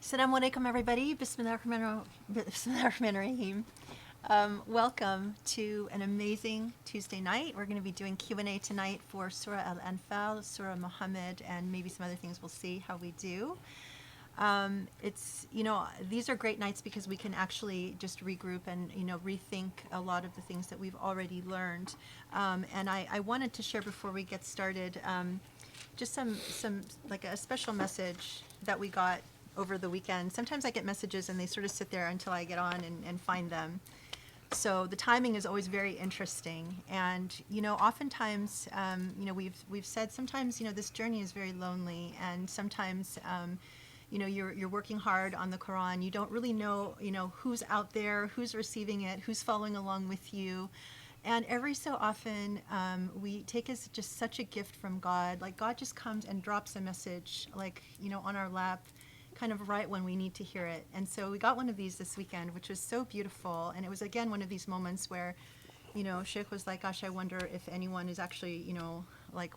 Assalamu alaikum, everybody. Bismillahirrahmanirrahim. Welcome to an amazing Tuesday night. We're going to be doing Q&A tonight for Surah Anfal, Surah Muhammad, and maybe some other things. We'll see how we do. These are great nights because we can actually just regroup and, rethink a lot of the things that we've already learned. And I wanted to share before we get started just some like a special message that we got over the weekend. Sometimes I get messages and they sort of sit there until I get on and find them. So the timing is always very interesting. And, oftentimes, we've said sometimes, this journey is very lonely, and sometimes, you're working hard on the Quran. You don't really know, who's out there, who's receiving it, who's following along with you. And every so often, we take as just such a gift from God. Like God just comes and drops a message, on our lap, kind of right when we need to hear it. And so we got one of these this weekend, which was so beautiful. And it was, again, one of these moments where, Sheikh was like, gosh, I wonder if anyone is actually,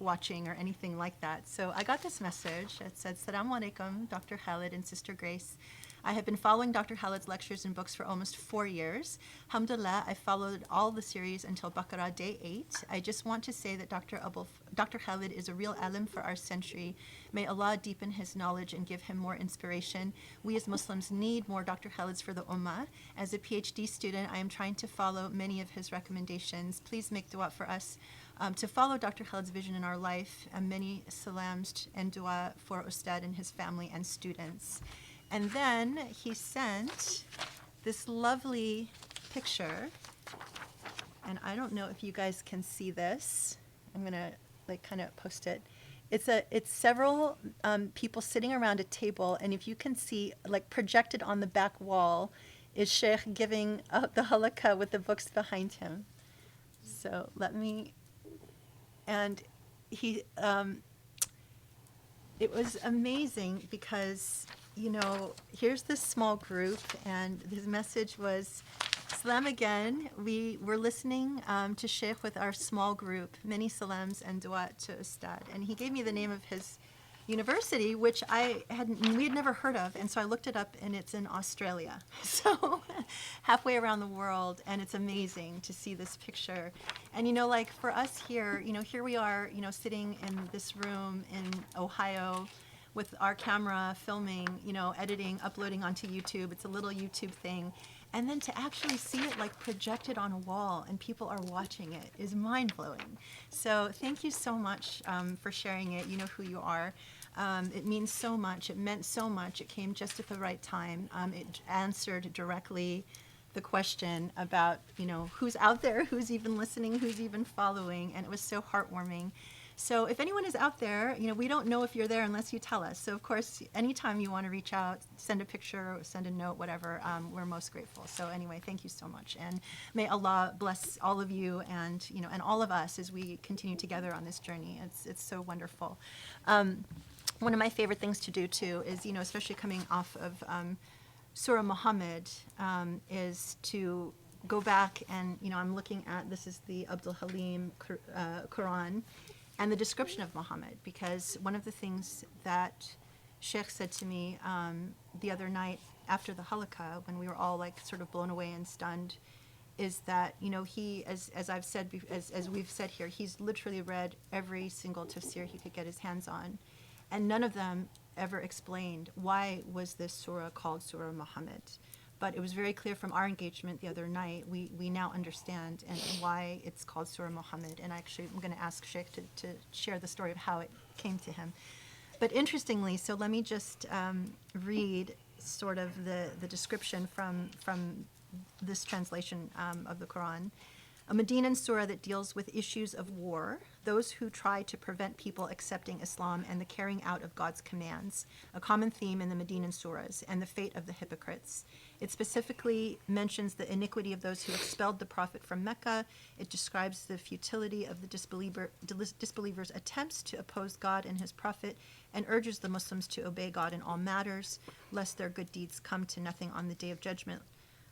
watching or anything like that. So I got this message. It said, Assalamu alaikum, Dr. Khalid and Sister Grace. I have been following Dr. Khalid's lectures and books for almost 4 years. Alhamdulillah, I followed all the series until Baqarah Day 8. I just want to say that Dr. Khalid is a real alim for our century. May Allah deepen his knowledge and give him more inspiration. We as Muslims need more Dr. Khalids for the Ummah. As a PhD student, I am trying to follow many of his recommendations. Please make dua for us to follow Dr. Khalid's vision in our life, and many salams and dua for Ustad and his family and students. And then he sent this lovely picture, and I don't know if you guys can see this. I'm gonna kind of post it. It's several people sitting around a table, and if you can see, projected on the back wall is Sheikh giving the halakha with the books behind him. So and he, it was amazing because, here's this small group, and his message was, Salam again. We were listening to Sheikh with our small group. Many salams and dua to Ustad. And he gave me the name of his university, which we had never heard of. And so I looked it up, and it's in Australia. So halfway around the world, and it's amazing to see this picture. And, for us here, here we are, sitting in this room in Ohio, with our camera, filming, editing, uploading onto YouTube. It's a little YouTube thing. And then to actually see it projected on a wall and people are watching it is mind-blowing. So thank you so much for sharing it. You know who you are. It means so much. It meant so much. It came just at the right time. It answered directly the question about, who's out there, who's even listening, who's even following, and it was so heartwarming. So if anyone is out there, we don't know if you're there unless you tell us. So of course, anytime you want to reach out, send a picture, or send a note, whatever, we're most grateful. So anyway, thank you so much. And may Allah bless all of you and, and all of us as we continue together on this journey. It's so wonderful. One of my favorite things to do too is, especially coming off of Surah Muhammad, is to go back and, I'm looking at, this is the Abdul Halim Quran, and the description of Muhammad, because one of the things that Sheikh said to me the other night after the halakha, when we were all sort of blown away and stunned, is that, he, as I've said, as we've said here, he's literally read every single tafsir he could get his hands on, and none of them ever explained why was this surah called Surah Muhammad. But it was very clear from our engagement the other night, we now understand and why it's called Surah Muhammad. And actually, I'm going to ask Sheikh to share the story of how it came to him. But interestingly, so let me just read sort of the description from this translation of the Quran. A Medinan surah that deals with issues of war, those who try to prevent people accepting Islam and the carrying out of God's commands, a common theme in the Medinan surahs, and the fate of the hypocrites. It specifically mentions the iniquity of those who expelled the Prophet from Mecca. It describes the futility of the disbelievers' attempts to oppose God and his Prophet, and urges the Muslims to obey God in all matters, lest their good deeds come to nothing on the Day of Judgment.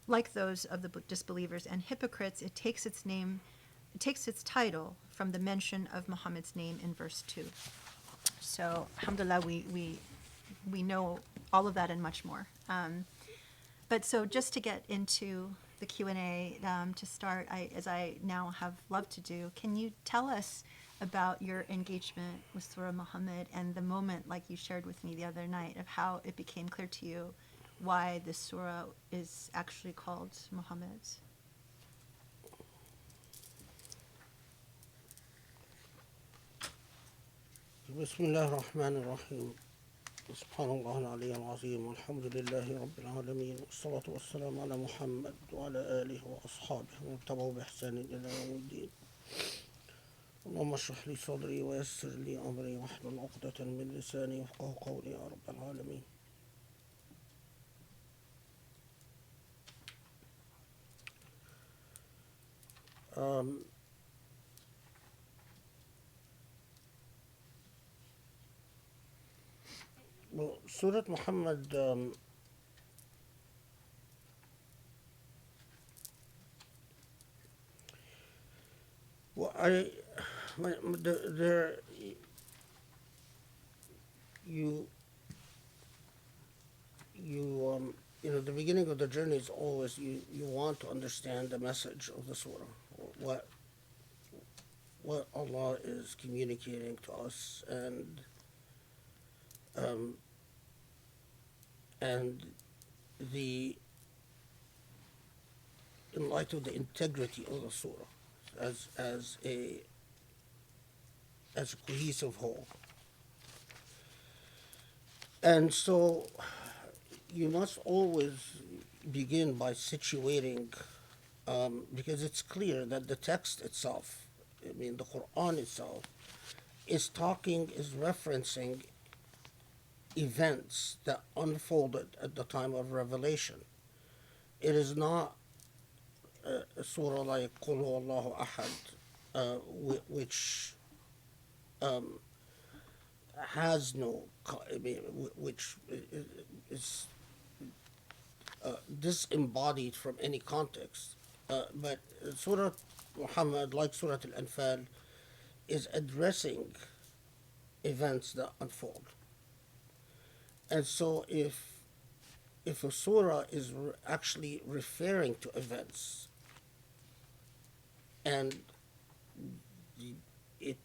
Like those of the disbelievers and hypocrites, it takes its title from the mention of Muhammad's name in verse 2. So, alhamdulillah, we we know all of that and much more. But so just to get into the Q&A, to start, as I now have loved to do, can you tell us about your engagement with Surah Muhammad and the moment, like you shared with me the other night, of how it became clear to you why this surah is actually called Muhammad's? بسم الله الرحمن الرحيم سبحان الله العلي العظيم والحمد لله رب العالمين والصلاة والسلام على محمد وعلى آله وأصحابه ومن تبعوا بإحسان إلى يوم الدين اللهم اشرح لي صدري ويسر لي أمري واحلل عقدة من لساني يفقهوا قولي يا رب العالمين. Well, Surah Muhammad, well, there, you, the beginning of the journey is always you want to understand the message of the surah, what Allah is communicating to us, and the in light of the integrity of the surah as a cohesive whole. And so you must always begin by situating, because it's clear that the text itself, the Quran itself, is referencing events that unfolded at the time of revelation. It is not a surah like Qul Huwallahu Ahad, which has no, which is disembodied from any context. But Surah Muhammad, like Surah Al-Anfal, is addressing events that unfold. And so if a surah is actually referring to events, and it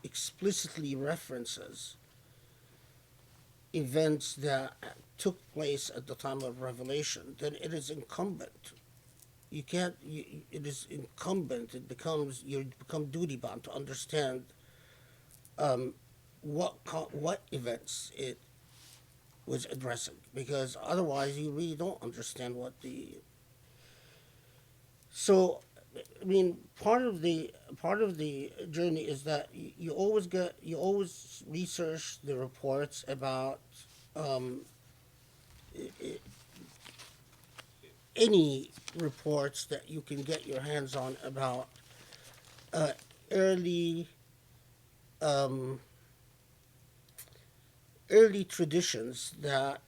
explicitly references events that took place at the time of revelation, then it is incumbent. It is incumbent. You become duty bound to understand what events it was addressing, because otherwise you really don't understand what the. So, part of the journey is that you always research the reports about any reports that you can get your hands on about early traditions that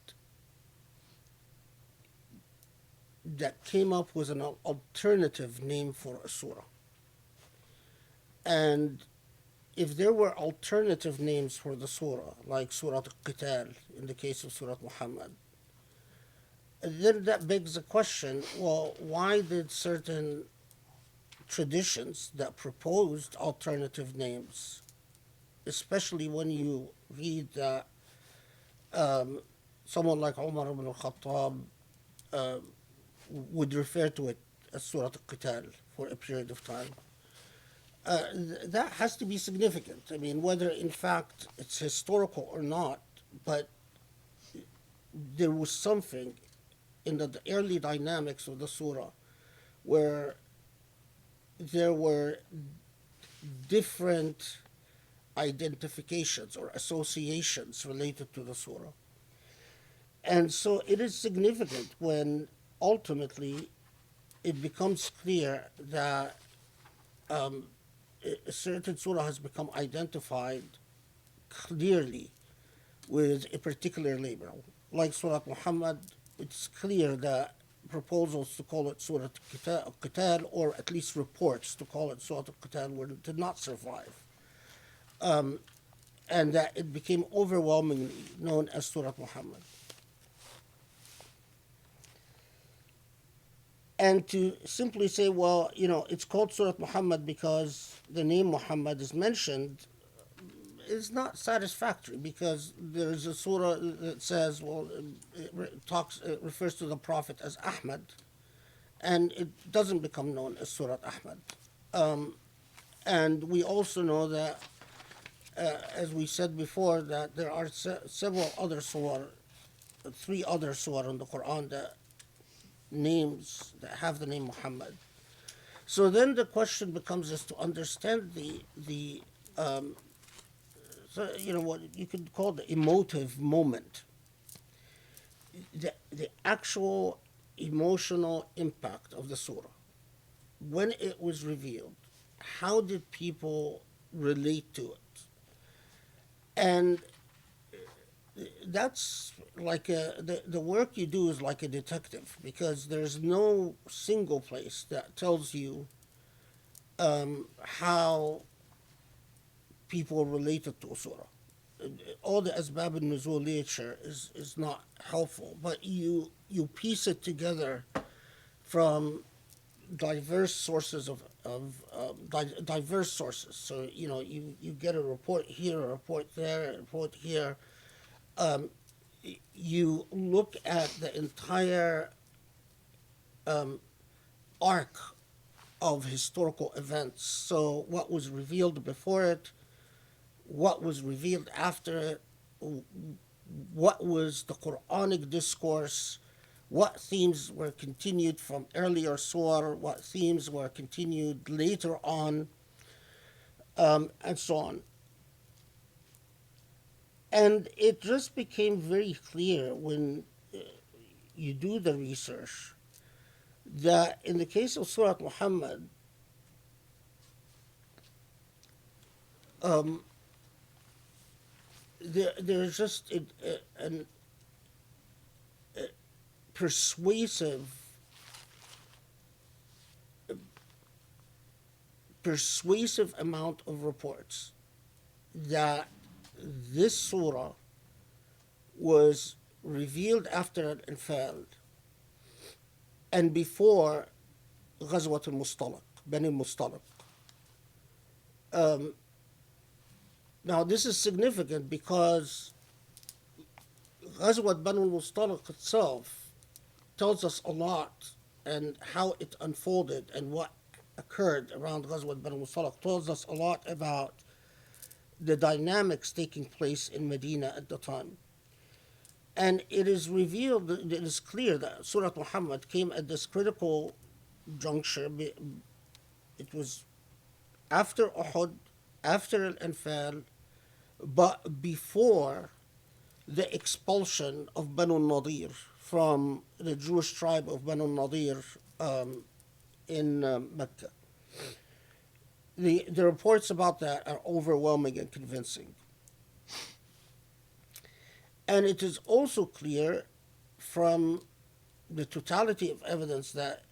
came up with an alternative name for a surah. And if there were alternative names for the surah, like Surah Al-Qital in the case of Surah Muhammad, then that begs the question, well, why did certain traditions that proposed alternative names, especially when you read that someone like Umar ibn al-Khattab would refer to it as Surah Al-Qital for a period of time. That has to be significant. Whether in fact it's historical or not, but there was something in the early dynamics of the surah where there were different identifications or associations related to the surah. And so it is significant when ultimately it becomes clear that a certain surah has become identified clearly with a particular label. Like Surah Muhammad, it's clear that proposals to call it Surah Al-Qital, or at least reports to call it Surah Al-Qital, did not survive. and that it became overwhelmingly known as Surah Muhammad. And to simply say, well, it's called Surah Muhammad because the name Muhammad is mentioned is not satisfactory, because there's a surah that says, well, it refers to the Prophet as Ahmad, and it doesn't become known as Surah Ahmad. And we also know that, as we said before, that there are several other surah, three other surah in the Quran that have the name Muhammad. So then the question becomes, is to understand the what you could call the emotive moment, the actual emotional impact of the surah when it was revealed. How did people relate to it? And that's like the work you do is like a detective, because there's no single place that tells you how people related to a surah. All the asbab al-nuzul literature is not helpful, but you piece it together from diverse sources diverse sources. So you get a report here, a report there, a report here. You look at the entire arc of historical events. So what was revealed before it, what was revealed after it, what was the Quranic discourse, what themes were continued from earlier surah, what themes were continued later on, and so on. And it just became very clear when you do the research that in the case of Surah Muhammad, there's just an persuasive amount of reports that this surah was revealed after Al-Anfal and before Ghazwat al-Mustalaq, Bani al-Mustalaq. Now this is significant because Ghazwat Bani al-Mustalaq itself tells us a lot, and how it unfolded and what occurred around Ghazwat Bani al-Mustalaq tells us a lot about the dynamics taking place in Medina at the time. And it is revealed, it is clear that Surah Muhammad came at this critical juncture. It was after Uhud, after Al-Anfal, but before the expulsion of Banu Nadir from the Jewish tribe of Banu Nadir in Mecca. The reports about that are overwhelming and convincing. And it is also clear from the totality of evidence that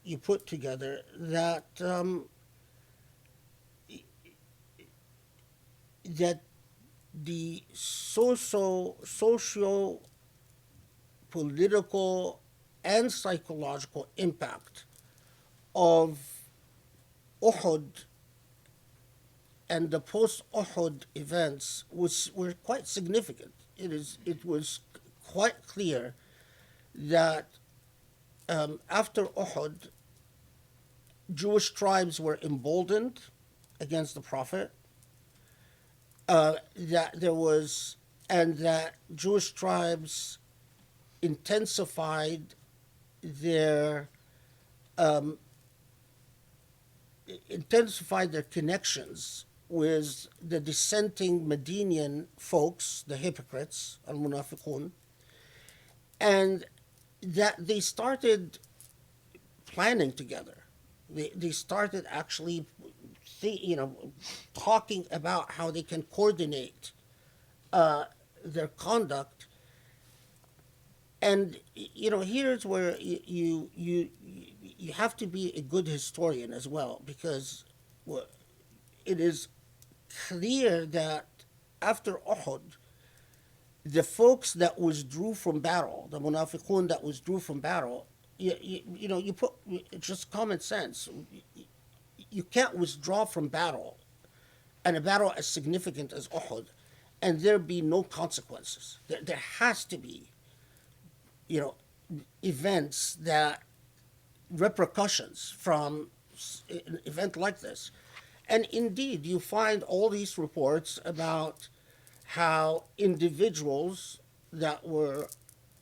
you put together that that the socio political and psychological impact of Uhud and the post-Uhud events were quite significant. It was quite clear that after Uhud, Jewish tribes were emboldened against the Prophet. That Jewish tribes intensified their connections with the dissenting Medinian folks, the hypocrites, al-munafiqun, and that they started planning together. They started actually talking about how they can coordinate their conduct. And here's where you have to be a good historian as well, because it is clear that after Uhud, the folks that withdrew from battle, the munafiqun that withdrew from battle, you put, it's just common sense. You can't withdraw from battle, and a battle as significant as Uhud, and there be no consequences. There has to be, you know, events that repercussions from an event like this. And indeed, you find all these reports about how individuals that were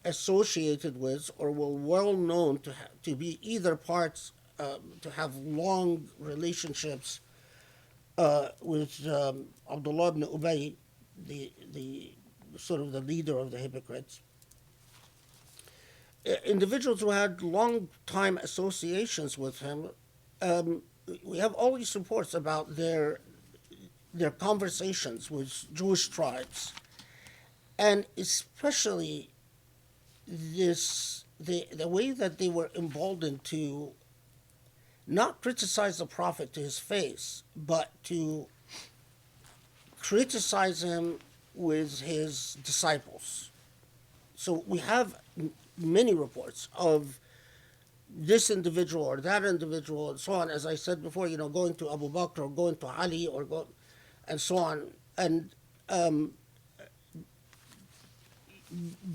associated with or were well known to be either parts, to have long relationships with Abdullah ibn Ubay, the sort of the leader of the hypocrites, individuals who had long time associations with him. We have all these reports about their conversations with Jewish tribes, and especially the way that they were emboldened to not criticize the Prophet to his face, but to criticize him with his disciples. So we have many reports of this individual or that individual and so on. As I said before, going to Abu Bakr or going to Ali and so on. And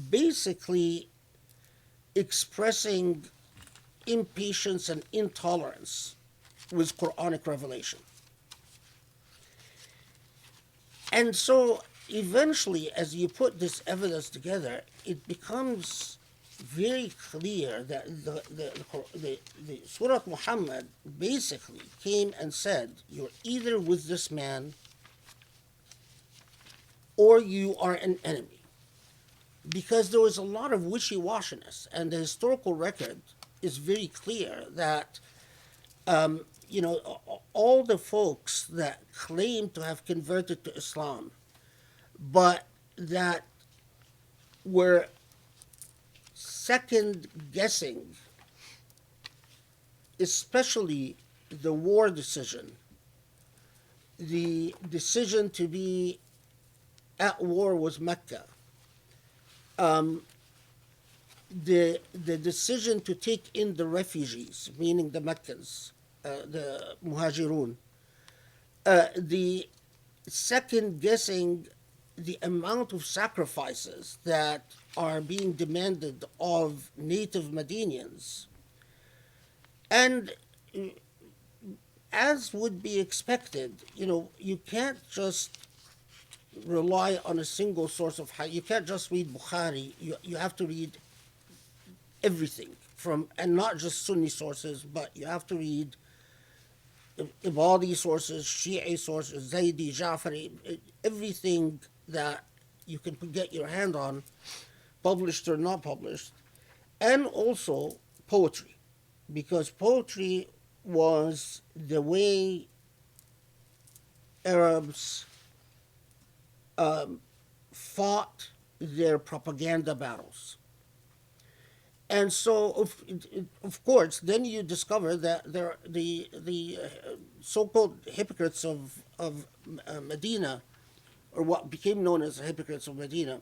basically expressing impatience and intolerance with Quranic revelation. And so eventually, as you put this evidence together, it becomes very clear that the Surah Muhammad basically came and said, you're either with this man or you are an enemy. Because there was a lot of wishy-washiness, and the historical record is very clear that all the folks that claim to have converted to Islam, but that were second guessing, especially the war decision, the decision to be at war with Mecca, the decision to take in the refugees, meaning the Meccans, the Muhajirun, the second guessing the amount of sacrifices that are being demanded of native Medinians. And as would be expected, you can't just rely on a single source of hadith. You can't just read Bukhari. You have to read everything and not just Sunni sources, but you have to read Ibadi sources, Shi'i sources, Zaydi, Ja'fari, everything that you can get your hand on, published or not published, and also poetry, because poetry was the way Arabs fought their propaganda battles. And so, of course, then you discover that the so-called hypocrites of Medina, or what became known as the hypocrites of Medina,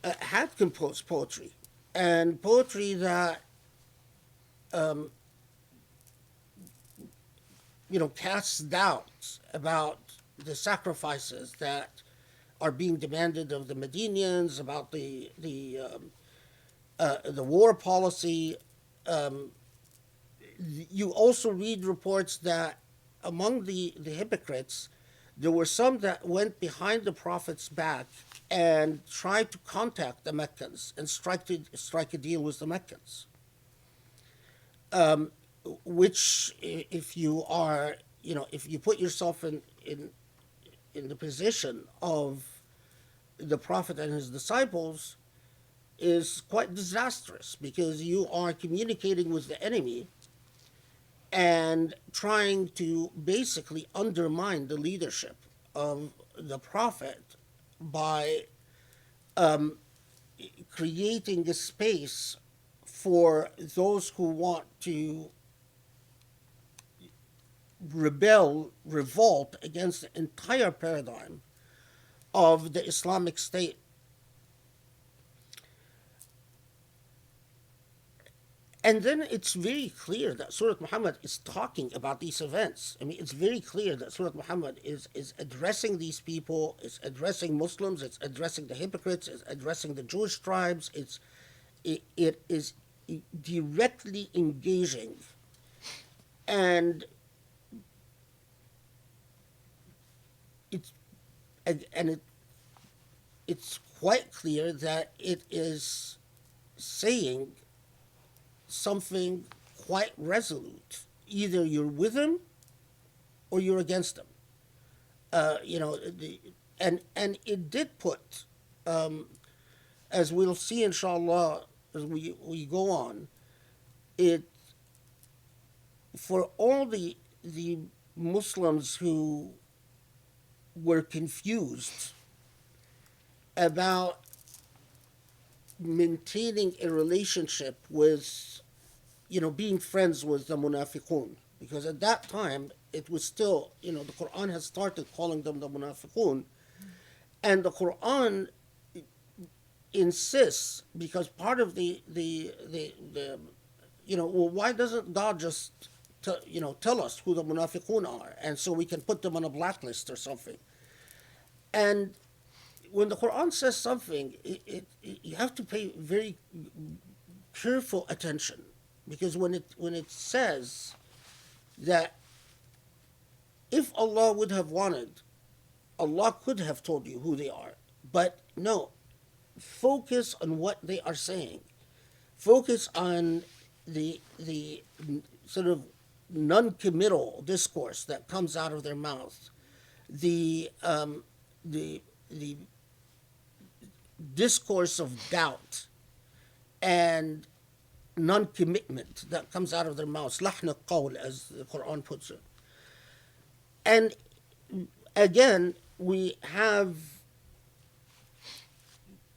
had composed poetry, and poetry that casts doubts about the sacrifices that are being demanded of the Medinians, about the war policy. You also read reports that among the hypocrites, there were some that went behind the Prophet's back and tried to contact the Meccans and strike a deal with the Meccans. Which, if you put yourself in the position of the Prophet and his disciples, is quite disastrous, because you are communicating with the enemy and trying to basically undermine the leadership of the Prophet by creating a space for those who want to revolt against the entire paradigm of the Islamic State. And then it's very clear that Surah Muhammad is talking about these events. I mean, it's very clear that Surah Muhammad is addressing these people, it's addressing Muslims, it's addressing the hypocrites, it's addressing the Jewish tribes, it is directly engaging. And it's and it's quite clear that it is saying something quite resolute. Either you're with him or you're against him. And it did put, as we'll see inshallah as we go on, it for all the Muslims who were confused about maintaining a relationship with, being friends with the munafiqun. Because at that time, it was still, the Quran has started calling them the munafiqun. And the Quran insists, because part of well, why doesn't God just, tell us who the munafiqun are? And so we can put them on a blacklist or something. And when the Quran says something, you have to pay very careful attention, because when it says that if Allah would have wanted, Allah could have told you who they are, but no, focus on what they are saying. Focus on the sort of non-committal discourse that comes out of their mouth, the discourse of doubt and non-commitment that comes out of their mouths, lahn qawl, as the Quran puts it. And again,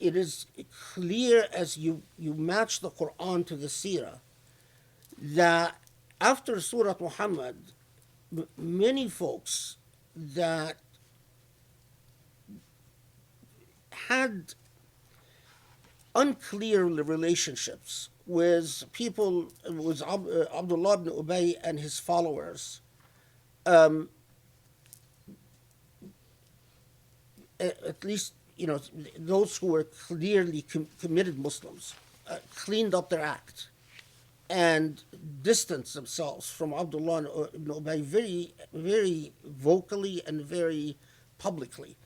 it is clear as you match the Quran to the Seerah that after Surah Muhammad, many folks that had unclear relationships with people, with Abdullah ibn Ubay and his followers, at least those who were clearly committed Muslims, cleaned up their act and distanced themselves from Abdullah ibn Ubay very, very vocally and very publicly.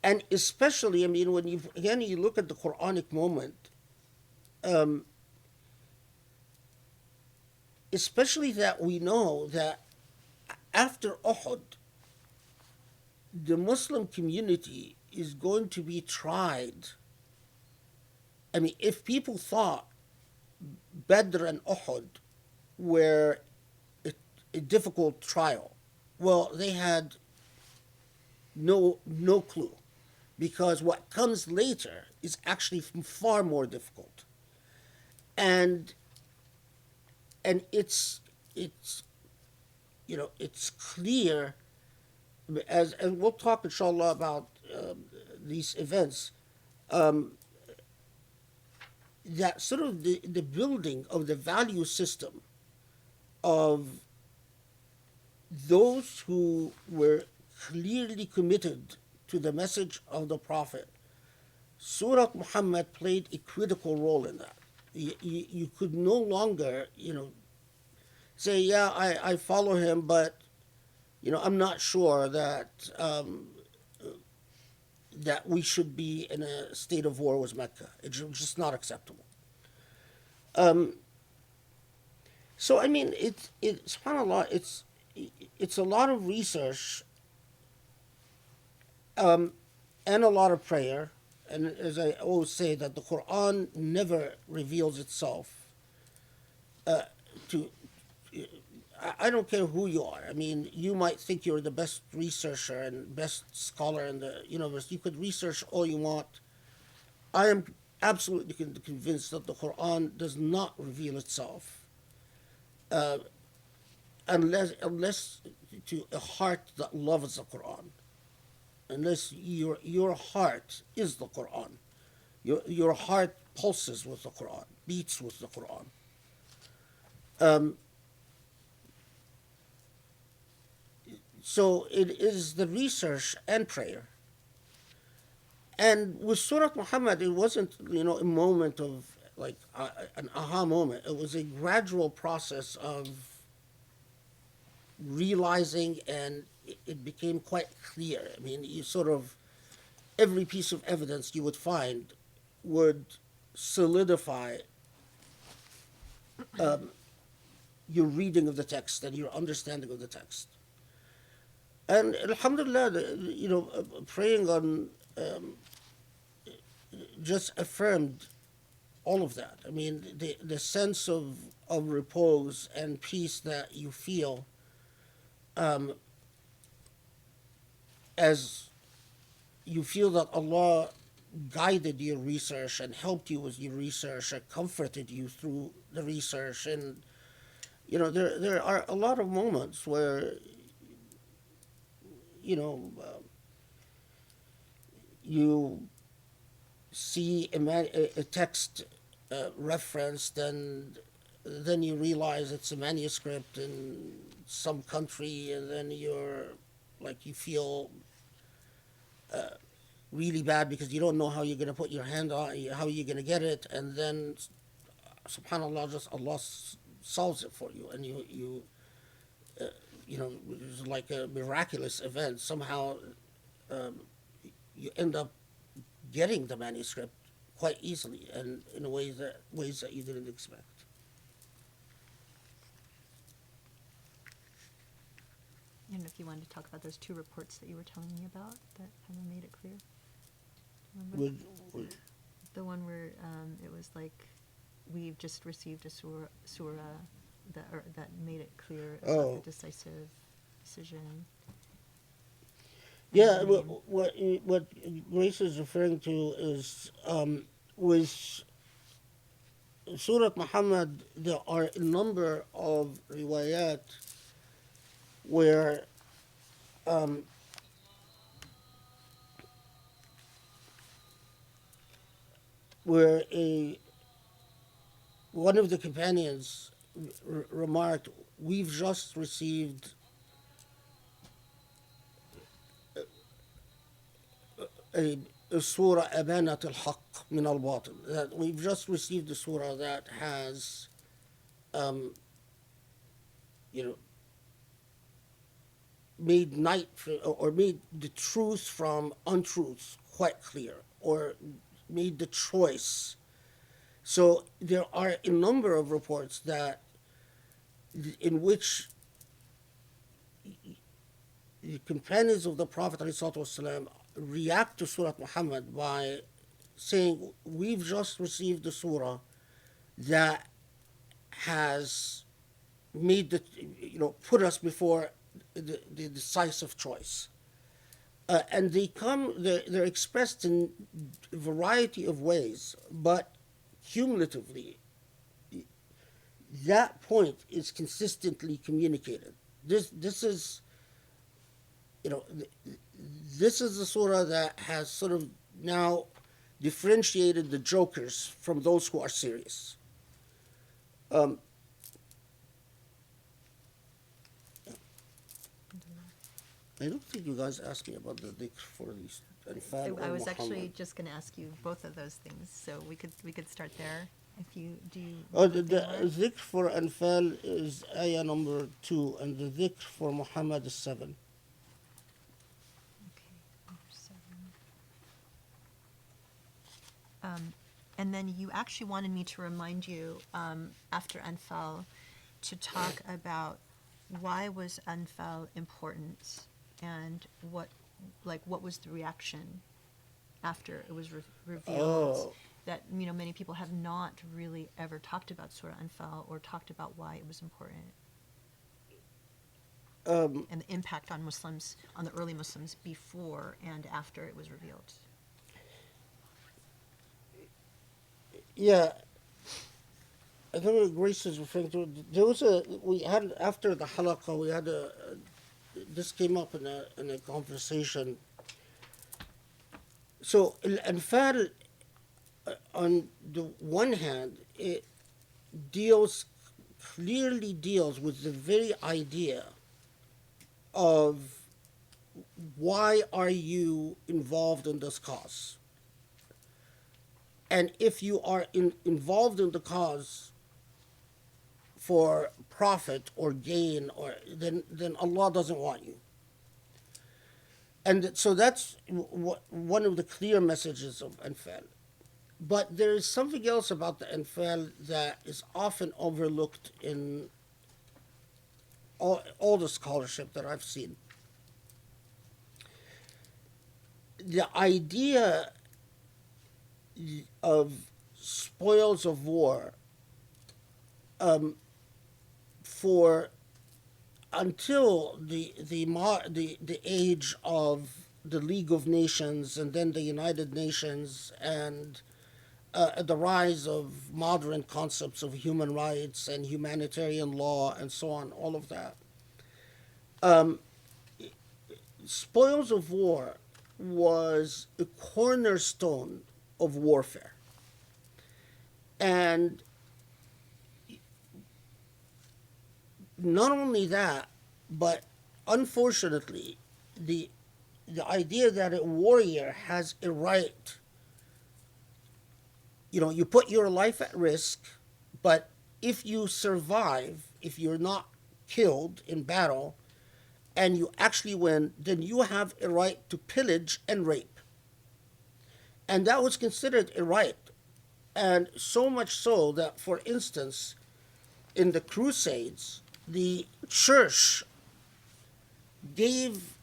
And especially, I mean, when you look at the Quranic moment, especially that we know that after Uhud, the Muslim community is going to be tried. I mean, if people thought Badr and Uhud were a difficult trial, well, they had no clue, because what comes later is actually far more difficult, and it's clear, and we'll talk inshallah about these events, that sort of the building of the value system of those who were clearly committed to the message of the Prophet. Surah Muhammad played a critical role in that. You could no longer, say, yeah, I follow him, but, I'm not sure that that we should be in a state of war with Mecca. It's just not acceptable. So I mean, subhanAllah, it's a lot of research, and a lot of prayer. And as I always say, that the Quran never reveals itself to. I don't care who you are. I mean, you might think you're the best researcher and best scholar in the universe. You could research all you want. I am absolutely convinced that the Quran does not reveal itself unless to a heart that loves the Quran, unless your heart is the Quran. Your heart pulses with the Quran, beats with the Quran. Um, so it is the research and prayer. And with Surah Muhammad, it wasn't, a moment of like an aha moment. It was a gradual process of realizing, and it became quite clear. I mean, you sort of, every piece of evidence you would find would solidify your reading of the text and your understanding of the text. And alhamdulillah, praying on just affirmed all of that. I mean, the sense of repose and peace that you feel as you feel that Allah guided your research and helped you with your research and comforted you through the research. And, there are a lot of moments where, you know, you see a text referenced, and then you realize it's a manuscript in some country, and then you feel really bad because you don't know how you're going to put your hand on, how you're going to get it, and then subhanallah, just Allah solves it for you, and it's like a miraculous event. Somehow you end up getting the manuscript quite easily and in ways that you didn't expect. I don't know if you wanted to talk about those two reports that you were telling me about that kind of made it clear. Remember? The one where it was like, we've just received a surah that made it clear about the decisive decision. Yeah, what Grace is referring to is with Surah Muhammad, there are a number of riwayat where where one of the companions remarked, "We've just received a surah abanat al-haq min al-batil." That we've just received a surah that has, you know, made made the truth from untruth quite clear, or made the choice. So there are a number of reports in which the companions of the Prophet ﷺ react to Surah Muhammad by saying, "We've just received the surah that has made put us before the decisive choice." And they're expressed in a variety of ways, but cumulatively, that point is consistently communicated. This is, this is the surah that has sort of now differentiated the jokers from those who are serious. I don't think you guys asked me about the dhikr for these Anfal. I was actually just going to ask you both of those things, so we could start there. If you do. The dhikr for Anfal is ayah number 2, and the dhikr for Muhammad is 7. Okay, number 7. And then you actually wanted me to remind you after Anfal to talk about why was Anfal important, and what was the reaction after it was revealed that many people have not really ever talked about Surah Anfal or talked about why it was important, and the impact on Muslims, on the early Muslims before and after it was revealed. Yeah, I think what Grace is referring to. We had, after the halaqah, we had a this came up in a conversation. So Anfal, on the one hand, it deals clearly deals with the very idea of why are you involved in this cause, and if you are involved in the cause for profit or gain, or then Allah doesn't want you. And so that's one of the clear messages of Anfal. But there is something else about the Anfal that is often overlooked in all the scholarship that I've seen. The idea of spoils of war, for until the age of the League of Nations and then the United Nations, and the rise of modern concepts of human rights and humanitarian law and so on, all of that. Spoils of war was a cornerstone of warfare. And not only that, but unfortunately, the idea that a warrior has a right, you put your life at risk, but if you survive, if you're not killed in battle, and you actually win, then you have a right to pillage and rape. And that was considered a right. And so much so that, for instance, in the Crusades, the church gave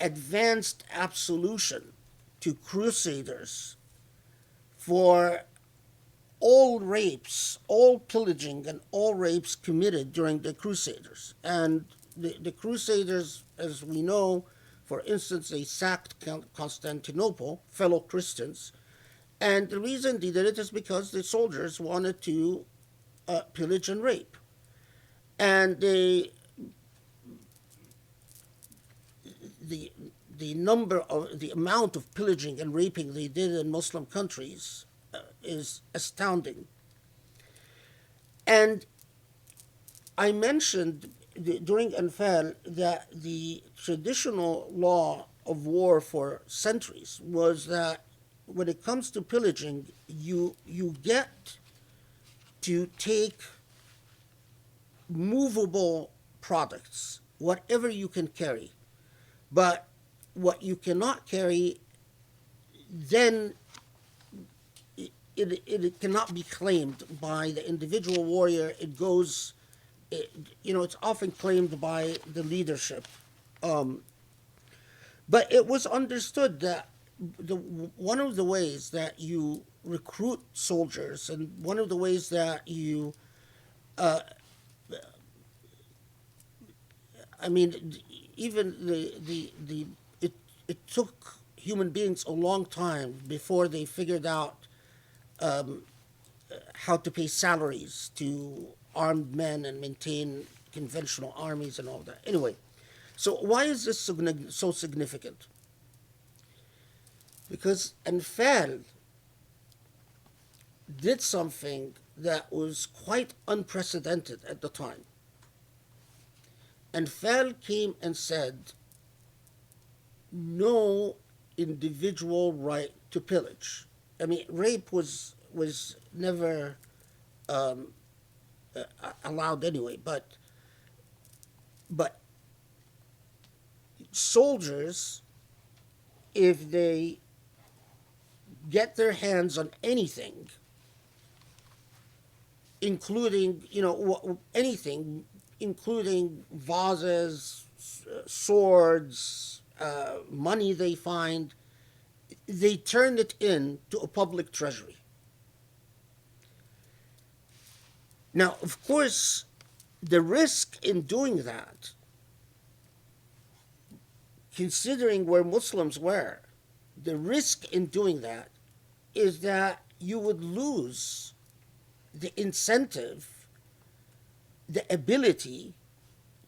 advanced absolution to crusaders for all rapes, all pillaging, and all rapes committed during the Crusaders. And the Crusaders, as we know, for instance, they sacked Constantinople, fellow Christians, and the reason they did it is because the soldiers wanted to pillage and rape. And the amount of pillaging and raping they did in Muslim countries is astounding. And I mentioned during Anfal that the traditional law of war for centuries was that when it comes to pillaging, you get to take movable products, whatever you can carry. But what you cannot carry, then it cannot be claimed by the individual warrior. It goes, it's often claimed by the leadership. But it was understood that one of the ways that you recruit soldiers, and one of the ways that you, even it took human beings a long time before they figured out how to pay salaries to armed men and maintain conventional armies and all that. Anyway, so why is this so significant? Because Anfal did something that was quite unprecedented at the time. Anfal came and said, no individual right to pillage. Rape was never allowed anyway, but soldiers, if they get their hands on anything, including anything, including vases, swords, money they find, they turn it into a public treasury. Now, of course, the risk in doing that, considering where Muslims were, the risk in doing that is that you would lose the incentive, the ability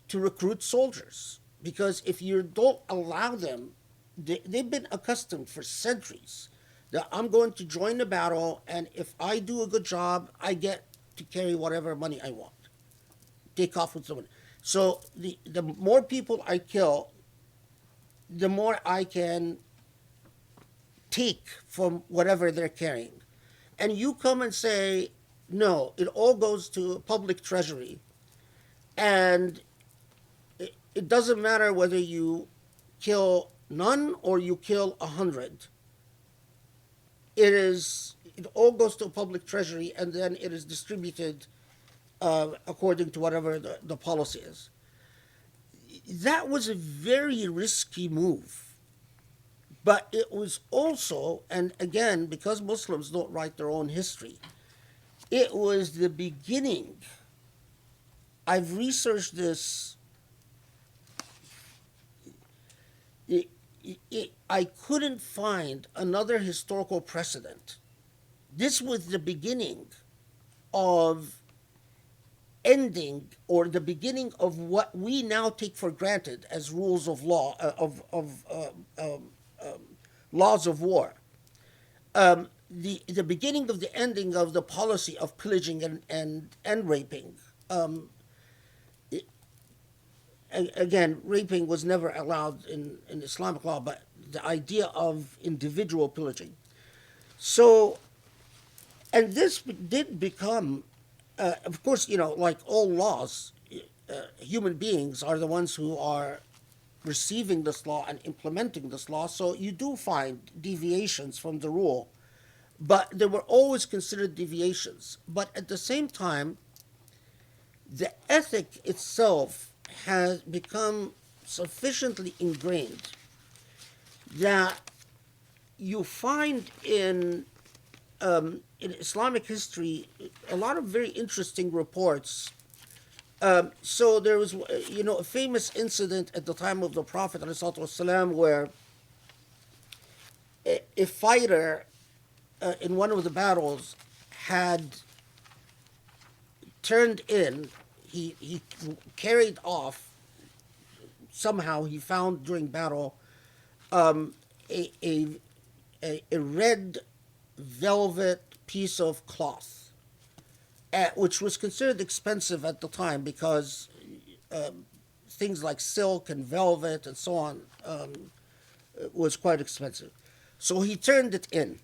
to recruit soldiers. Because if you don't allow them, they've been accustomed for centuries that I'm going to join the battle, and if I do a good job, I get to carry whatever money I want, take off with someone. So the more people I kill, the more I can take from whatever they're carrying. And you come and say, no, it all goes to public treasury. And it doesn't matter whether you kill none or you kill 100. It all goes to a public treasury, and then it is distributed according to whatever the policy is. That was a very risky move. But it was also, and again, because Muslims don't write their own history, it was the beginning. I've researched this. I couldn't find another historical precedent. This was the beginning of ending, or the beginning of what we now take for granted as rules of law, laws of war. The beginning of the ending of the policy of pillaging and raping. Again, raping was never allowed in Islamic law, but the idea of individual pillaging. So, and this did become, of course, like all laws, human beings are the ones who are receiving this law and implementing this law, so you do find deviations from the rule, but they were always considered deviations. But at the same time, the ethic itself has become sufficiently ingrained that you find in Islamic history a lot of very interesting reports. So there was, a famous incident at the time of the Prophet ﷺ where a fighter in one of the battles had turned in. He carried off, somehow he found during battle, a red velvet piece of cloth, which was considered expensive at the time because things like silk and velvet and so on was quite expensive. So he turned it in.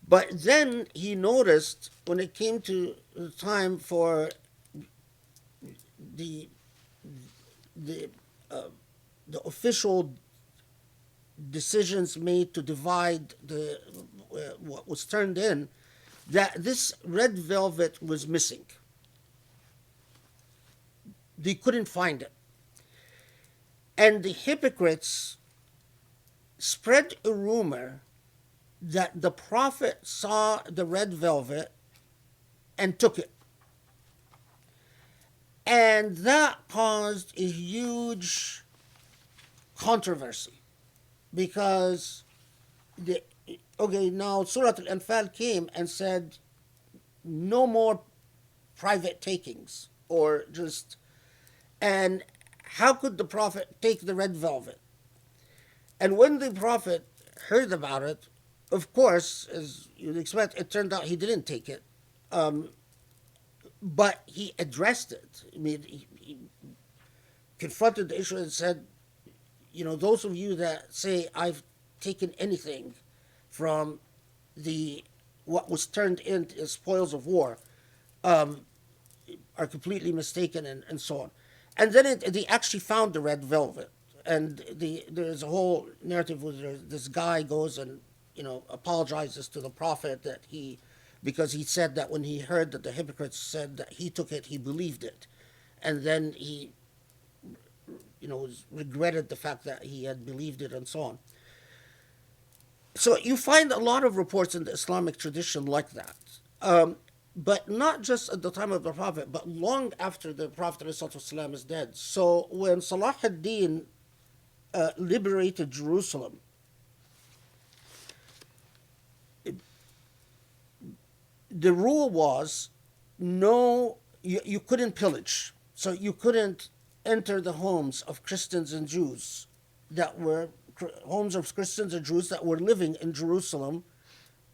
But then he noticed when it came to the time for the official decisions made to divide what was turned in, that this red velvet was missing. They couldn't find it. And the hypocrites spread a rumor that the Prophet saw the red velvet and took it. And that caused a huge controversy because now Surah Anfal came and said no more private takings and how could the Prophet take the red velvet? And when the Prophet heard about it, of course, as you'd expect, it turned out he didn't take it. But he addressed it. I mean, he confronted the issue and said, those of you that say I've taken anything from what was turned into spoils of war are completely mistaken, and so on. And then they actually found the red velvet. And there's a whole narrative where this guy goes and, apologizes to the Prophet because he said that when he heard that the hypocrites said that he took it, he believed it. And then he, regretted the fact that he had believed it and so on. So you find a lot of reports in the Islamic tradition like that. But not just at the time of the Prophet, but long after the Prophet ﷺ is dead. So when Salah ad-Din liberated Jerusalem, the rule was you couldn't pillage. So you couldn't enter the homes of Christians and Jews that were homes of Christians and Jews that were living in Jerusalem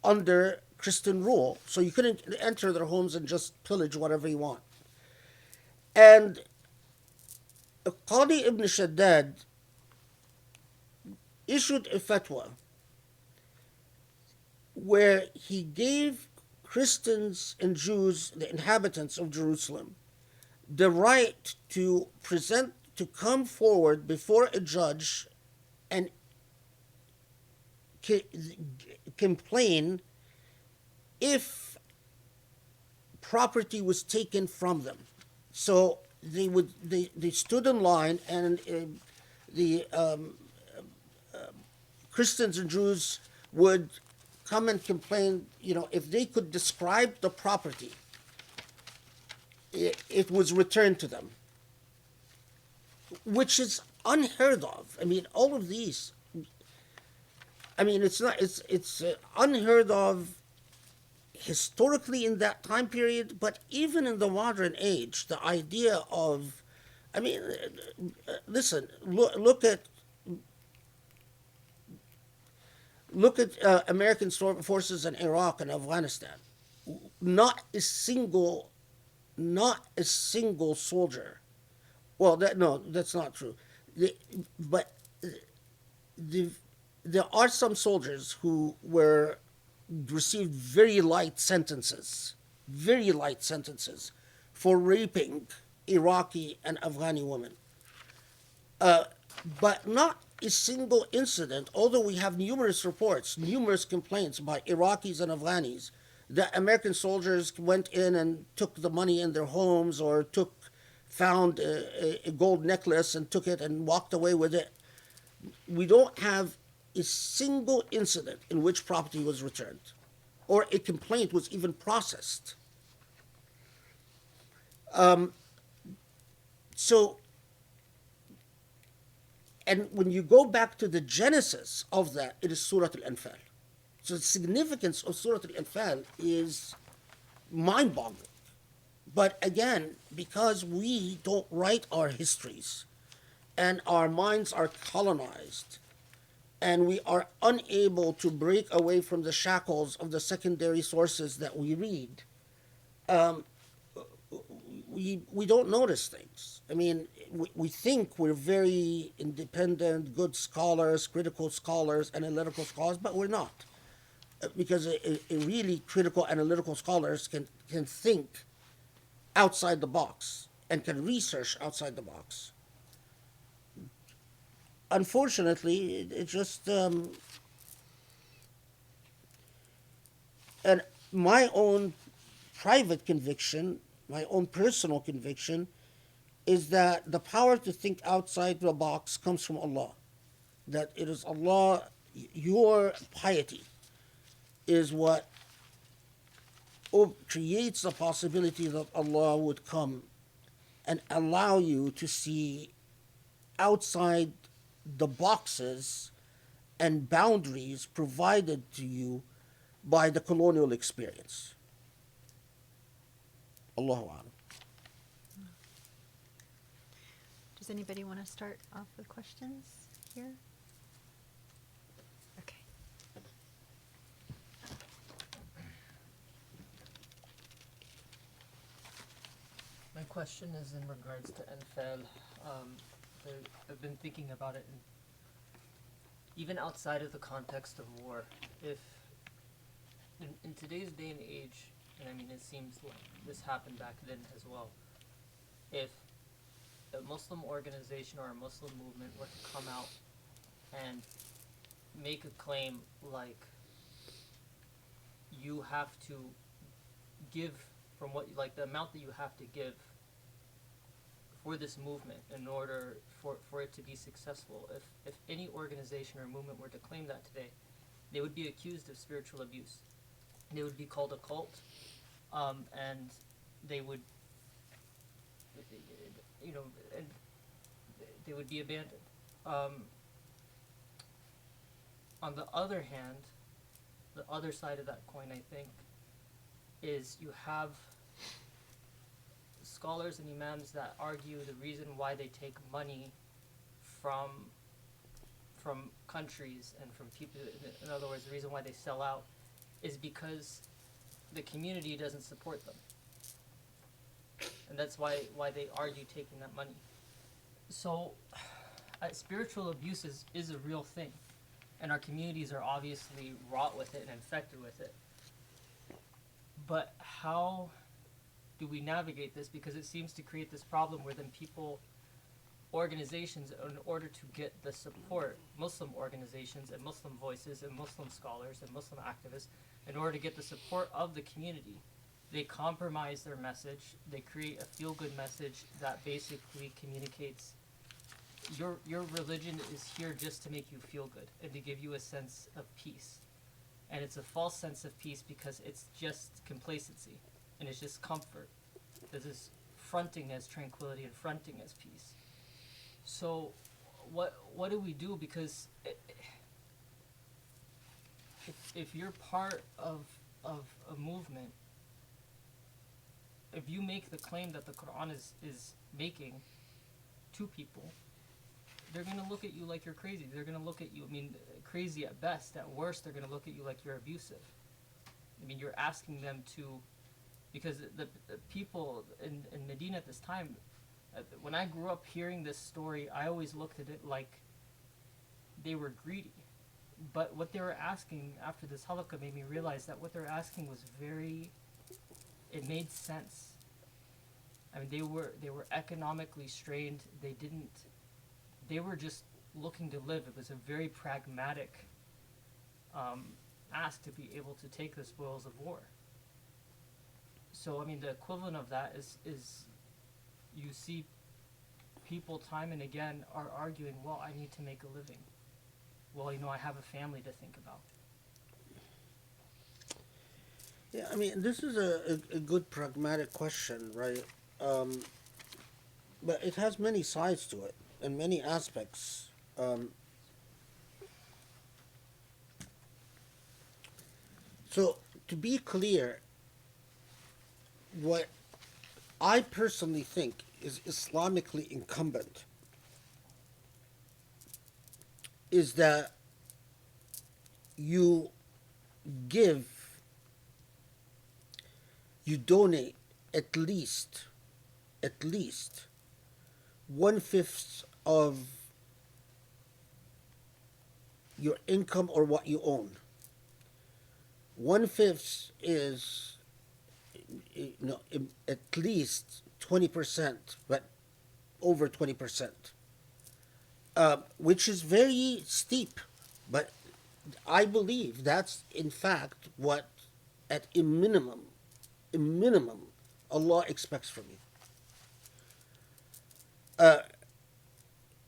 under Christian rule. So you couldn't enter their homes and just pillage whatever you want. And Qadi ibn Shaddad issued a fatwa where he gave Christians and Jews, the inhabitants of Jerusalem, the right to come forward before a judge and complain if property was taken from them. So they stood in line, and the Christians and Jews would come and complain. If they could describe the property, it was returned to them, which is unheard of. I mean, all of these. I mean, it's unheard of historically in that time period, but even in the modern age, the idea of, I mean, listen, look at American forces in Iraq and Afghanistan. Not a single soldier. Well, that's not true. But there are some soldiers who received very light sentences for raping Iraqi and Afghani women. But not a single incident, although we have numerous reports, numerous complaints by Iraqis and Afghanis that American soldiers went in and took the money in their homes, or found a gold necklace and took it and walked away with it. We don't have a single incident in which property was returned or a complaint was even processed. And when you go back to the genesis of that, it is Surah Al-Anfal. So the significance of Surah Al-Anfal is mind-boggling. But again, because we don't write our histories and our minds are colonized and we are unable to break away from the shackles of the secondary sources that we read, we don't notice things. I mean, we think we're very independent, good scholars, critical scholars, analytical scholars, but we're not. Because a really critical, analytical scholars can think outside the box and can research outside the box. Unfortunately, it just and my own private conviction, my own personal conviction, is that the power to think outside the box comes from Allah. That it is Allah, your piety is what creates the possibility that Allah would come and allow you to see outside the boxes and boundaries provided to you by the colonial experience. Allahu A'lam. Does anybody want to start off with questions here? Okay. My question is in regards to Anfal. I've been thinking about it, and even outside of the context of war, if in today's day and age, and I mean it seems like this happened back then as well, if a Muslim organization or a Muslim movement were to come out and make a claim like you have to give from what, like the amount that you have to give for this movement in order for it to be successful. If any organization or movement were to claim that today, they would be accused of spiritual abuse. They would be called a cult, and they would, and they would be abandoned. On the other hand, the other side of that coin, I think, is you have scholars and imams that argue the reason why they take money from countries and from people, in other words, the reason why they sell out is because the community doesn't support them. And that's why they argue taking that money. So spiritual abuse is a real thing. And our communities are obviously wrought with it and infected with it. But how do we navigate this? Because it seems to create this problem where then people, organizations, in order to get the support, Muslim organizations and Muslim voices and Muslim scholars and Muslim activists, in order to get the support of the community, they compromise their message. They create a feel-good message that basically communicates your religion is here just to make you feel good and to give you a sense of peace. And it's a false sense of peace because it's just complacency and it's just comfort. This is fronting as tranquility and fronting as peace. So what do we do? Because if you're part of a movement, if you make the claim that the Quran is making to people, they're going to look at you like you're crazy. They're going to look at you, I mean, crazy at best. At worst, they're going to look at you like you're abusive. I mean, you're asking them to, because the people in Medina at this time, when I grew up hearing this story, I always looked at it like they were greedy. But what they were asking after this halaqah made me realize that what they were asking was it made sense. I mean, they were economically strained. They were just looking to live. It was a very pragmatic ask to be able to take the spoils of war. So, I mean, the equivalent of that is you see people time and again are arguing, well, I need to make a living. Well, I have a family to think about. Yeah, I mean, this is a good pragmatic question, right? But it has many sides to it and many aspects. So, to be clear, what I personally think is Islamically incumbent is that you donate at least 1/5 of your income or what you own. 1/5 is at least 20%, but over 20%, which is very steep. But I believe that's in fact what, at a minimum, Allah expects from you.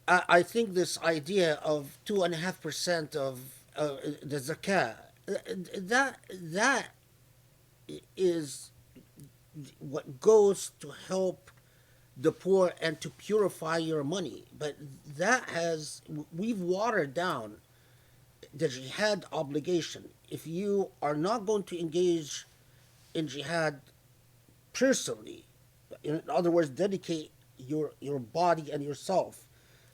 I think this idea of 2.5% of the zakah, that is what goes to help the poor and to purify your money. But we've watered down the jihad obligation. If you are not going to engage in jihad personally, in other words, dedicate your body and yourself,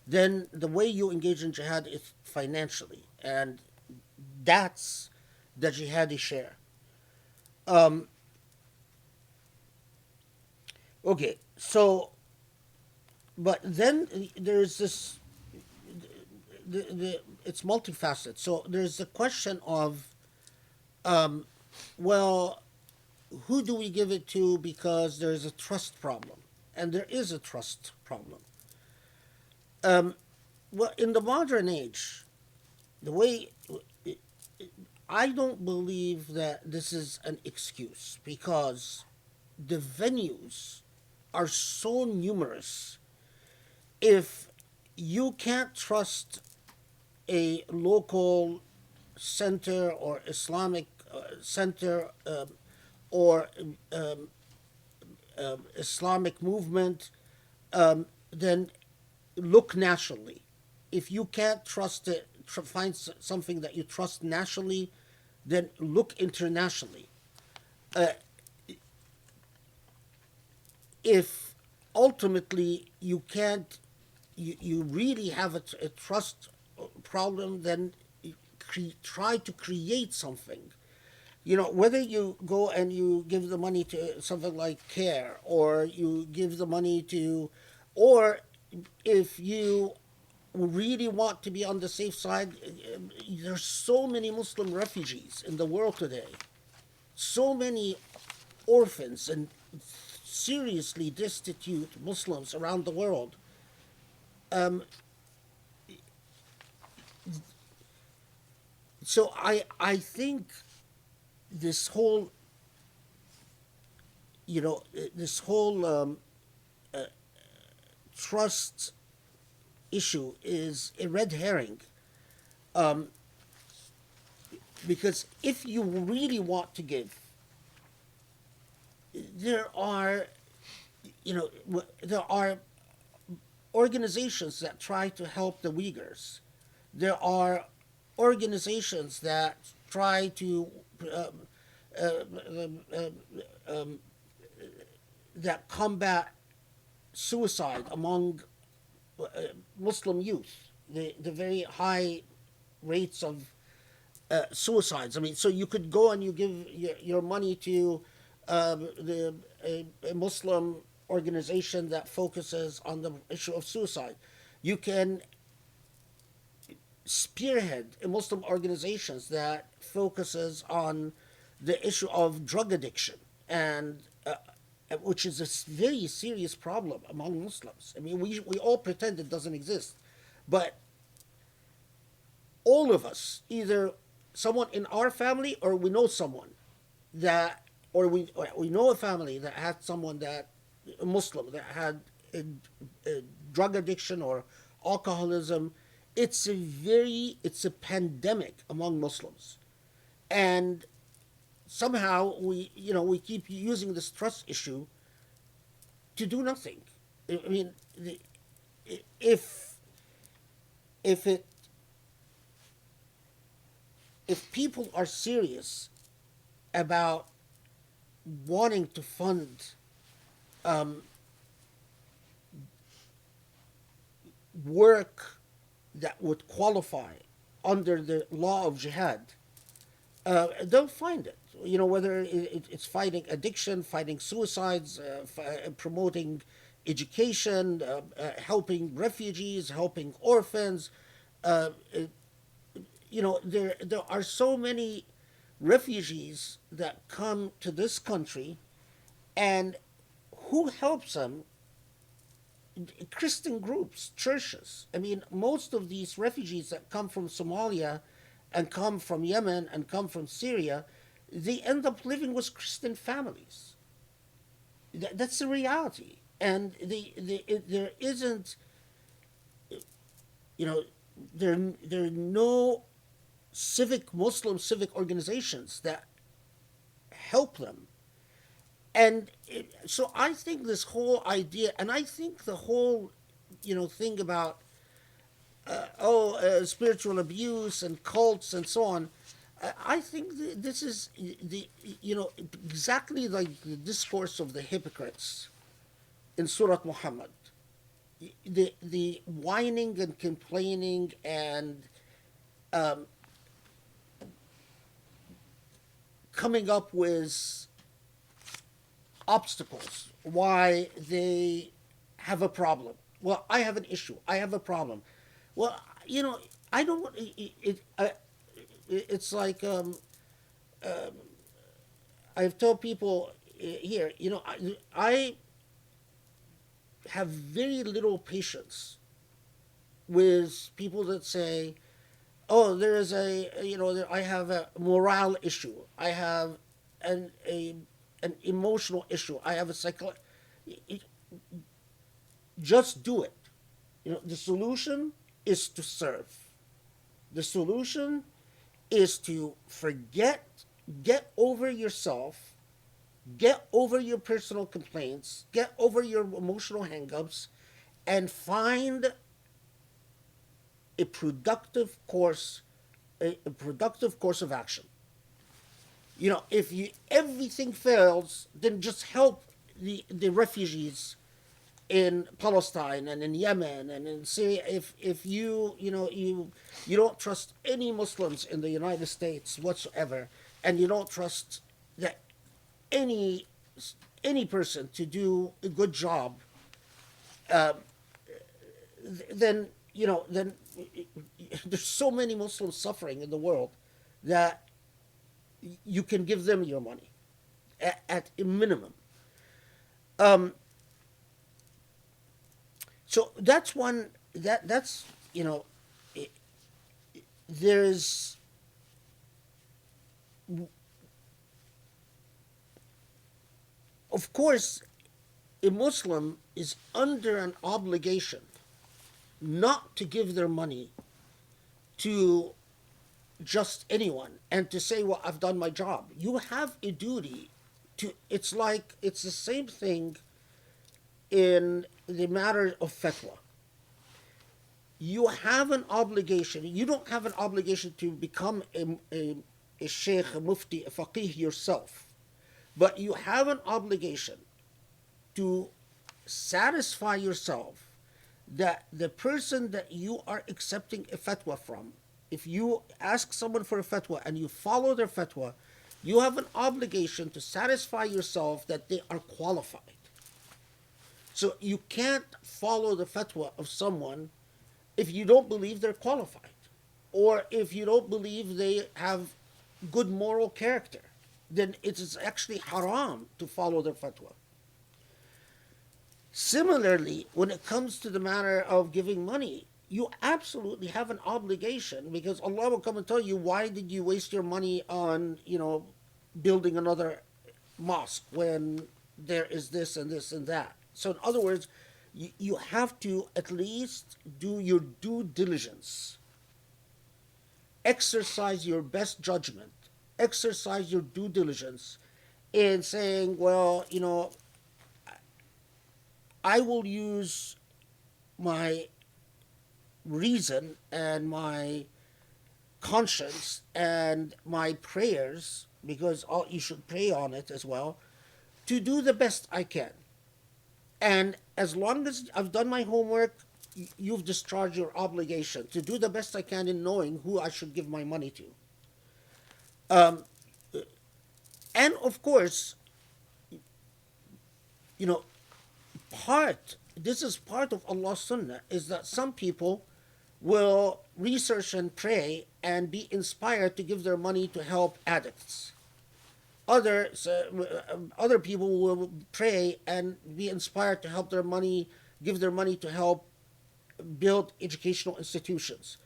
then the way you engage in jihad is financially, and that's the jihadi share. Okay, so, but then there's this, it's multifaceted. So there's the question of, well, who do we give it to, because there's a trust problem, and there is a trust problem. Well, in the modern age, the way I don't believe that this is an excuse, because the venues are so numerous. If you can't trust a local center or Islamic center or Islamic movement, then look nationally. If you can't trust it, find something that you trust nationally, then look internationally. if ultimately you can't, you really have a trust problem, then try to create something. Whether you go and you give the money to something like CARE, or you give the money to, or if you really want to be on the safe side, there's so many Muslim refugees in the world today, so many orphans and seriously destitute Muslims around the world. So I think this whole this whole trust issue is a red herring, because if you really want to give, there are there are organizations that try to help the Uyghurs. There are organizations that try to that combat suicide among Muslim youth, the very high rates of suicides. I mean, so you could go and you give your money to a Muslim organization that focuses on the issue of suicide. You can spearhead a Muslim organizations that focuses on the issue of drug addiction, and which is a very serious problem among Muslims. I mean, we all pretend it doesn't exist, but all of us, either someone in our family or we know someone that, or we know a family that had someone that, a Muslim, that had a drug addiction or alcoholism. It's a pandemic among Muslims, and somehow we keep using this trust issue to do nothing. I mean, if if it if people are serious about wanting to fund work that would qualify under the law of jihad, they'll find it. Whether it's fighting addiction, fighting suicides, promoting education, helping refugees, helping orphans. There are so many refugees that come to this country, and who helps them? Christian groups, churches. I mean, most of these refugees that come from Somalia and come from Yemen and come from Syria, they end up living with Christian families. That's the reality. And there isn't, there are no Muslim civic organizations that help them. And so I think this whole idea, and I think the whole, thing about spiritual abuse and cults and so on. I think this is exactly like the discourse of the hypocrites in Surah Muhammad. The whining and complaining and coming up with obstacles why they have a problem. Well, I have an issue. I have a problem. Well, I don't want it. It's like I've told people here. I have very little patience with people that say, "Oh, there is I have a morale issue. I have an emotional issue. I have a Just do it. The solution is to serve. The solution is to get over yourself, get over your personal complaints, get over your emotional hangups, and find a productive course, a productive course of action. If everything fails, then just help the refugees in Palestine and in Yemen and in Syria, if you don't trust any Muslims in the United States whatsoever, and you don't trust that any any person to do a good job, then then there's so many Muslims suffering in the world that you can give them your money at a minimum. So that's one that's it, there's of course a Muslim is under an obligation not to give their money to just anyone and to say, well, I've done my job. You have a duty to, it's the same thing in the matter of fatwa. You have an obligation. You don't have an obligation to become a sheikh, a mufti, a faqih yourself. But you have an obligation to satisfy yourself that the person that you are accepting a fatwa from, if you ask someone for a fatwa and you follow their fatwa, you have an obligation to satisfy yourself that they are qualified. So you can't follow the fatwa of someone if you don't believe they're qualified, or if you don't believe they have good moral character. Then it is actually haram to follow their fatwa. Similarly, when it comes to the matter of giving money, you absolutely have an obligation, because Allah will come and tell you, why did you waste your money on, building another mosque when there is this and this and that? So in other words, you have to at least do your due diligence. Exercise your best judgment. Exercise your due diligence in saying, well, I will use my reason and my conscience and my prayers, because you should pray on it as well, to do the best I can. And as long as I've done my homework, you've discharged your obligation to do the best I can in knowing who I should give my money to. And of course, this is part of Allah's sunnah, is that some people will research and pray and be inspired to give their money to help addicts. Other people will pray and be inspired to give their money to help build educational institutions.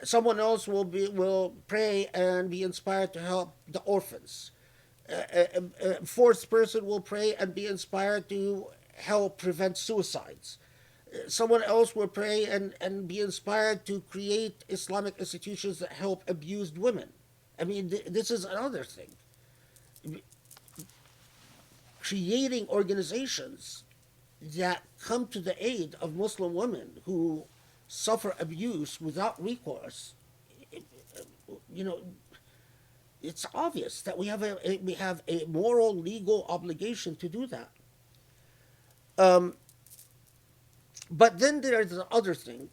Someone else will pray and be inspired to help the orphans. A fourth person will pray and be inspired to help prevent suicides. Someone else will pray and be inspired to create Islamic institutions that help abused women. I mean, this is another thing. Creating organizations that come to the aid of Muslim women who suffer abuse without recourse, it's obvious that we have a moral, legal obligation to do that. But then there's the other thing.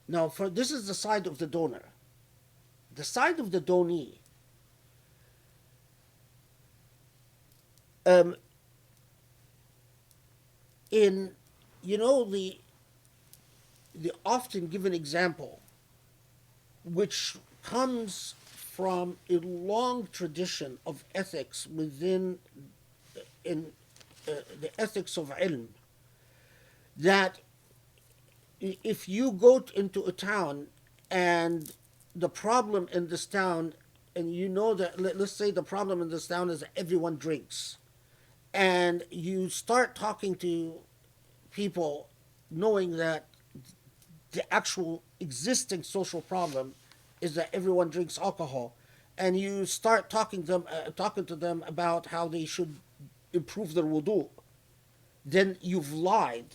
Now, this is the side of the donor. The side of the donee. In the often given example, which comes from a long tradition of ethics within the ethics of ilm, that if you go into a town and the problem in this town, and that, let's say the problem in this town is that everyone drinks, and you start talking to people knowing that the actual existing social problem is that everyone drinks alcohol, and you start talking to them about how they should improve their wudu, then you've lied.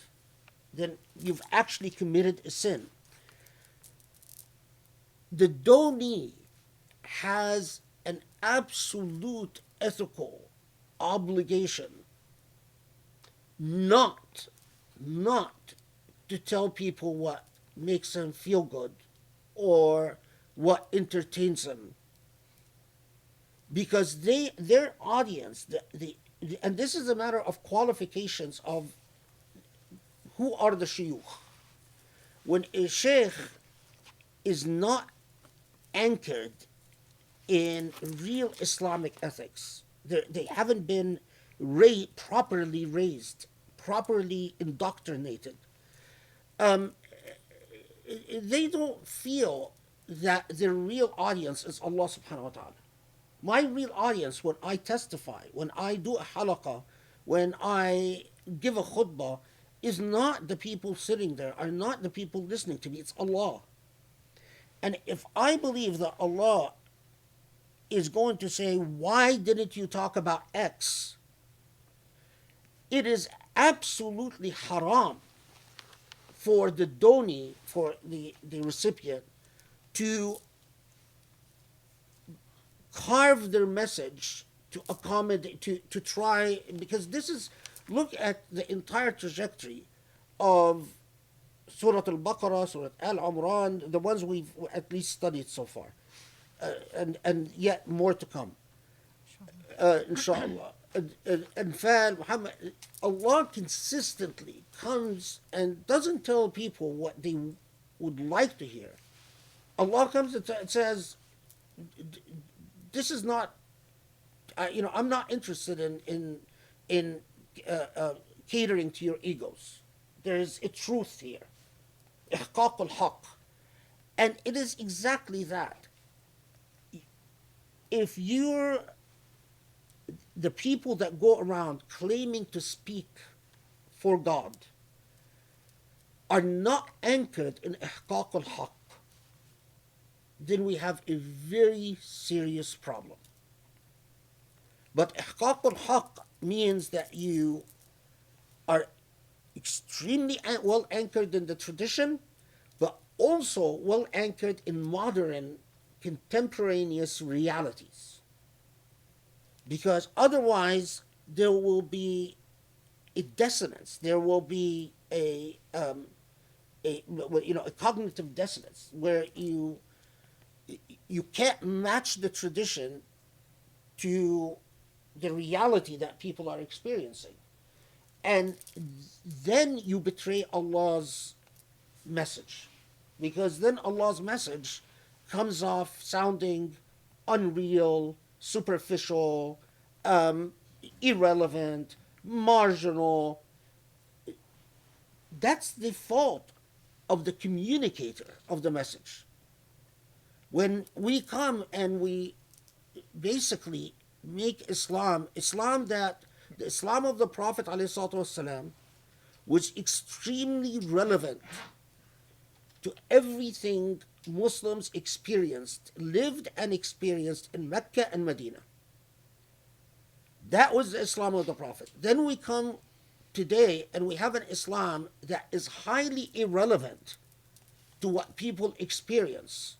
Then you've actually committed a sin. The donee has an absolute ethical obligation not not to tell people what makes them feel good or what entertains them, because their audience, and this is a matter of qualifications of who are the shuyukh. When a sheikh is not anchored in real Islamic ethics, they haven't been properly raised, properly indoctrinated, um, they don't feel that their real audience is Allah subhanahu wa ta'ala. My real audience, when I testify, when I do a halaqah, when I give a khutbah, is not the people sitting there, are not the people listening to me, it's Allah. And if I believe that Allah is going to say, why didn't you talk about X? It is absolutely haram for the doni, for the recipient, to carve their message to accommodate, to try, because this is, look at the entire trajectory of Surah Al-Baqarah, Surah Al-Imran, the ones we've at least studied so far, and yet more to come, inshallah. Anfal, Muhammad, Allah consistently comes and doesn't tell people what they would like to hear. Allah comes and says, this is not, I'm not interested in catering to your egos. There is a truth here. إحقاق الحق. And it is exactly that. If you're the people that go around claiming to speak for God are not anchored in إحقاق الحق, then we have a very serious problem. But إحقاق الحق means that you are extremely well anchored in the tradition, but also well anchored in modern, contemporaneous realities. Because otherwise, there will be a dissonance. There will be a cognitive dissonance where you can't match the tradition to the reality that people are experiencing. And then you betray Allah's message. Because then Allah's message comes off sounding unreal, superficial, irrelevant, marginal. That's the fault of the communicator of the message. When we come and we basically make Islam that the Islam of the Prophet ﷺ was extremely relevant to everything Muslims experienced, lived and experienced in Mecca and Medina. That was the Islam of the Prophet. Then we come today and we have an Islam that is highly irrelevant to what people experience.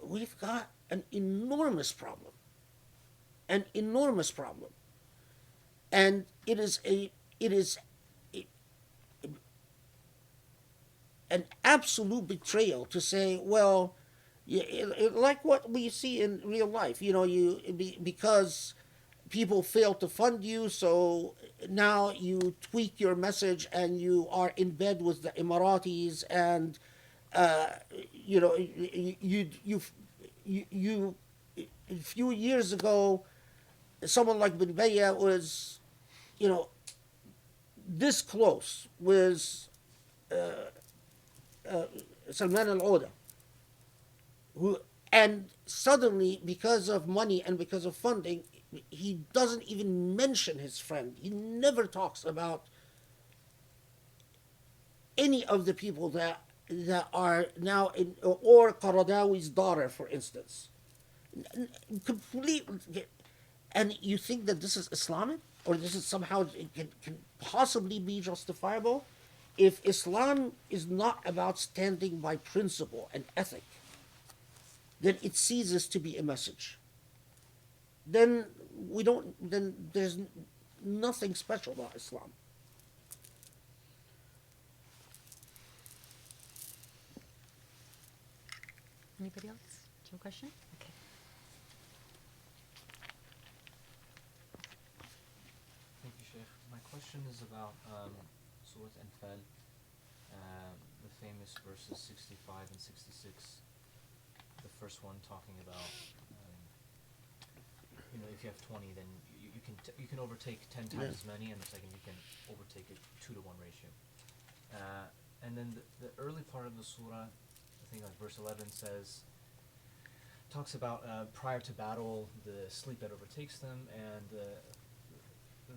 We've got an enormous problem. An enormous problem. And it is an absolute betrayal to say, well, like what we see in real life, because people fail to fund you, so now you tweak your message and you are in bed with the Emiratis, and you a few years ago, someone like Bin Bayya was, this close with Salman al-Oda, and suddenly, because of money and because of funding, he doesn't even mention his friend. He never talks about any of the people that are now in, or Qaradawi's daughter, for instance. Completely. And you think that this is Islamic? Or this is somehow, can possibly be justifiable? If Islam is not about standing by principle and ethic, then it ceases to be a message. then we don't. Then there's nothing special about Islam. Anybody else? Do you have a question? Okay. Thank you, Sheikh. My question is about Surah Anfal, the famous verses 65 and 66. The first one talking about, if you have 20, then you can overtake 10 times as many, and the second you can overtake it 2-to-1 ratio. And then the early part of the surah, I think like verse 11 talks about prior to battle, the sleep that overtakes them, and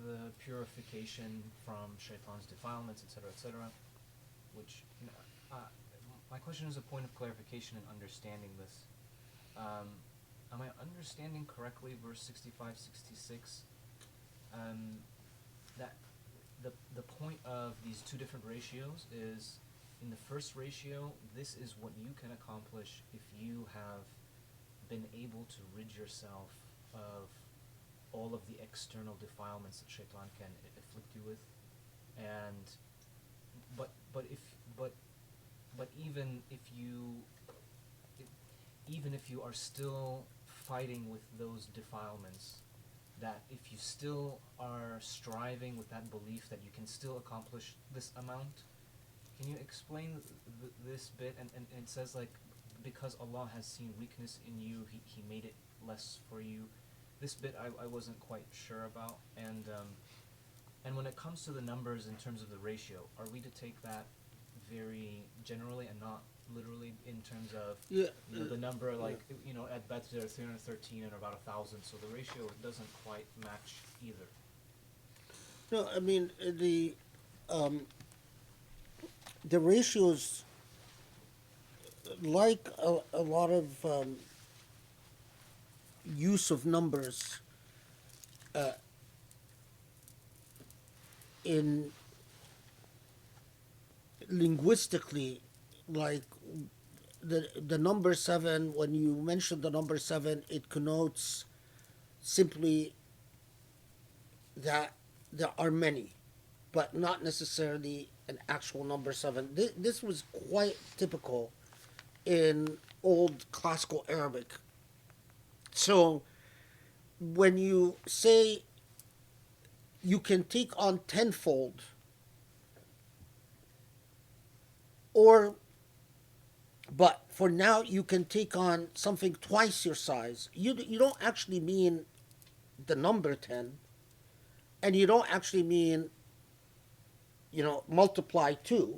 the purification from shaitan's defilements, etc., which, my question is a point of clarification in understanding this. Am I understanding correctly verse 65, 66, that the point of these two different ratios is, in the first ratio, this is what you can accomplish if you have been able to rid yourself of all of the external defilements that shaitan can afflict you with, and but even if you are still fighting with those defilements, that if you still are striving with that belief that you can still accomplish this amount. Can you explain this bit? And it says, like, because Allah has seen weakness in you, he made it less for you. This bit I wasn't quite sure about. And when it comes to the numbers in terms of the ratio, are we to take that very generally and not literally in terms of the number, like, at Badr there are 313 and about 1,000, so the ratio doesn't quite match either. No, I mean, the ratios, like a lot of use of numbers in linguistically, like the number 7, when you mention the number 7, it connotes simply that there are many, but not necessarily an actual number 7. This was quite typical in old classical Arabic. So when you say you can take on tenfold, but for now you can take on something twice your size, you don't actually mean the number 10, and you don't actually mean, multiply 2,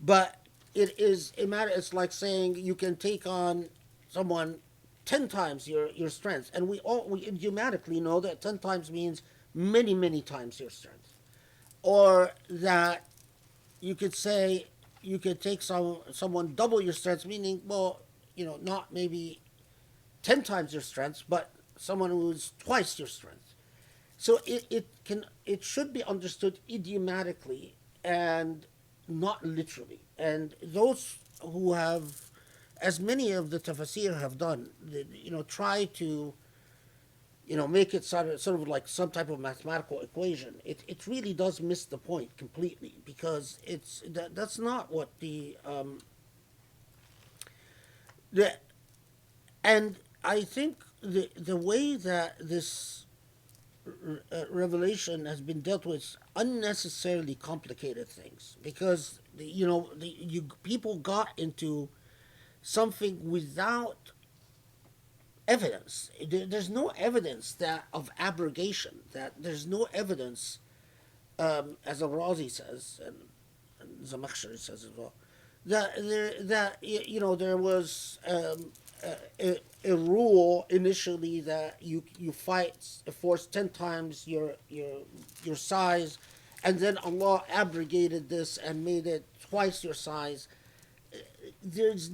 but it is a matter. It's like saying you can take on someone 10 times your strength, and we idiomatically know that 10 times means many times your strength, or that you could say you could take someone double your strength, meaning, well, not maybe 10 times your strength, but someone who's twice your strength. So it should be understood idiomatically and not literally. And those who have, as many of the tafsir have done, try to make it sort of like some type of mathematical equation. It really does miss the point completely, because that's not what and I think the way that this revelation has been dealt with unnecessarily complicated things, because people got into something without evidence. There's no evidence of abrogation. That there's no evidence, as Al-Razi says, and Zamakhshari says as well, that there was a rule initially that you fight a force 10 times your size, and then Allah abrogated this and made it twice your size. This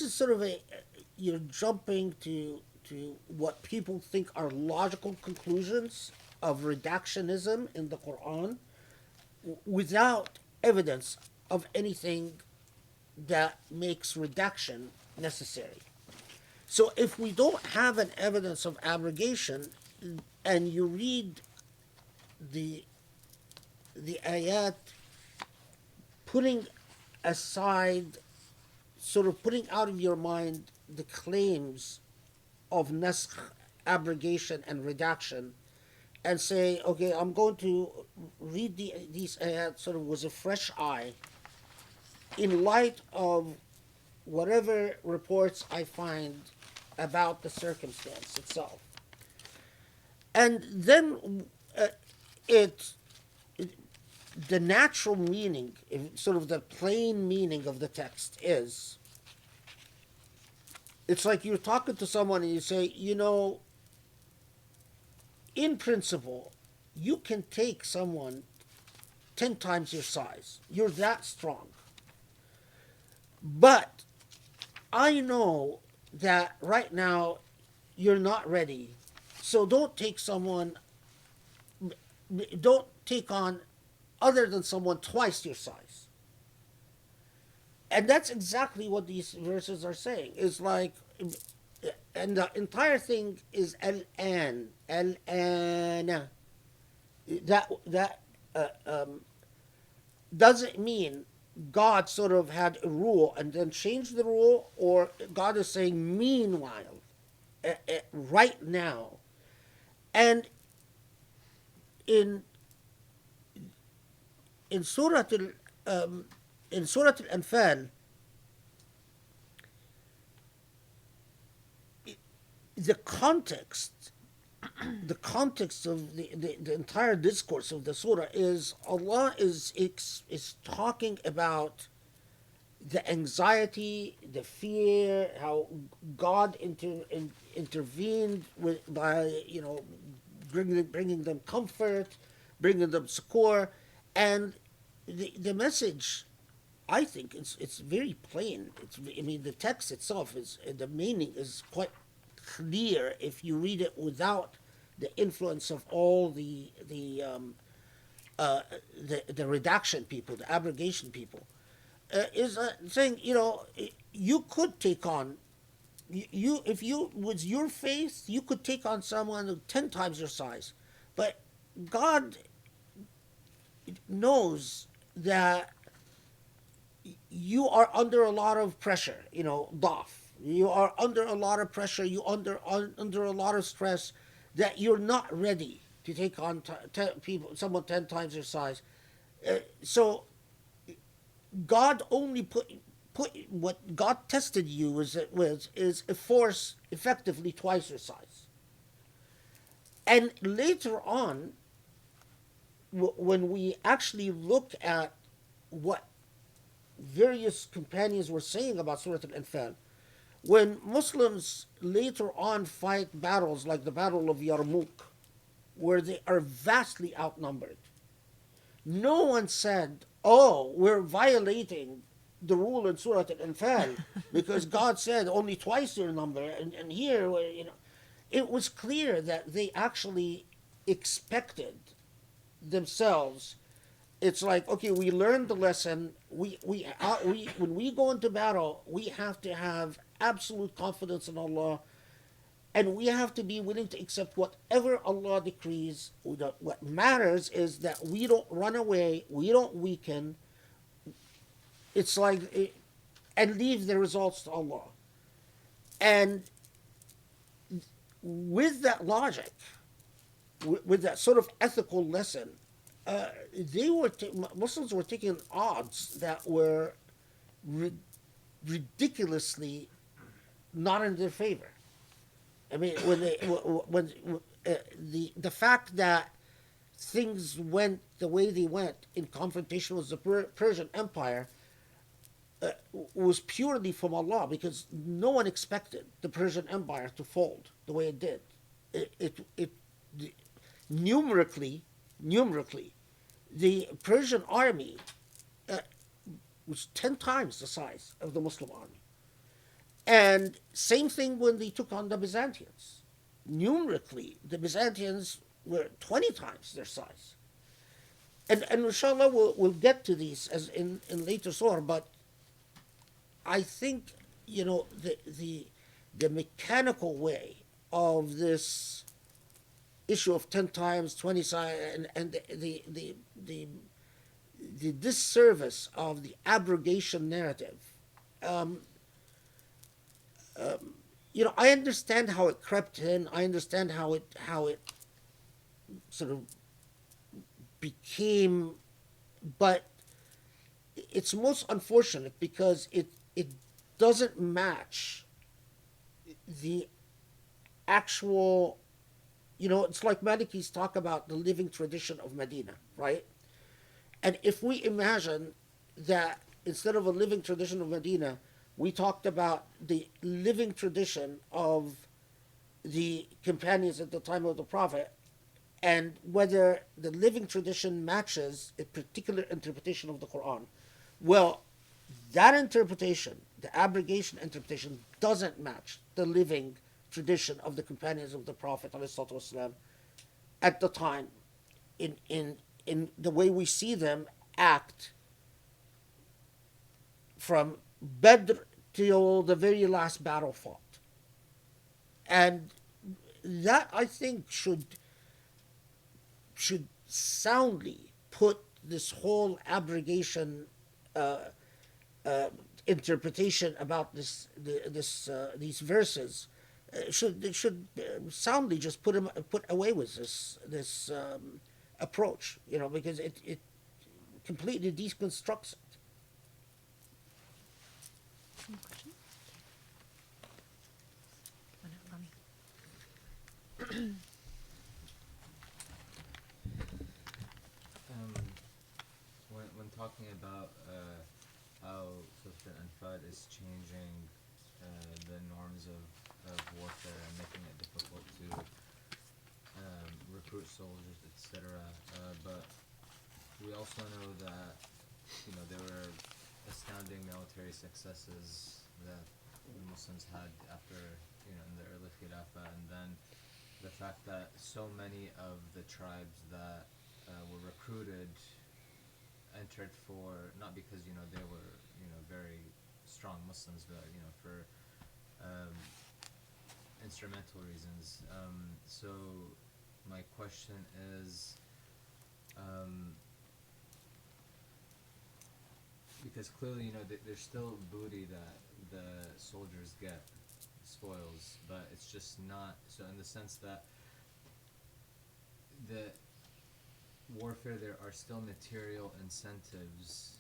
is sort of you're jumping to what people think are logical conclusions of redactionism in the Quran without evidence of anything that makes redaction necessary. So if we don't have an evidence of abrogation, and you read the ayat putting aside, sort of putting out of your mind the claims of naskh, abrogation and redaction, and say, okay, I'm going to read these ayat sort of with a fresh eye in light of whatever reports I find about the circumstance itself. And then it, the natural meaning, sort of the plain meaning of the text is, it's like you're talking to someone and you say, you know, in principle, you can take someone 10 times your size. You're that strong. But I know that right now you're not ready. So don't take on other than someone twice your size. And that's exactly what these verses are saying. It's like, and the entire thing is al-an, al-ana. That doesn't mean God sort of had a rule and then changed the rule, or God is saying meanwhile, right now. And in in Surah in Surah Al-Anfal, the context, the context of the entire discourse of the surah is Allah is talking about the anxiety, the fear, how God intervened by bringing them comfort, bringing them succor, and the message, I think it's very plain. I mean, the text itself is, the meaning is quite clear if you read it without the influence of all the redaction people, the abrogation people, is saying, you could take on, if you with your faith you could take on someone 10 times your size, but God knows that you are under a lot of pressure, daf. You are under a lot of pressure. You under a lot of stress that you're not ready to take on someone 10 times your size. So God only put what God tested you is a force effectively twice your size. And later on, when we actually look at what various companions were saying about Surah Al-Anfal, when Muslims later on fight battles like the Battle of Yarmouk, where they are vastly outnumbered, no one said, oh, we're violating the rule in Surah Al-Anfal because God said only twice your number, and here, it was clear that they actually expected themselves. It's like, okay, we learned the lesson. We when we go into battle, we have to have absolute confidence in Allah, and we have to be willing to accept whatever Allah decrees. What matters is that we don't run away, we don't weaken. It's like, and leave the results to Allah. And with that logic, with that sort of ethical lesson, Muslims were taking odds that were ridiculously not in their favor. I mean, the fact that things went the way they went in confrontation with the Persian Empire was purely from Allah, because no one expected the Persian Empire to fold the way it did. It numerically, the Persian army was 10 times the size of the Muslim army. And same thing when they took on the Byzantines. Numerically, the Byzantines were 20 times their size. And inshallah, we'll get to these as in later surah, but I think, the the mechanical way of this issue of 10 times, 20 times, and the disservice of the abrogation narrative. Um, I understand how it crept in. I understand how it sort of became, but it's most unfortunate because it doesn't match the actual. It's like Malikis talk about the living tradition of Medina, right? And if we imagine that instead of a living tradition of Medina, we talked about the living tradition of the companions at the time of the Prophet, and whether the living tradition matches a particular interpretation of the Quran. Well, that interpretation, the abrogation interpretation, doesn't match the living tradition of the companions of the Prophet ﷺ at the time, in the way we see them act from Badr till the very last battle fought. And that, I think, should soundly put this whole abrogation interpretation about these verses, should soundly just put away with this approach, because it completely deconstructs it. Any questions? Um, when talking about how Surah Anfal is changing the norms of warfare and making it difficult to recruit soldiers, etc. But we also know that there were astounding military successes that the Muslims had after in the early Khilafah, and then the fact that so many of the tribes that were recruited entered for not because they were very strong Muslims, but for instrumental reasons. So my question is, because clearly there's still booty that the soldiers get, spoils, but it's just not so in the sense that the warfare, there are still material incentives,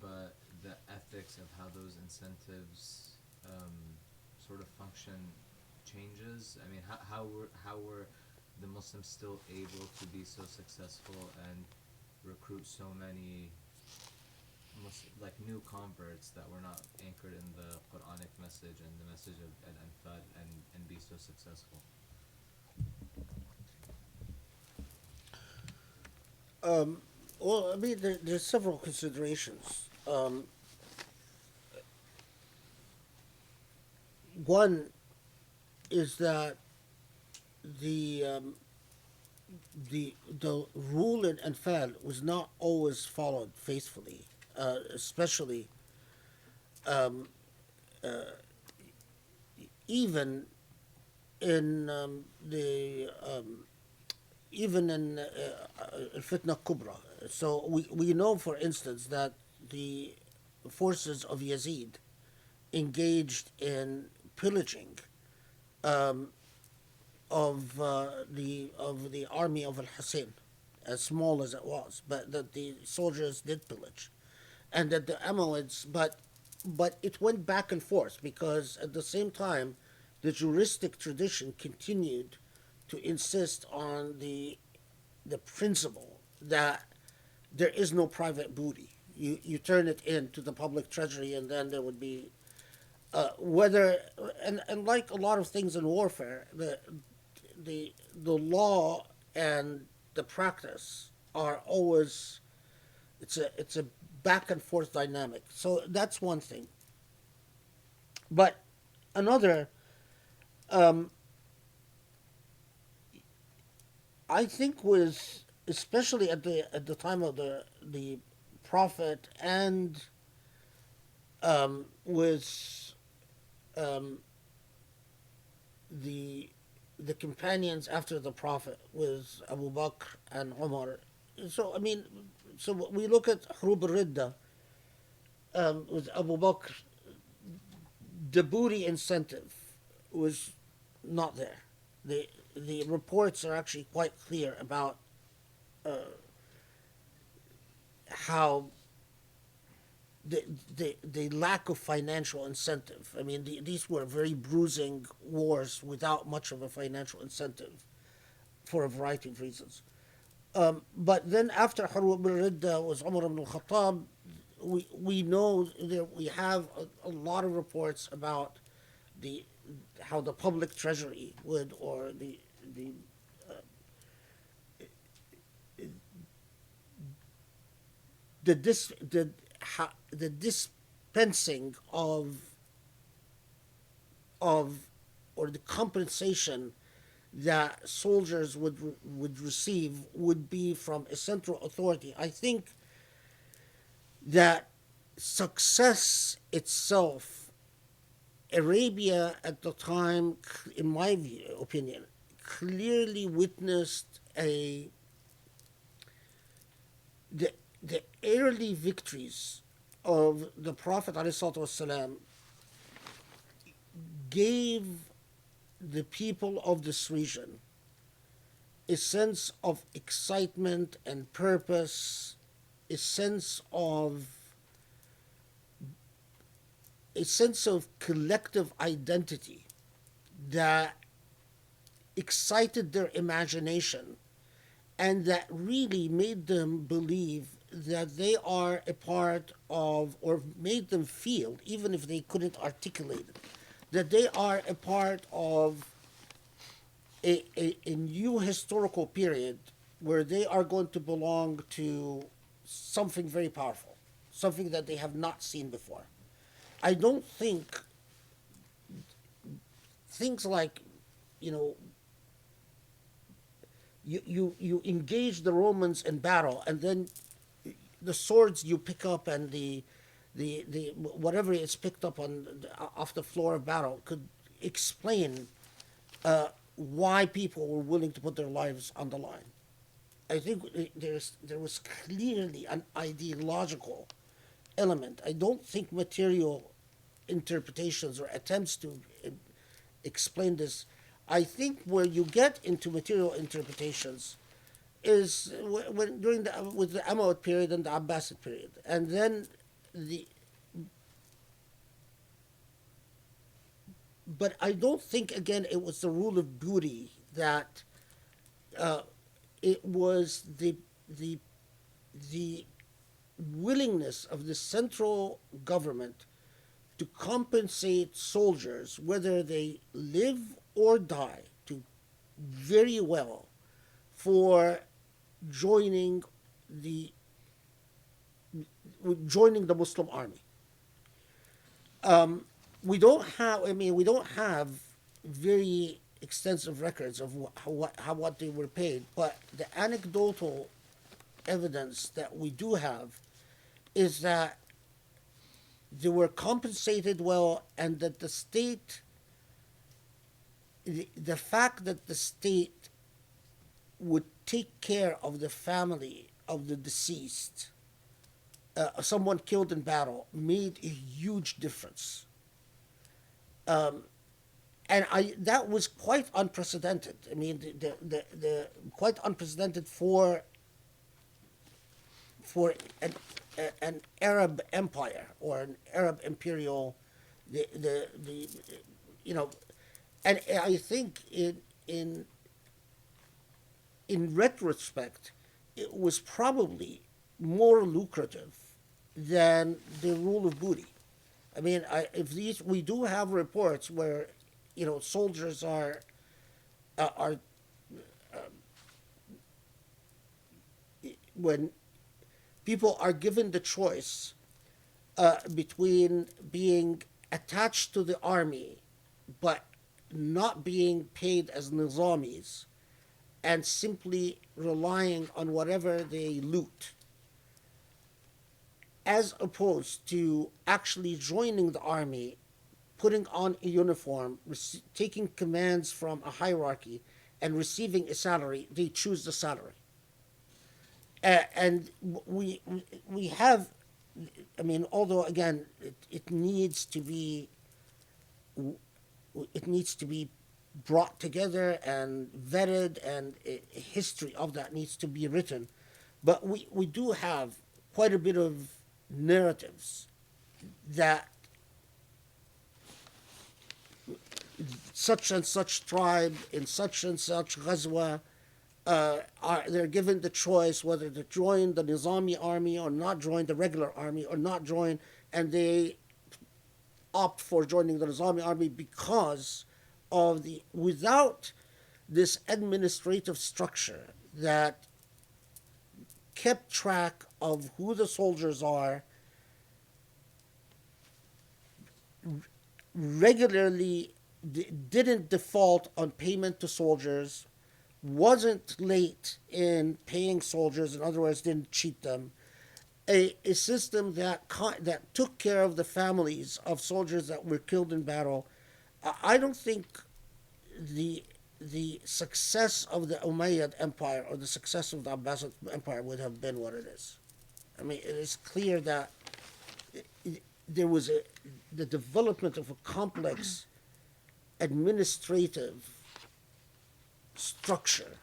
but the ethics of how those incentives sort of function changes. I mean, how were the Muslims still able to be so successful and recruit so many new converts that were not anchored in the Quranic message and the message of Al-Anfal, and be so successful? Well, I mean, there's several considerations. One is that the the rule in Anfal was not always followed faithfully, especially even in the even in Fitna Kubra. So we know, for instance, that the forces of Yazid engaged in pillaging of the army of Al Hussein, as small as it was, but that the soldiers did pillage, and that the Amalekids, but it went back and forth because at the same time, the juristic tradition continued to insist on the principle that there is no private booty. You turn it into the public treasury, and then there would be whether and like a lot of things in warfare, the law and the practice are always it's a back and forth dynamic. So that's one thing. But another, I think, was especially at the time of the prophet, and was the the companions after the Prophet was Abu Bakr and Umar. So I mean, so we look at Hurub al-Ridda with Abu Bakr. The booty incentive was not there. The reports are actually quite clear about how the lack of financial incentive. I mean, these were very bruising wars without much of a financial incentive for a variety of reasons. But then after Harub al-Ridda was Umar ibn al-Khattab, we know that we have a lot of reports about the how the public treasury would, or the dis the dispensing of or the compensation that soldiers would receive would be from a central authority. I think that success itself, Arabia at the time, in my opinion, clearly witnessed the early victories of the Prophet ﷺ gave the people of this region a sense of excitement and purpose, a sense of collective identity that excited their imagination and that really made them believe that they are a part of, or made them feel, even if they couldn't articulate it, that they are a part of a new historical period where they are going to belong to something very powerful, something that they have not seen before. I don't think things like, you know, you engage the Romans in battle, and then the swords you pick up and the whatever is picked up off the floor of battle could explain why people were willing to put their lives on the line. I think there was clearly an ideological element. I don't think material interpretations or attempts to explain this. I think where you get into material interpretations is when with the Umayyad period and the Abbasid period, and then the. But I don't think again it was the rule of beauty that it was the willingness of the central government to compensate soldiers, whether they live or die, to very well for joining the Muslim army. We don't have. I mean, we don't have very extensive records of what they were paid, but the anecdotal evidence that we do have is that they were compensated well, and that the state, the fact that the state would take care of the family of the deceased, someone killed in battle, made a huge difference. And that was quite unprecedented. I mean, the quite unprecedented for an Arab empire or an Arab imperial, the you know, and I think in retrospect, it was probably more lucrative than the rule of booty. I mean, we do have reports where, you know, soldiers are when people are given the choice between being attached to the army but not being paid as nizamis and simply relying on whatever they loot, as opposed to actually joining the army putting on a uniform, taking commands from a hierarchy, and receiving a salary, they choose the salary. And we have, I mean, although again, it needs to be, it needs to be brought together and vetted, and a history of that needs to be written. But we do have quite a bit of narratives that such and such tribe in such and such ghazwa, they're given the choice whether to join the Nizami army or not join the regular army or not join, and they opt for joining the Nizami army because of the, without this administrative structure that kept track of who the soldiers are, regularly didn't default on payment to soldiers, wasn't late in paying soldiers, in other words, didn't cheat them. A system that took care of the families of soldiers that were killed in battle. I don't think the the success of the Umayyad Empire or the success of the Abbasid Empire would have been what it is. I mean, it is clear that there was the development of a complex administrative structure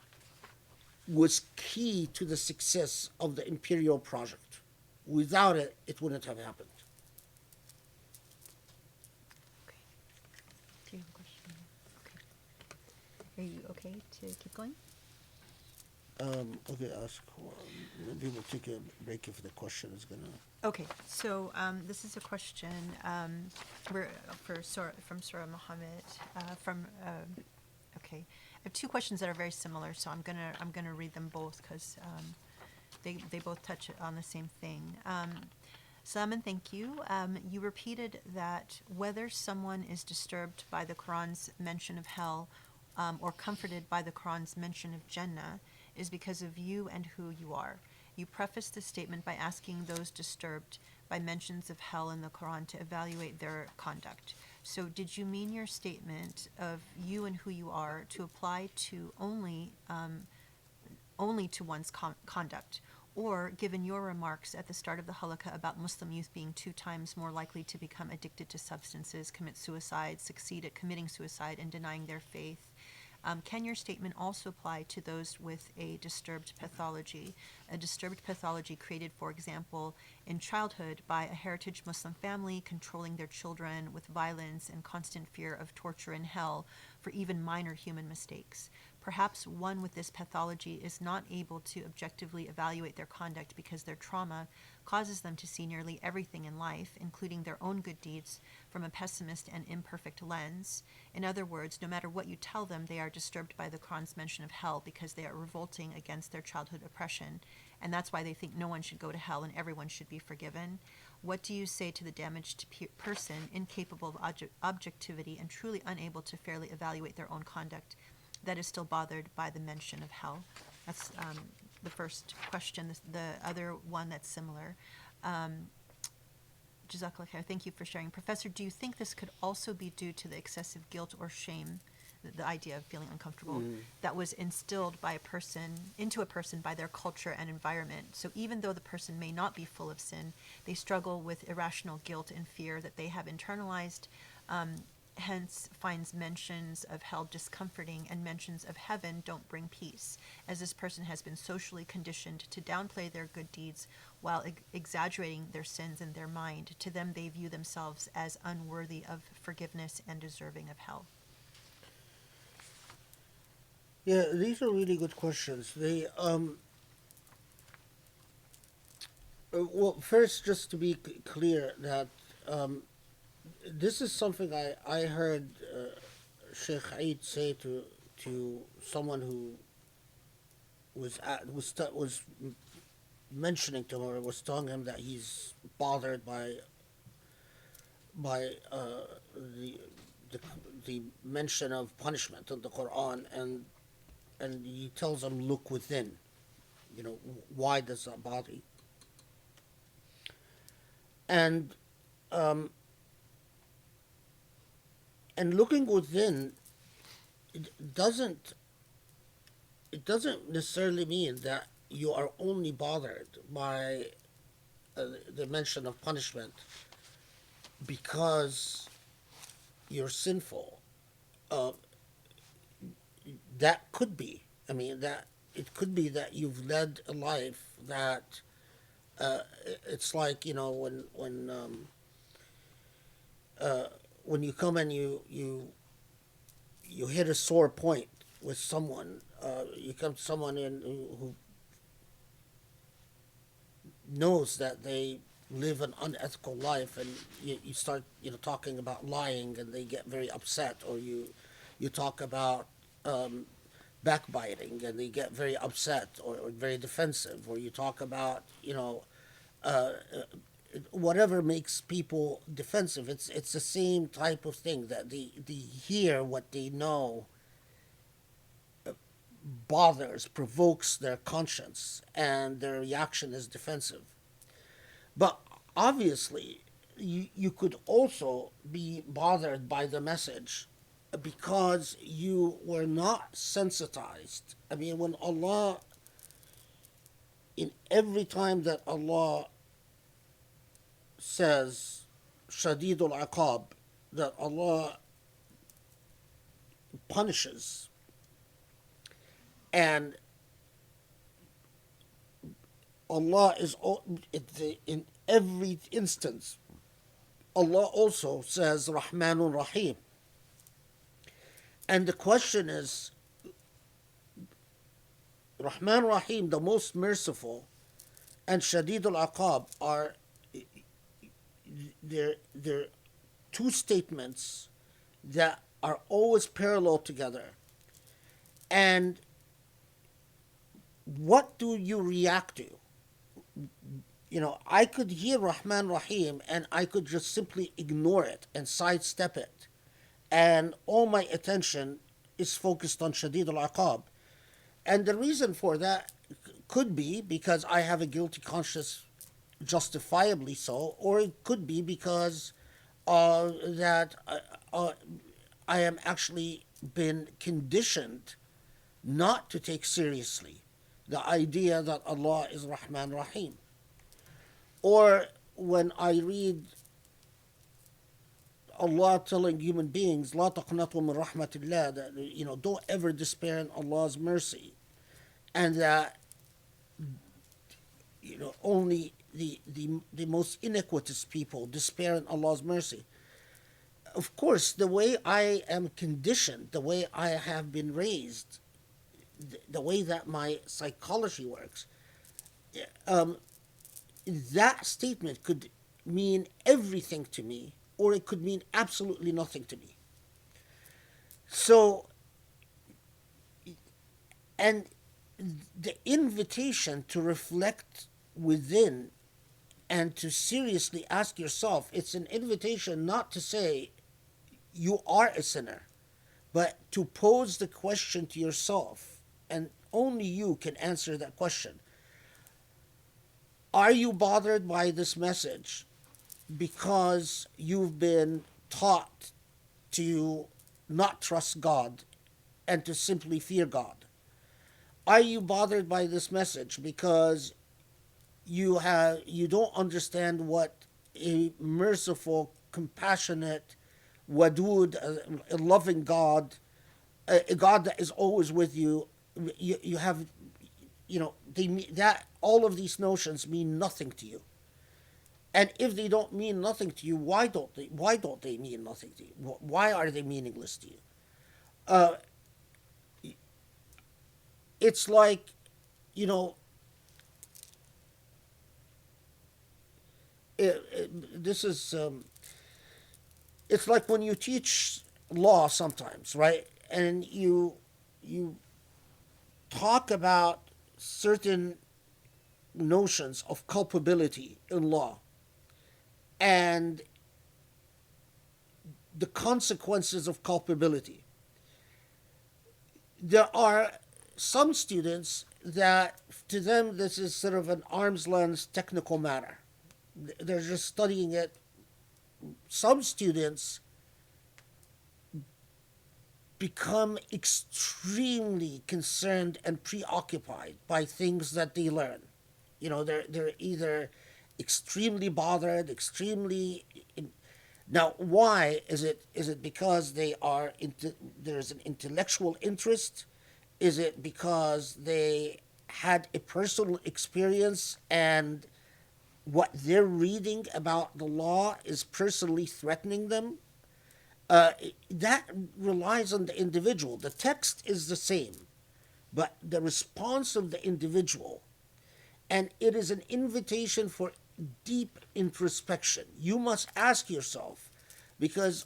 was key to the success of the imperial project. Without it, it wouldn't have happened. Okay. Do you have a question? Okay. Are you okay to keep going? Okay, ask. Maybe we'll take a break if the question is gonna. Okay, so this is a question from Surah Muhammad. Okay, I have two questions that are very similar, so I'm gonna read them both because they both touch on the same thing. Salman, thank you. You repeated that whether someone is disturbed by the Quran's mention of hell or comforted by the Quran's mention of Jannah is because of you and who you are. You prefaced the statement by asking those disturbed by mentions of hell in the Quran to evaluate their conduct. So did you mean your statement of you and who you are to apply to only to one's conduct? Or, given your remarks at the start of the halakha about Muslim youth being 2 times more likely to become addicted to substances, commit suicide, succeed at committing suicide, and denying their faith, can your statement also apply to those with a disturbed pathology? A disturbed pathology created, for example, in childhood by a heritage Muslim family controlling their children with violence and constant fear of torture in hell for even minor human mistakes. Perhaps one with this pathology is not able to objectively evaluate their conduct because their trauma causes them to see nearly everything in life, including their own good deeds, from a pessimist and imperfect lens. In other words, no matter what you tell them, they are disturbed by the Quran's mention of hell because they are revolting against their childhood oppression, and that's why they think no one should go to hell and everyone should be forgiven. What do you say to the damaged person, incapable of objectivity and truly unable to fairly evaluate their own conduct, that is still bothered by the mention of hell? That's the first question. The other one that's similar. Jazakallah khair. Thank you for sharing. Professor, do you think this could also be due to the excessive guilt or shame, the idea of feeling uncomfortable, that was instilled by into a person by their culture and environment? So even though the person may not be full of sin, they struggle with irrational guilt and fear that they have internalized, hence finds mentions of hell discomforting and mentions of heaven don't bring peace, as this person has been socially conditioned to downplay their good deeds while exaggerating their sins in their mind. To them, they view themselves as unworthy of forgiveness and deserving of hell. Yeah, these are really good questions. Well, first, just to be clear, that this is something I heard Sheikh Eid say to someone who was mentioning to him, or was telling him that he's bothered by the the mention of punishment in the Quran, and he tells him, look within. You know, why does that bother you? And and looking within, it doesn't it doesn't necessarily mean that you are only bothered by the mention of punishment because you're sinful. Uh, that could be. I mean, that it could be that you've led a life that it's like, when you come and you hit a sore point with someone. You come to someone who knows that they live an unethical life, and you start talking about lying, and they get very upset, or you talk about backbiting, and they get very upset, or very defensive, or you talk about uh, whatever makes people defensive. It's the same type of thing, that they hear what they know bothers, provokes their conscience, and their reaction is defensive. But obviously, you could also be bothered by the message because you were not sensitized. I mean, when Allah, in every time that Allah says Shadidul Aqab, that Allah punishes, and Allah is in every instance. Allah also says Rahmanun Rahim, and the question is, Rahman Rahim, the most merciful, and Shadidul Aqab are they're two statements that are always parallel together. And what do you react to? I could hear Rahman Rahim and I could just simply ignore it and sidestep it. And all my attention is focused on Shadid al Aqab. And the reason for that could be because I have a guilty conscience, justifiably so, or it could be because that I am actually been conditioned not to take seriously the idea that Allah is Rahman Rahim. Or when I read Allah telling human beings, "La taqnatu min rahmatillah," that don't ever despair in Allah's mercy, and that only the most iniquitous people despair in Allah's mercy. Of course, the way I am conditioned, the way I have been raised, the way that my psychology works, that statement could mean everything to me, or it could mean absolutely nothing to me. So, and the invitation to reflect within and to seriously ask yourself, it's an invitation not to say you are a sinner, but to pose the question to yourself, and only you can answer that question. Are you bothered by this message because you've been taught to not trust God and to simply fear God? Are you bothered by this message because you don't understand what a merciful, compassionate, wadud, a loving God, a God that is always with you, you have, that all of these notions mean nothing to you. And if they don't mean nothing to you, why don't they mean nothing to you? Why are they meaningless to you? It's like, this is it's like when you teach law sometimes, right? And you talk about certain notions of culpability in law and the consequences of culpability. There are some students that, to them, this is sort of an arm's length technical matter. They're just studying it. Some students become extremely concerned and preoccupied by things that they learn. You know, they're either extremely bothered, extremely now, why is it? Is it because they are there's an intellectual interest? Is it because they had a personal experience and what they're reading about the law is personally threatening them? That relies on the individual. The text is the same, but the response of the individual, and it is an invitation for deep introspection. You must ask yourself, because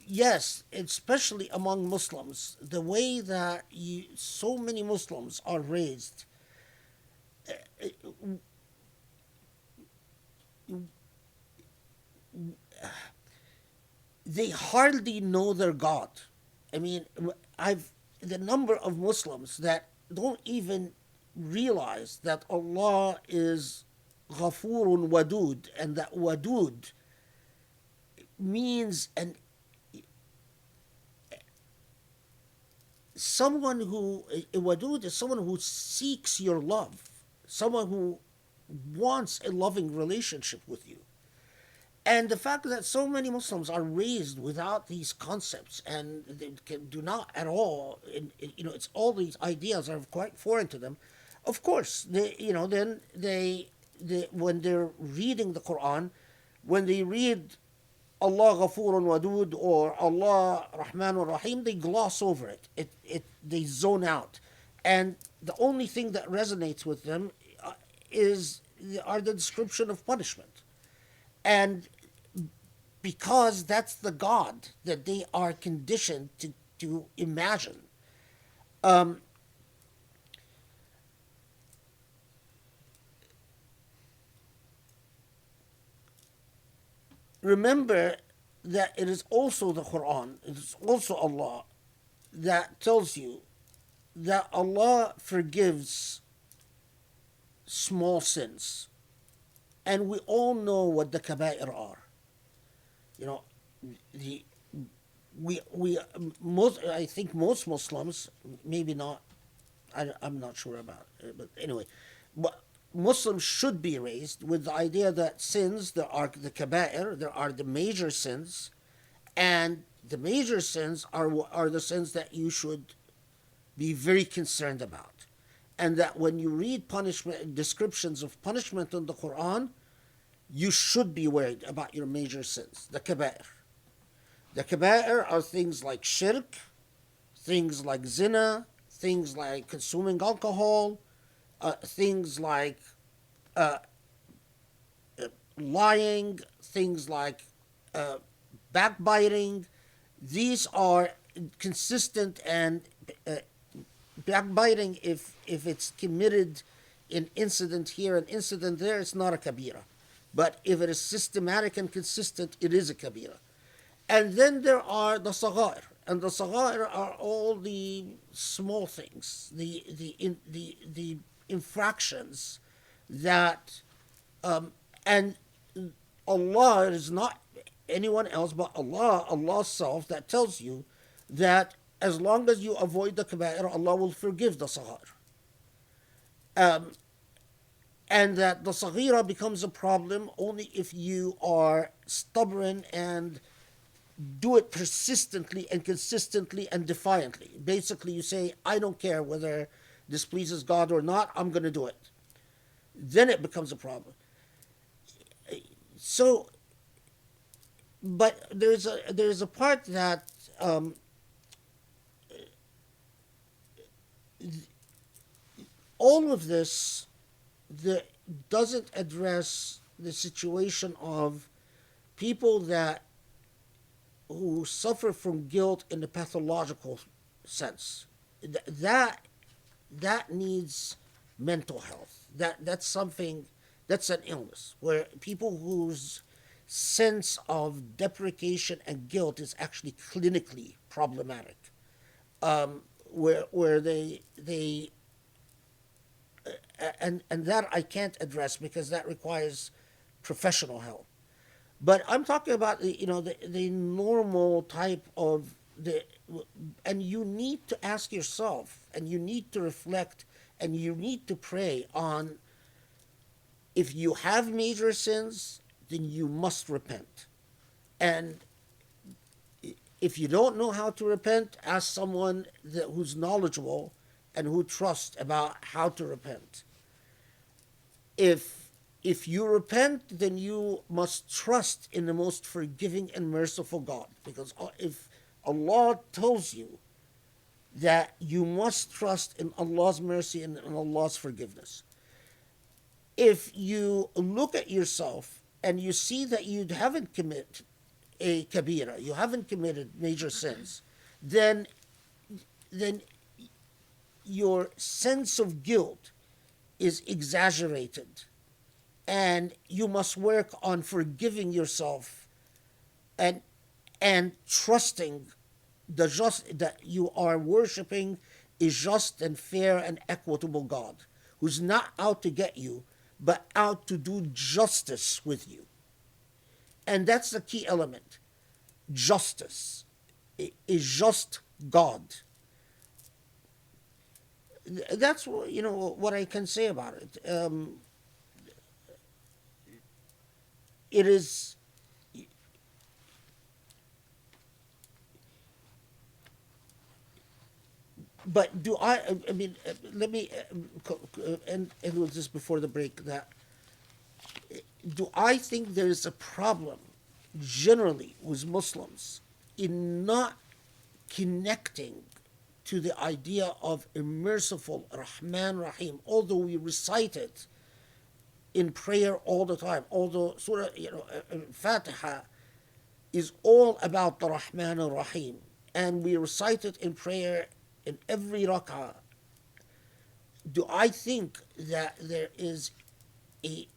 yes, especially among Muslims, the way that so many Muslims are raised, they hardly know their God. I mean, I've the number of Muslims that don't even realize that Allah is Ghafurun Wadud, and that Wadud means someone who Wadud is someone who seeks your love, someone who wants a loving relationship with you. And the fact that so many Muslims are raised without these concepts and they do not at all, it's all these ideas are quite foreign to them. Of course, then when they're reading the Quran, when they read Allah Ghafurun Wadud or Allah Rahmanur Rahim, they gloss over it. They zone out, and the only thing that resonates with them are the description of punishment. And because that's the God that they are conditioned to imagine. Remember that it is also the Quran, it is also Allah that tells you that Allah forgives small sins. And we all know what the kaba'ir are. You know, I think most Muslims, maybe not, I'm not sure about it, but anyway, but Muslims should be raised with the idea that sins, there are the kaba'ir, there are the major sins, and the major sins are the sins that you should be very concerned about. And that when you read punishment, descriptions of punishment in the Quran, you should be worried about your major sins, the kaba'ir. The kaba'ir are things like shirk, things like zina, things like consuming alcohol, things like lying, things like backbiting. These are consistent, and backbiting, if it's committed in incident here and incident there, it's not a kabira. But if it is systematic and consistent, it is a kabira. And then there are the saghair, and the saghair are all the small things, the infractions that, and Allah is not anyone else but Allah's self, that tells you that as long as you avoid the kaba'ir, Allah will forgive the saghair. And that the saghira becomes a problem only if you are stubborn and do it persistently and consistently and defiantly. Basically, you say, I don't care whether this pleases God or not, I'm going to do it. Then it becomes a problem. So, but there's a part that all of this doesn't address the situation of people who suffer from guilt in the pathological sense. That needs mental health. That's an illness where people whose sense of deprecation and guilt is actually clinically problematic, where they and that I can't address because that requires professional help. But I'm talking about the normal type of and you need to ask yourself, and you need to reflect, and you need to pray on, if you have major sins, then you must repent. And if you don't know how to repent, ask someone who's knowledgeable and who trusts about how to repent. If you repent, then you must trust in the most forgiving and merciful God. Because if Allah tells you that you must trust in Allah's mercy and in Allah's forgiveness. If you look at yourself and you see that you haven't committed a kabira, you haven't committed major sins, then your sense of guilt is exaggerated, and you must work on forgiving yourself and trusting that you are worshiping a just and fair and equitable God who's not out to get you, but out to do justice with you. And that's the key element. Justice. A just God. That's what I can say about it. It is. But do I mean, let me end with this before the break. That do I think there is a problem generally with Muslims in not connecting to the idea of a merciful Rahman Rahim, although we recite it in prayer all the time, although Surah Fatiha is all about the Rahman and Rahim, and we recite it in prayer in every rak'ah. Do I think that there is a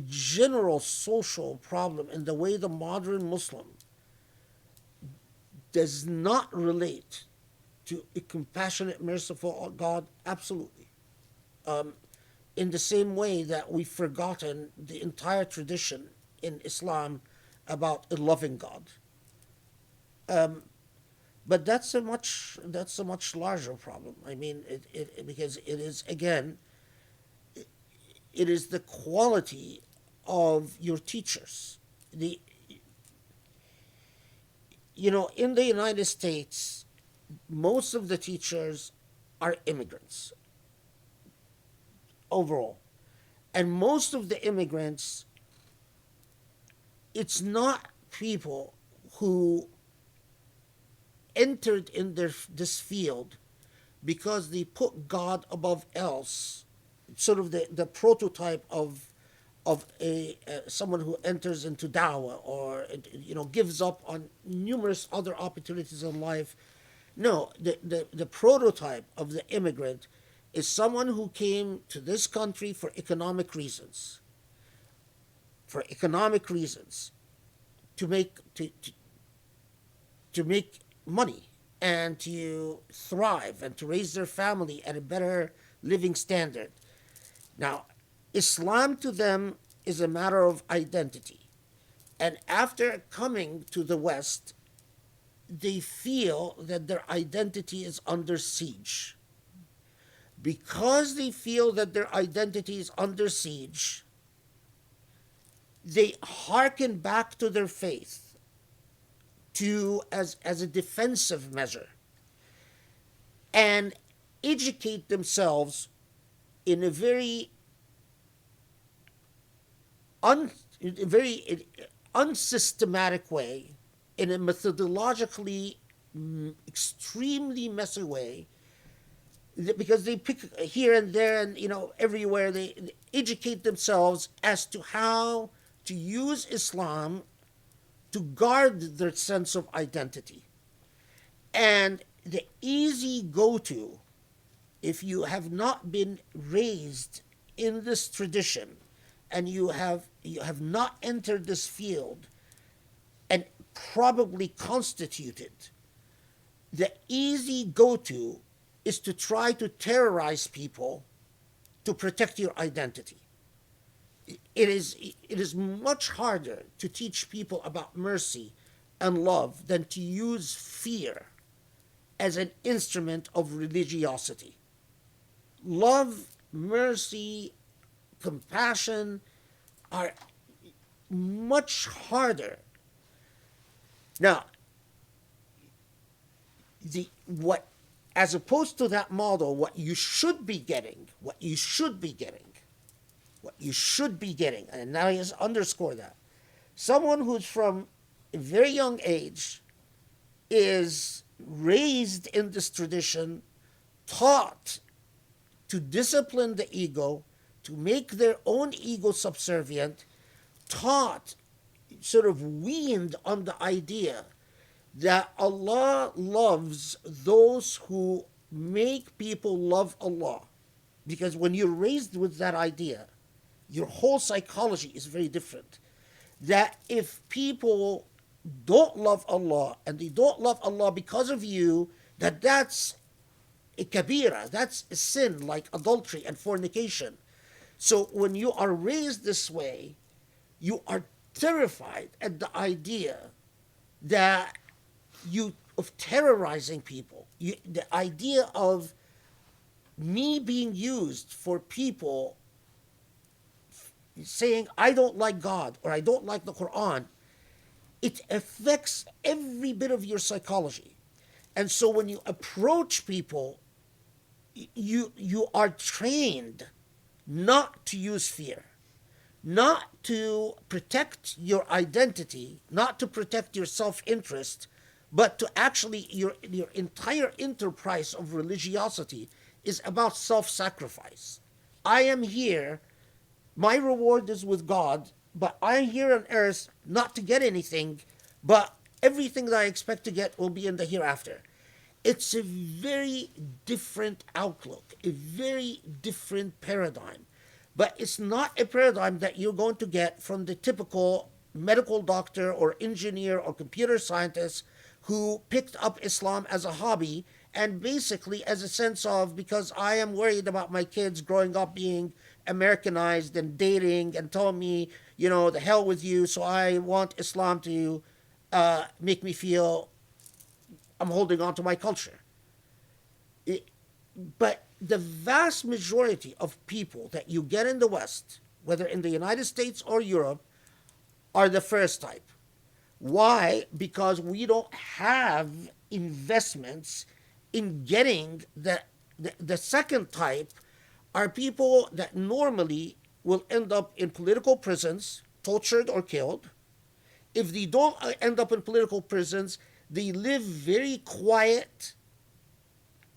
general social problem in the way the modern Muslim does not relate to a compassionate, merciful God? Absolutely. In the same way that we've forgotten the entire tradition in Islam about a loving God. But that's a much larger problem. I mean, because it is, again, it is the quality of your teachers. In the United States, most of the teachers are immigrants overall. And most of the immigrants, it's not people who entered in this field because they put God above else, sort of the prototype of someone who enters into da'wah or gives up on numerous other opportunities in life. No, the prototype of the immigrant is someone who came to this country for economic reasons. To make money and to thrive and to raise their family at a better living standard. Now, Islam to them is a matter of identity. And after coming to the West, they feel that their identity is under siege. Because they feel that their identity is under siege, they hearken back to their faith as a defensive measure and educate themselves in a very unsystematic way, in a methodologically extremely messy way, because they pick here and there and everywhere, they educate themselves as to how to use Islam to guard their sense of identity. And the easy go-to, if you have not been raised in this tradition and you have not entered this field and probably constituted, the easy go-to is to try to terrorize people to protect your identity. It is much harder to teach people about mercy and love than to use fear as an instrument of religiosity. Love, mercy, compassion are much harder. Now, what, as opposed to that model, what you should be getting, and now he has underscored that, someone who's from a very young age is raised in this tradition, taught to discipline the ego, to make their own ego subservient, taught, sort of weaned on the idea that Allah loves those who make people love Allah. Because when you're raised with that idea, your whole psychology is very different. That if people don't love Allah, and they don't love Allah because of you, that's a kabira, that's a sin like adultery and fornication. So when you are raised this way, you are terrified at the idea that of terrorizing people. The idea of me being used for people saying, I don't like God or I don't like the Quran, it affects every bit of your psychology. And so when you approach people, you are trained not to use fear, not to protect your identity, not to protect your self-interest, but to actually, your entire enterprise of religiosity is about self-sacrifice. I am here, my reward is with God, but I'm here on earth not to get anything, but everything that I expect to get will be in the hereafter. It's a very different outlook, a very different paradigm. But it's not a paradigm that you're going to get from the typical medical doctor or engineer or computer scientist who picked up Islam as a hobby and basically as a sense of, because I am worried about my kids growing up being Americanized and dating and telling me, the hell with you, so I want Islam to make me feel I'm holding on to my culture. But the vast majority of people that you get in the West, whether in the United States or Europe, are the first type. Why? Because we don't have investments in getting the second type are people that normally will end up in political prisons, tortured or killed. If they don't end up in political prisons, they live very quiet,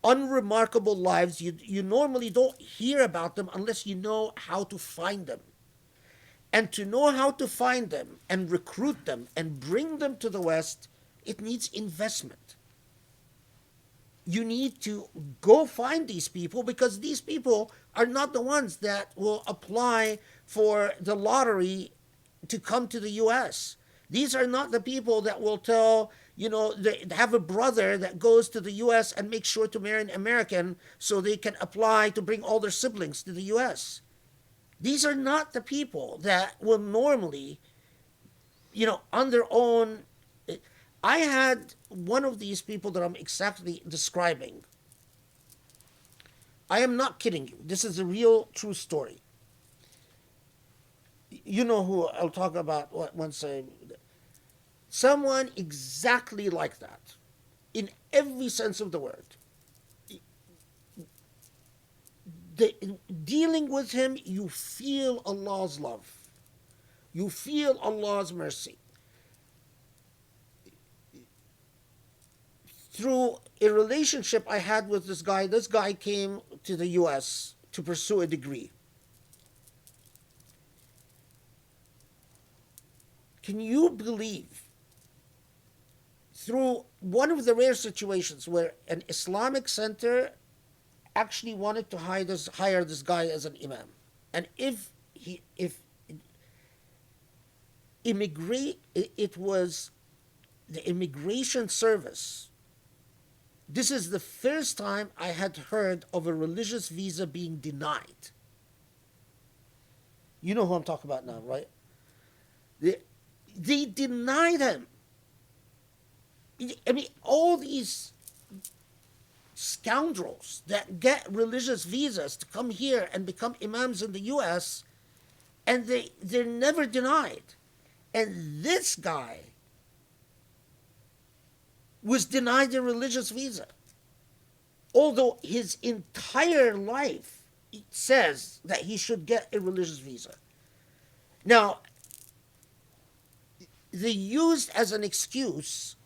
unremarkable lives. You normally don't hear about them unless you know how to find them. And to know how to find them and recruit them and bring them to the West, it needs investment. You need to go find these people, because these people are not the ones that will apply for the lottery to come to the U.S. These are not the people that will tell, they have a brother that goes to the U.S. and makes sure to marry an American so they can apply to bring all their siblings to the U.S. These are not the people that will normally, on their own. I had one of these people that I'm exactly describing. I am not kidding you. This is a real, true story. You know who I'll talk about once someone exactly like that, in every sense of the word. Dealing with him, you feel Allah's love. You feel Allah's mercy. Through a relationship I had with this guy came to the U.S. to pursue a degree. Can you believe, through one of the rare situations where an Islamic center actually wanted to hire this guy as an imam, and it was the immigration service. This is the first time I had heard of a religious visa being denied. You know who I'm talking about now, right? They denied him. I mean, all these scoundrels that get religious visas to come here and become imams in the US, and they're never denied. And this guy was denied a religious visa, although his entire life says that he should get a religious visa. Now, they used as an excuse,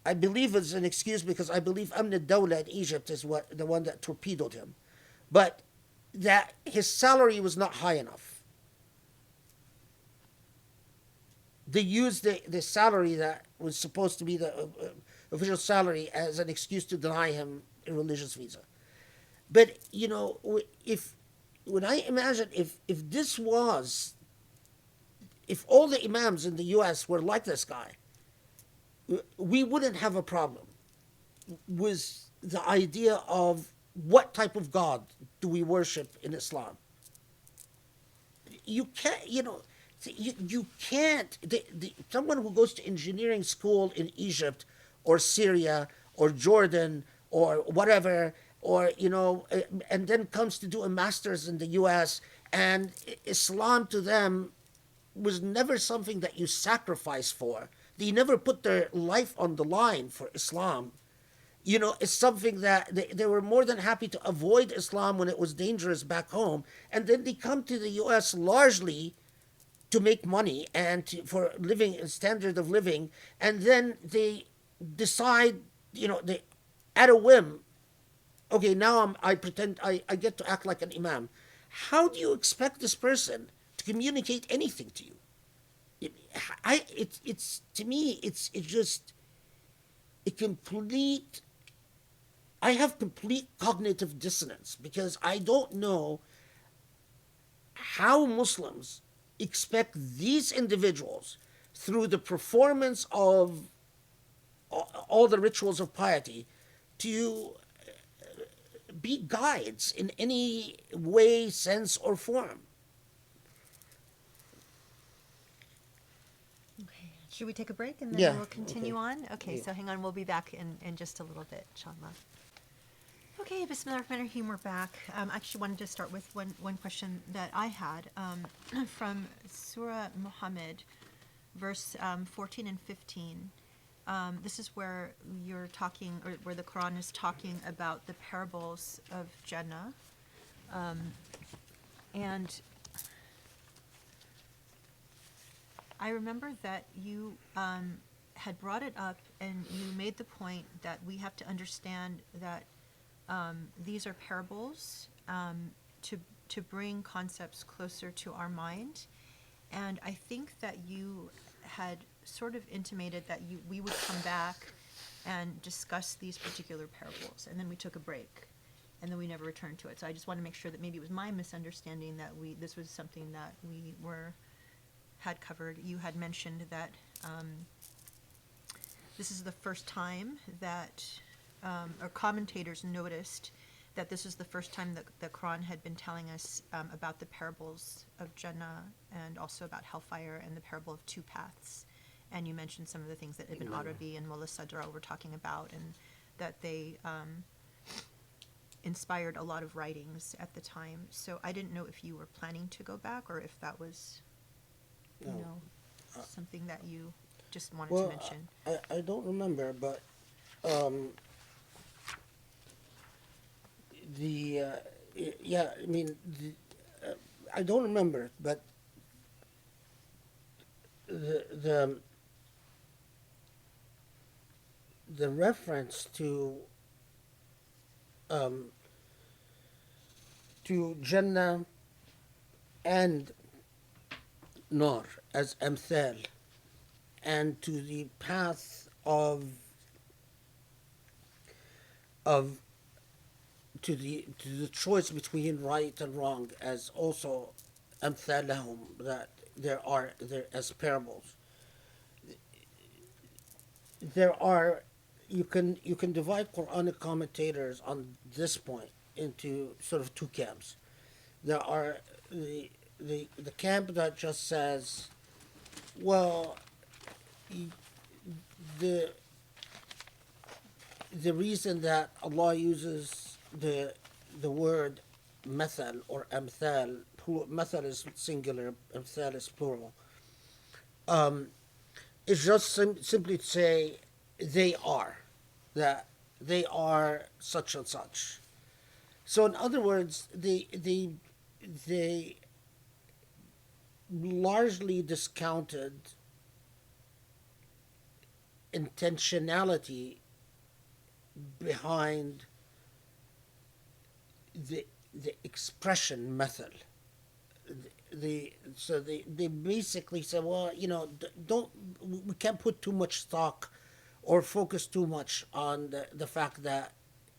I believe it's an excuse because I believe Amn al-Dawla in Egypt is the one that torpedoed him, but that his salary was not high enough. They used the salary that was supposed to be the official salary as an excuse to deny him a religious visa. But, you know, when I imagine if all the imams in the US were like this guy, we wouldn't have a problem with the idea of what type of God do we worship in Islam. You can't, you can't, someone who goes to engineering school in Egypt or Syria or Jordan or whatever, or, and then comes to do a master's in the US, and Islam to them was never something that you sacrifice for. They never put their life on the line for Islam. It's something that they were more than happy to avoid Islam when it was dangerous back home. And then they come to the US largely to make money and for living a standard of living. And then they decide, they at a whim, okay, now I pretend I get to act like an imam. How do you expect this person to communicate anything to you? To me, it's just a complete. I have complete cognitive dissonance because I don't know how Muslims expect these individuals, through the performance of all the rituals of piety, to be guides in any way, sense, or form. Okay. Should we take a break and then Yeah, we'll continue okay. on? Okay, Yeah. so hang on, we'll be back in just a little bit, inshallah. Okay, Bismillahirrahmanirrahim, we're back. I actually wanted to start with one question that I had from Surah Muhammad, verse 14 and 15. This is where you're talking, or where the Quran is talking about the parables of Jannah. And I remember that you had brought it up and you made the point that we have to understand that these are parables to bring concepts closer to our mind. And I think that you had sort of intimated that we would come back and discuss these particular parables. And then we took a break. And then we never returned to it. So I just want to make sure that maybe it was my misunderstanding that this was something that we had covered. You had mentioned that this is the first time that or commentators noticed that this was the first time that the Quran had been telling us about the parables of Jannah and also about hellfire and the parable of two paths. And you mentioned some of the things that Ibn Arabi and Mullah Sadra were talking about, and that they inspired a lot of writings at the time. So I didn't know if you were planning to go back or if that was, No. something that you just wanted to mention. I don't remember, but I don't remember, but the reference to Jannah and Nar as Amthal, and to the path to the choice between right and wrong as also Amthalahum, that there as parables. You can divide Quranic commentators on this point into sort of two camps. There are the camp that just says, well, the the reason that Allah uses the word mathal or amthal, mathal is singular, amthal is plural, is just simply to say they are, that they are such and such. So in other words, they largely discounted intentionality behind the expression method. They basically said, well, don't we can't put too much stock or focus too much on the fact that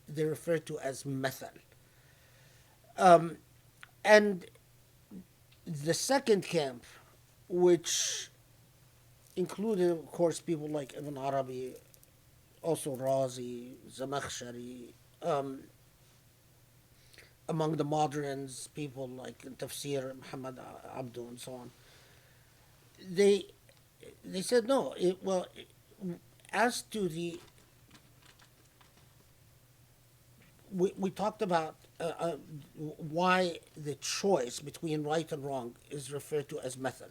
they refer to as method. And the second camp, which included, of course, people like Ibn Arabi, also Razi, Zamakhshari, among the moderns, people like in Tafsir, Muhammad Abdu, and so on. They they said no. As to the we talked about why the choice between right and wrong is referred to as method,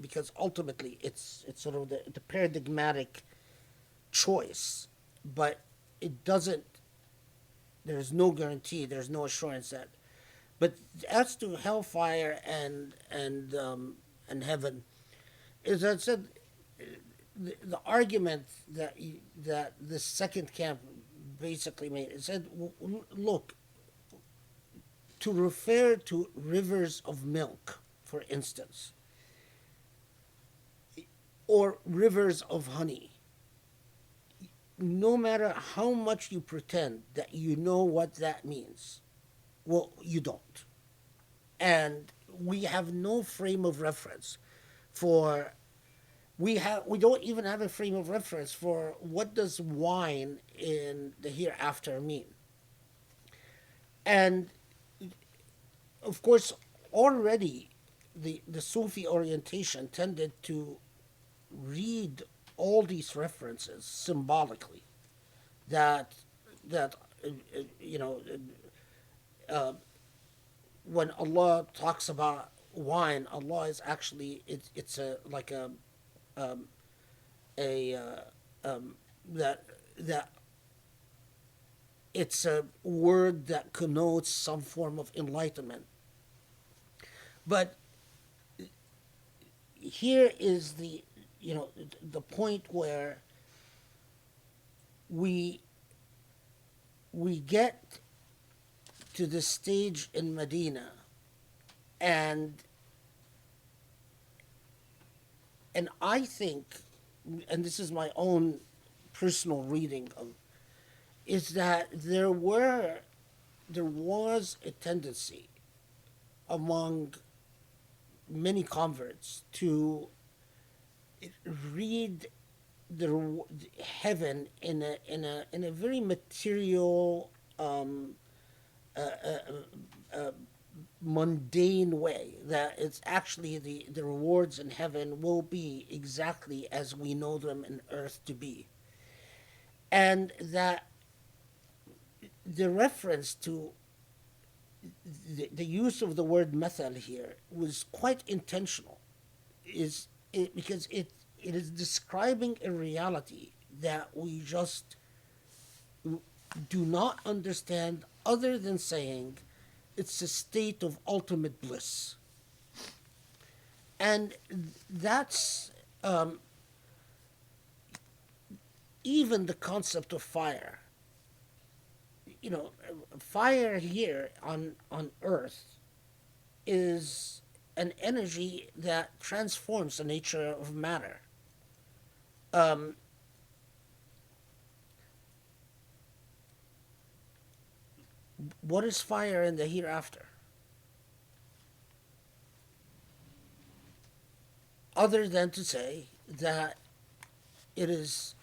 because ultimately it's sort of the paradigmatic choice, but it doesn't. There's no guarantee. There's no assurance that. But as to hellfire and heaven, as I said, the argument that the second camp basically made, it said, look, to refer to rivers of milk, for instance, or rivers of honey, no matter how much you pretend that you know what that means, well, you don't. And we have no frame of reference for we don't even have a frame of reference for what does wine in the hereafter mean. And of course, already the Sufi orientation tended to read all these references symbolically. That you know, when Allah talks about wine, Allah is actually it's a like a that it's a word that connotes some form of enlightenment. But here is the point where we get to the stage in Medina, and I think, and this is my own personal reading of, is that there was a tendency among many converts to read the heaven in a very material, mundane way, that it's actually the rewards in heaven will be exactly as we know them in earth to be, and that the reference to the use of the word methal here was quite intentional, because it is describing a reality that we just do not understand, other than saying it's a state of ultimate bliss. And that's even the concept of fire. Fire here on earth is an energy that transforms the nature of matter. What is fire in the hereafter? Other than to say that it is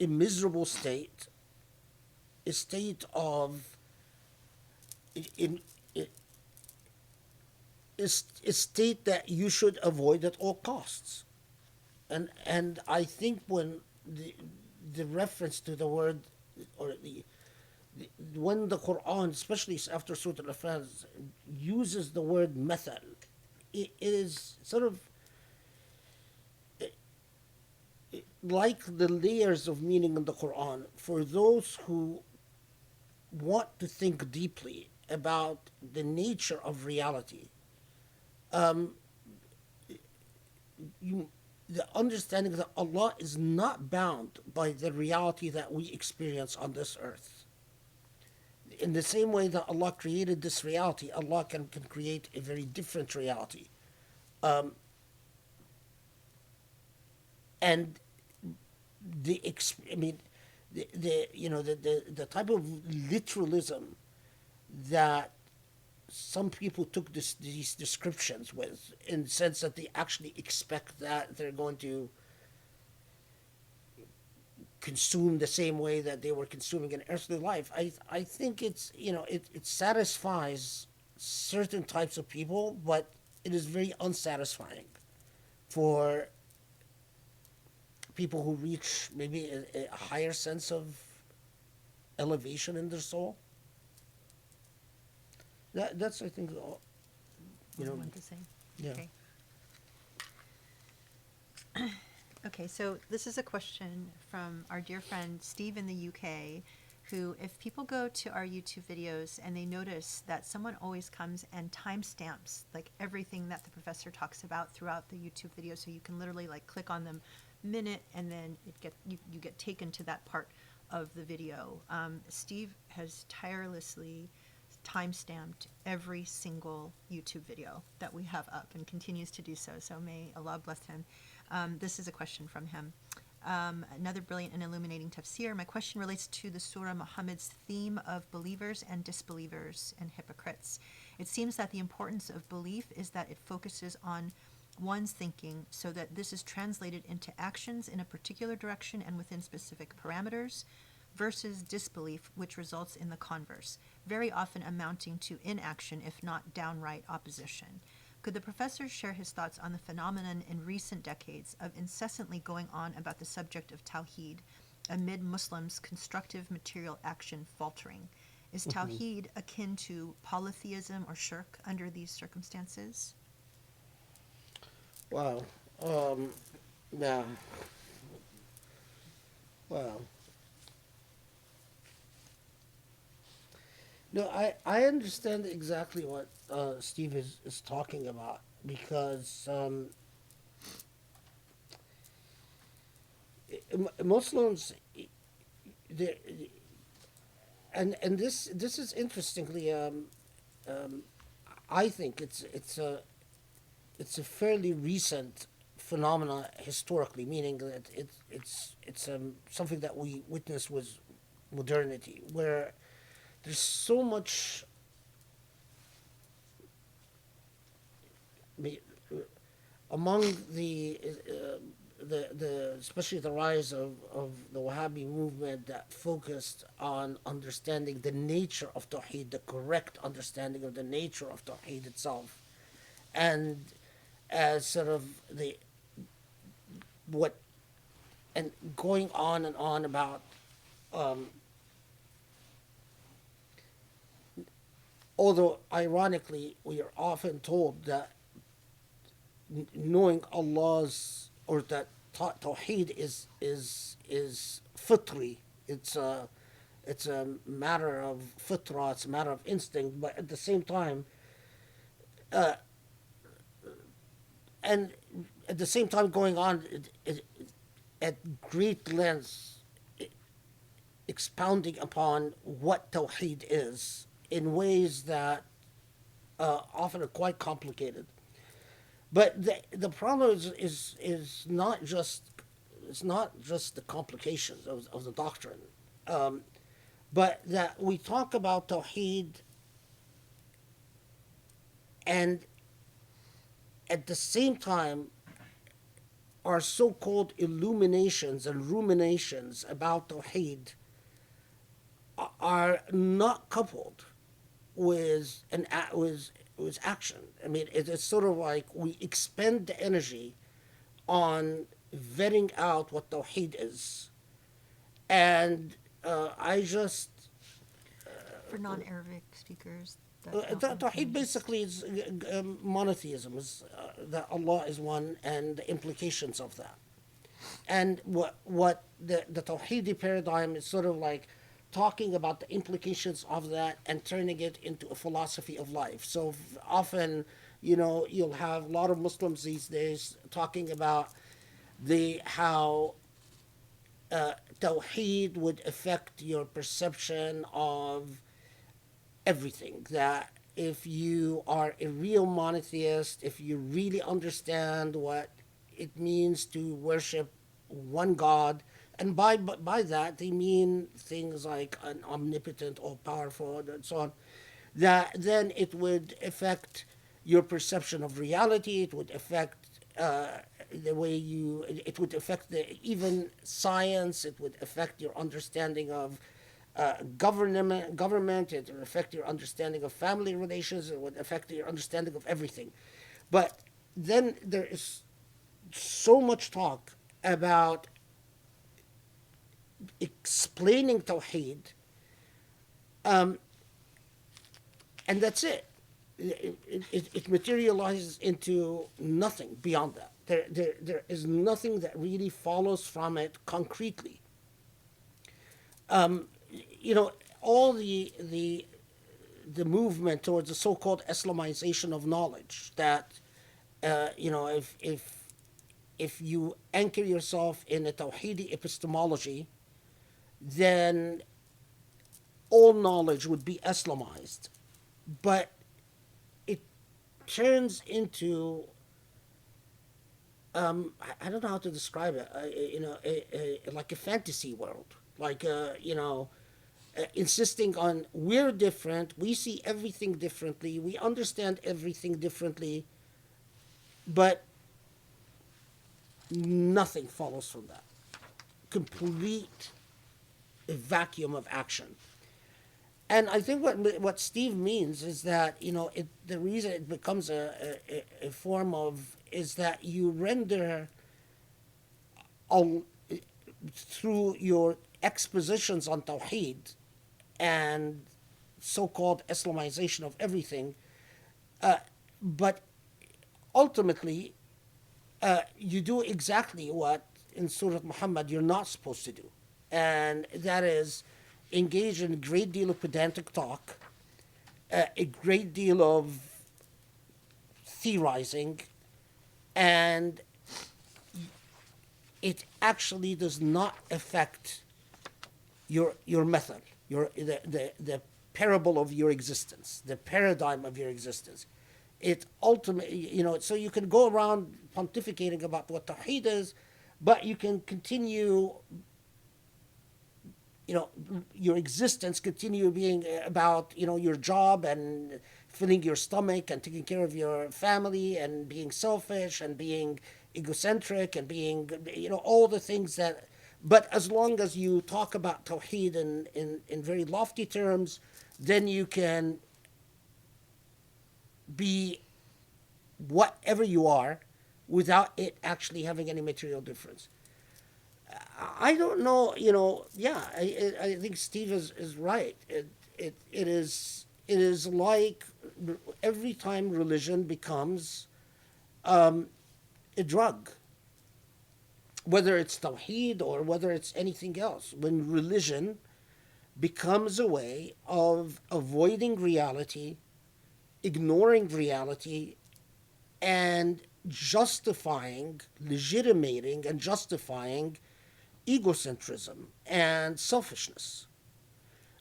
a miserable state, a state of a state that you should avoid at all costs. And I think when the reference to the word or when the Quran, especially after Surah Al-Anfal, uses the word method, it is sort of like the layers of meaning in the Quran for those who want to think deeply about the nature of reality. You, the understanding that Allah is not bound by the reality that we experience on this earth. In the same way that Allah created this reality, Allah can create a very different reality. And I mean, the type of literalism that some people took these descriptions with, in the sense that they actually expect that they're going to consume the same way that they were consuming in earthly life. I think it satisfies certain types of people, but it is very unsatisfying for people who reach maybe a higher sense of elevation in their soul. That's I think What I wanted to say. yeah. Okay. Okay, so this is a question from our dear friend Steve in the UK, who, if people go to our YouTube videos and they notice that someone always comes and timestamps like everything that the professor talks about throughout the YouTube video, so you can literally like click on them minute and then you get taken to that part of the video. Steve has tirelessly timestamped every single YouTube video that we have up and continues to do so. So may Allah bless him. This is a question from him. Another brilliant and illuminating tafsir. My question relates to the Surah Muhammad's theme of believers and disbelievers and hypocrites. It seems that the importance of belief is that it focuses on one's thinking so that this is translated into actions in a particular direction and within specific parameters, versus disbelief, which results in the converse, very often amounting to inaction, if not downright opposition. Could the professor share his thoughts on the phenomenon in recent decades of incessantly going on about the subject of Tawheed amid Muslims' constructive material action faltering? Is Tawheed akin to polytheism or shirk under these circumstances? Wow. Yeah. Wow. No, I understand exactly what Steve is talking about, because Muslims, they, and this is interestingly, I think it's a fairly recent phenomena historically, meaning that it's something that we witnessed with modernity, where there's so much among the especially the rise of the Wahhabi movement that focused on understanding the nature of Tawheed, the correct understanding of the nature of Tawheed itself, and as sort of the what and going on and on about although ironically we are often told that knowing Allah's, or that Tawheed is fitri, it's a matter of fitra, it's a matter of instinct, but at the same time and at the same time going on at great lengths expounding upon what Tawheed is in ways that often are quite complicated. But the problem is not just the complications of the doctrine, but that we talk about Tawheed and at the same time our so-called illuminations and ruminations about Tawheed are not coupled with action. I mean, it's sort of like we expend the energy on vetting out what Tawheed is, and I just For non-Arabic speakers that don't Tawheed understand. basically is monotheism, is that Allah is one, and the implications of that. And what the Tawheedi paradigm is sort of like talking about the implications of that and turning it into a philosophy of life. So often, you'll have a lot of Muslims these days talking about the how Tawheed would affect your perception of everything. That if you are a real monotheist, if you really understand what it means to worship one God, and by that they mean things like an omnipotent, all powerful, and so on, that then it would affect your perception of reality. It would affect the way you. It would affect even science. It would affect your understanding of government. It would affect your understanding of family relations. It would affect your understanding of everything. But then there is so much talk about explaining Tawheed, and that's it. It materializes into nothing beyond that. There is nothing that really follows from it concretely. You know, all the movement towards the so-called Islamization of knowledge, that if you anchor yourself in a Tawhidi epistemology, then all knowledge would be Islamized. But it turns into, I don't know how to describe it, like a fantasy world, like, insisting on we're different, we see everything differently, we understand everything differently, but nothing follows from that. Complete vacuum of action. And I think what Steve means is that the reason it becomes a form of is that you render all, through your expositions on Tawheed and so-called Islamization of everything, but ultimately you do exactly what in Surah Muhammad you're not supposed to do, and that is engage in a great deal of pedantic talk, a great deal of theorizing, and it actually does not affect your method, the parable of your existence, the paradigm of your existence. It ultimately, so you can go around pontificating about what Tawheed is, but you can continue, your existence continue being about, your job and filling your stomach and taking care of your family and being selfish and being egocentric and being, all the things that, but as long as you talk about Tawheed in very lofty terms, then you can be whatever you are without it actually having any material difference. I don't know, yeah, I think Steve is right. It is like every time religion becomes a drug, whether it's Tawheed or whether it's anything else. When religion becomes a way of avoiding reality, ignoring reality, and legitimating and justifying egocentrism and selfishness.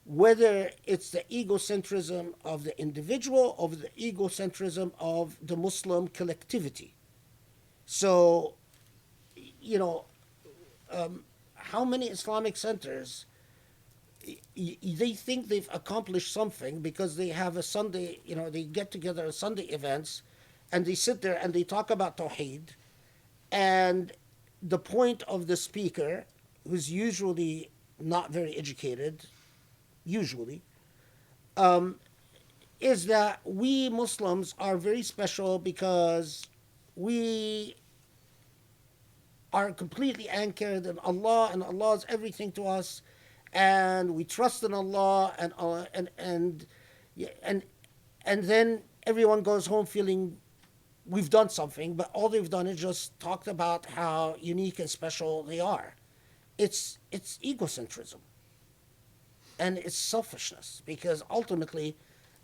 Whether it's the egocentrism of the individual or the egocentrism of the Muslim collectivity. So, how many Islamic centers they think they've accomplished something because they have a Sunday, they get together at Sunday events and they sit there and they talk about Tawheed, and the point of the speaker, who's usually not very educated, usually, is that we Muslims are very special because we are completely anchored in Allah and Allah is everything to us, and we trust in Allah, yeah, and then everyone goes home feeling we've done something, but all they've done is just talked about how unique and special they are. It's egocentrism, and it's selfishness, because ultimately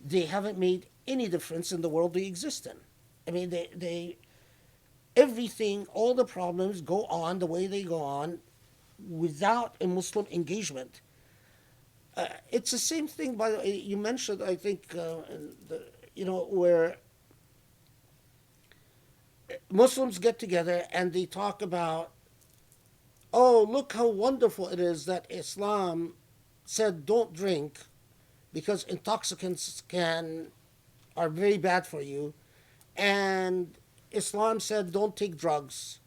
they haven't made any difference in the world they exist in. I mean, they everything, all the problems go on the way they go on without a Muslim engagement. It's the same thing, by the way, you mentioned, I think, where Muslims get together and they talk about, oh, look how wonderful it is that Islam said don't drink because intoxicants are very bad for you, and Islam said don't take drugs.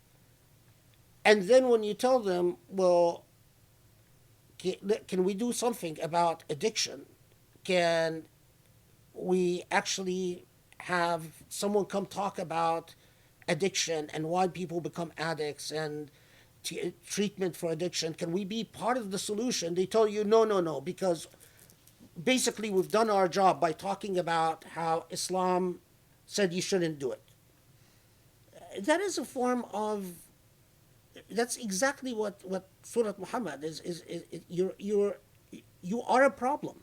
And then when you tell them, well, can we do something about addiction? Can we actually have someone come talk about addiction and why people become addicts and treatment for addiction? Can we be part of the solution? They tell you, no, no, no, because basically we've done our job by talking about how Islam said you shouldn't do it. That is a form of, that's exactly what Surah Muhammad is you are a problem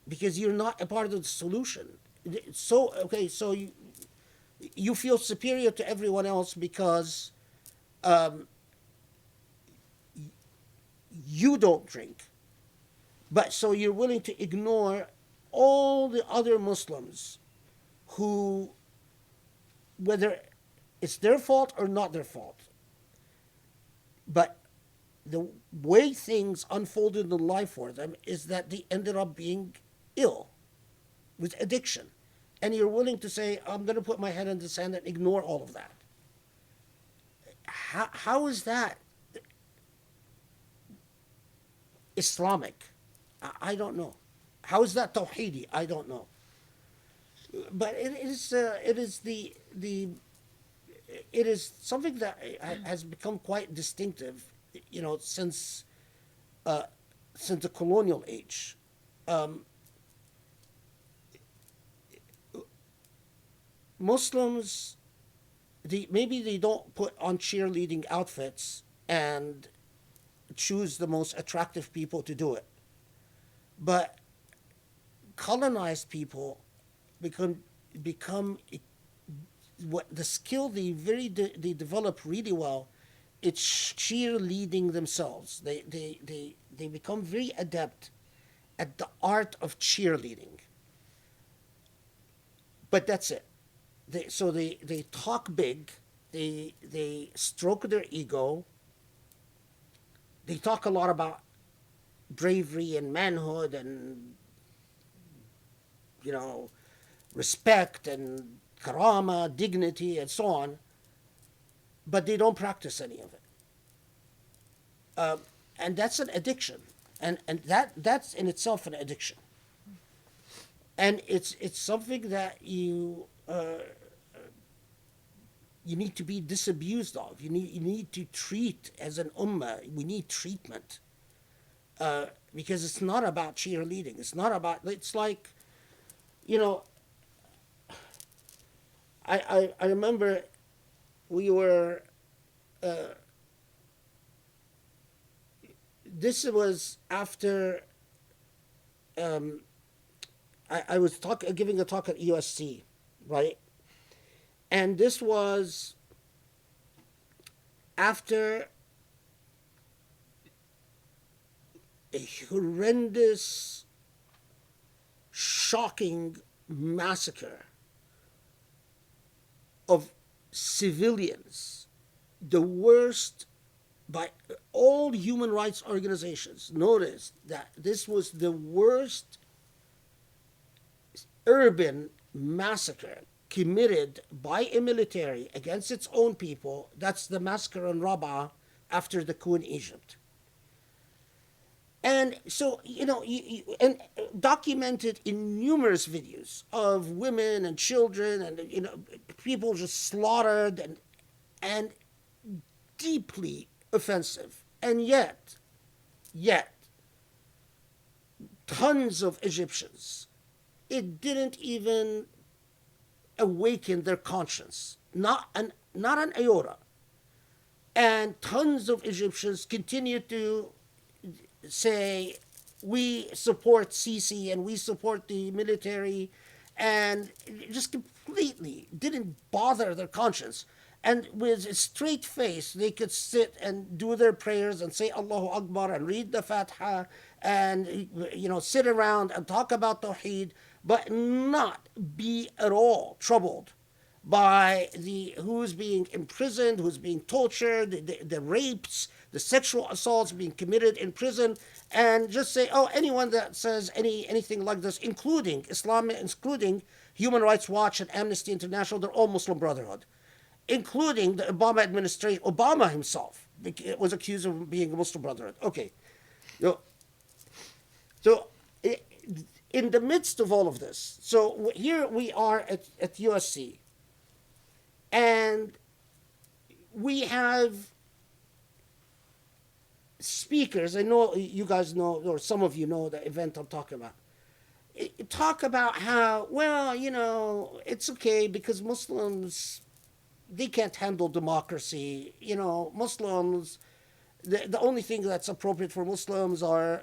because you're not a part of the solution. So, okay, so you feel superior to everyone else because you don't drink. But so you're willing to ignore all the other Muslims who, whether it's their fault or not their fault, but the way things unfolded in life for them is that they ended up being ill with addiction. And you're willing to say, I'm going to put my head in the sand and ignore all of that. How is that Islamic? I don't know. How is that Tawheedi? I don't know. But it is something that has become quite distinctive, since the colonial age. Muslims, maybe they don't put on cheerleading outfits and choose the most attractive people to do it, but colonized people become what the skill they develop really well. It's cheerleading themselves. They become very adept at the art of cheerleading. But that's it. They talk big. They stroke their ego. They talk a lot about bravery and manhood and respect and karama, dignity, and so on, but they don't practice any of it. And that's an addiction, and that's in itself an addiction. And it's something that you need to be disabused of. You need to treat as an ummah. We need treatment because it's not about cheerleading. It's not about. It's like, I remember we were. This was after. I was giving a talk at USC, right? And this was after a horrendous, shocking massacre of civilians, the worst by all human rights organizations. Noticed that this was the worst urban massacre committed by a military against its own people. That's the massacre in Rabaa after the coup in Egypt. And so, and documented in numerous videos of women and children and, people just slaughtered and deeply offensive. And yet, Yet, tons of Egyptians, it didn't even awaken their conscience, not an iota. And tons of Egyptians continue to say, we support Sisi and we support the military, and just completely didn't bother their conscience. And with a straight face, they could sit and do their prayers and say Allahu Akbar and read the Fatiha and sit around and talk about Tawheed, but not be at all troubled by the who's being imprisoned, who's being tortured, the rapes, the sexual assaults being committed in prison, and just say, oh, anyone that says anything like this, including Islam, including Human Rights Watch and Amnesty International, they're all Muslim Brotherhood, including the Obama administration. Obama himself was accused of being a Muslim Brotherhood. Okay, so in the midst of all of this, so here we are at USC. And we have speakers, I know you guys know, or some of you know the event I'm talking about. Talk about how, well, it's okay because Muslims, they can't handle democracy. Muslims, the only thing that's appropriate for Muslims are,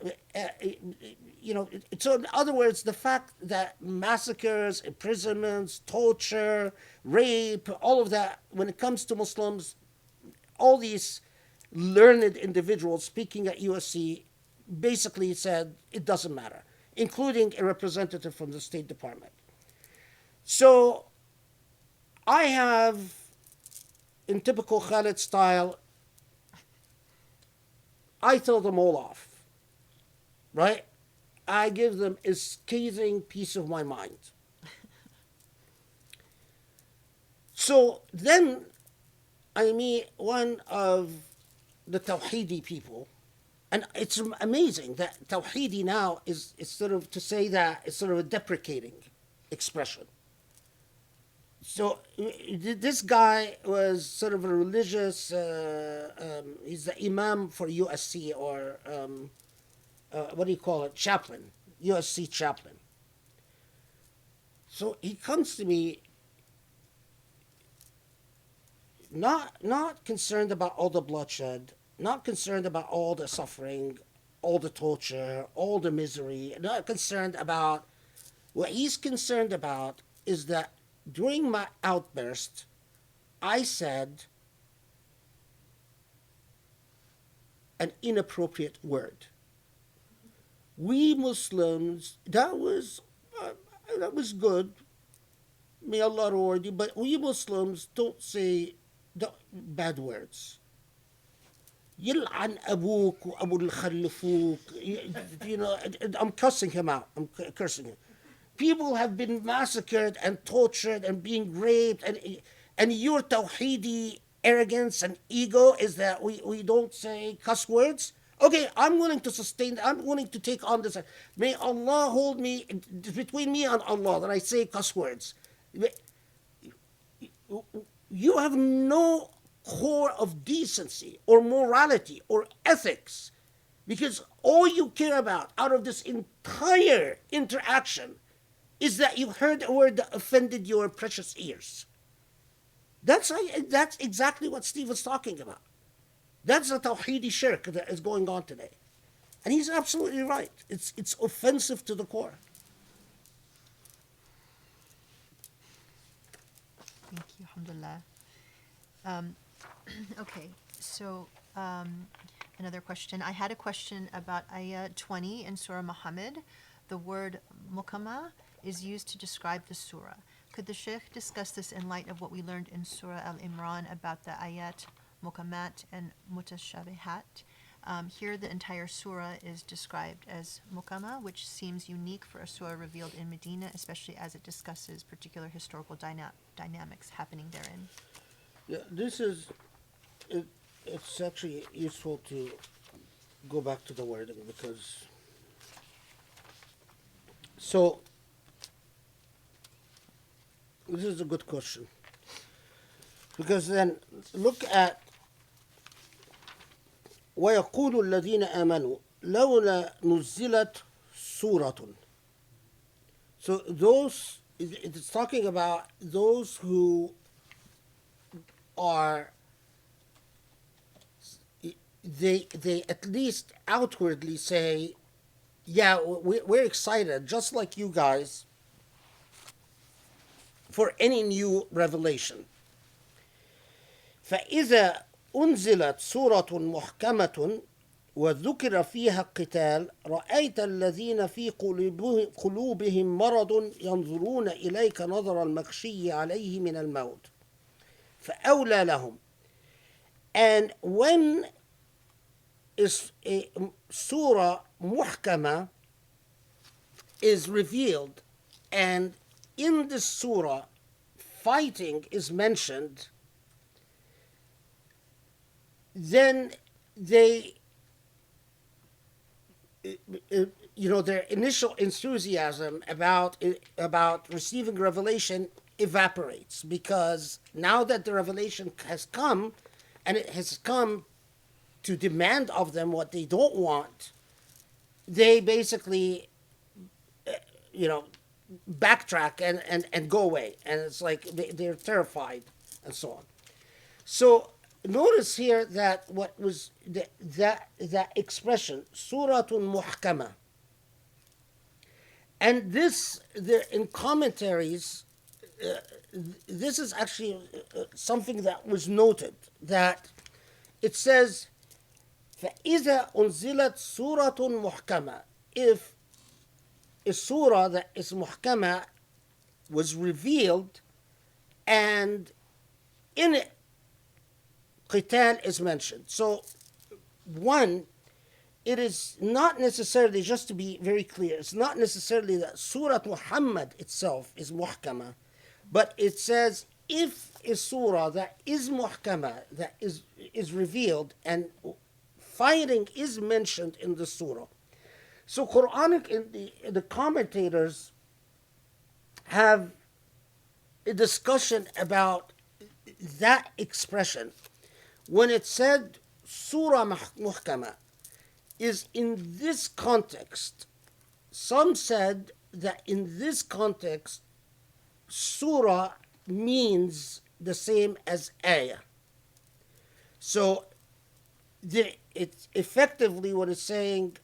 so in other words, the fact that massacres, imprisonments, torture, rape, all of that, when it comes to Muslims, all these learned individuals speaking at USC basically said it doesn't matter, including a representative from the State Department. So I have, in typical Khalid style, I tell them all off, right? I give them a scathing piece of my mind. So then I meet one of the Tawheedi people, and it's amazing that Tawheedi now is sort of, to say that, it's sort of a deprecating expression. So this guy was sort of a religious, he's the imam for USC, or what do you call it, chaplain, USC chaplain. So he comes to me not concerned about all the bloodshed, not concerned about all the suffering, all the torture, all the misery, not concerned about, what he's concerned about is that during my outburst, I said an inappropriate word. We Muslims, that was good. May Allah reward you. But we Muslims don't say the bad words. يلعن أبوك وأبو اللي خلفوك. I'm cussing him out. I'm cursing him. People have been massacred and tortured and being raped, and your Tawheedi arrogance and ego is that we don't say cuss words. Okay, I'm willing to sustain, I'm willing to take on this. May Allah hold me, between me and Allah, that I say cuss words. You have no core of decency or morality or ethics, because all you care about out of this entire interaction is that you heard a word that offended your precious ears. That's exactly what Steve was talking about. That's the Tawheedi shirk that is going on today. And he's absolutely right. It's offensive to the core. Thank you, alhamdulillah. Okay, so another question. I had a question about Ayah 20 in Surah Muhammad. The word mukama is used to describe the surah. Could the Sheikh discuss this in light of what we learned in Surah Al-Imran about the ayat, mukamat, and mutashabihat? Here the entire surah is described as mukama, which seems unique for a surah revealed in Medina, especially as it discusses particular historical dynamics happening therein. Yeah, it's actually useful to go back to the wording, because so this is a good question, because then look at وَيَقُولُ الَّذِينَ آمَنُوا لولا نزلت سورة. So those, it's talking about those who are, they at least outwardly say, yeah, we're excited, just like you guys, for any new revelation. فإذا أنزلت سورة محكمة وذكر فيها القتال رأيت الذين في قلوبهم مرض ينظرون إليك نظر المغشي عليه من الموت فأولى لهم. And when is a surah muhkama is revealed, and in this surah fighting is mentioned, then they, their initial enthusiasm about receiving revelation evaporates, because now that the revelation has come, and it has come to demand of them what they don't want, they basically, backtrack and go away, and it's like they're terrified and so on. So notice here that what was that expression, Suratun Muhkama, and this in commentaries, this is actually something that was noted, that it says, فَإِذَا أُنزِلَتْ سُورَةٌ مُحْكَمَةٌ, if a surah that is muhkama was revealed, and in it qital is mentioned. So, one, it is not necessarily, just to be very clear, it's not necessarily that Surah Muhammad itself is muhkama, but it says if a surah that is muhkama, that is revealed, and fighting is mentioned in the surah. So Quranic, in the commentators have a discussion about that expression. When it said Surah Muhkama is in this context, some said that in this context, Surah means the same as Ayah. So it's effectively what it's saying,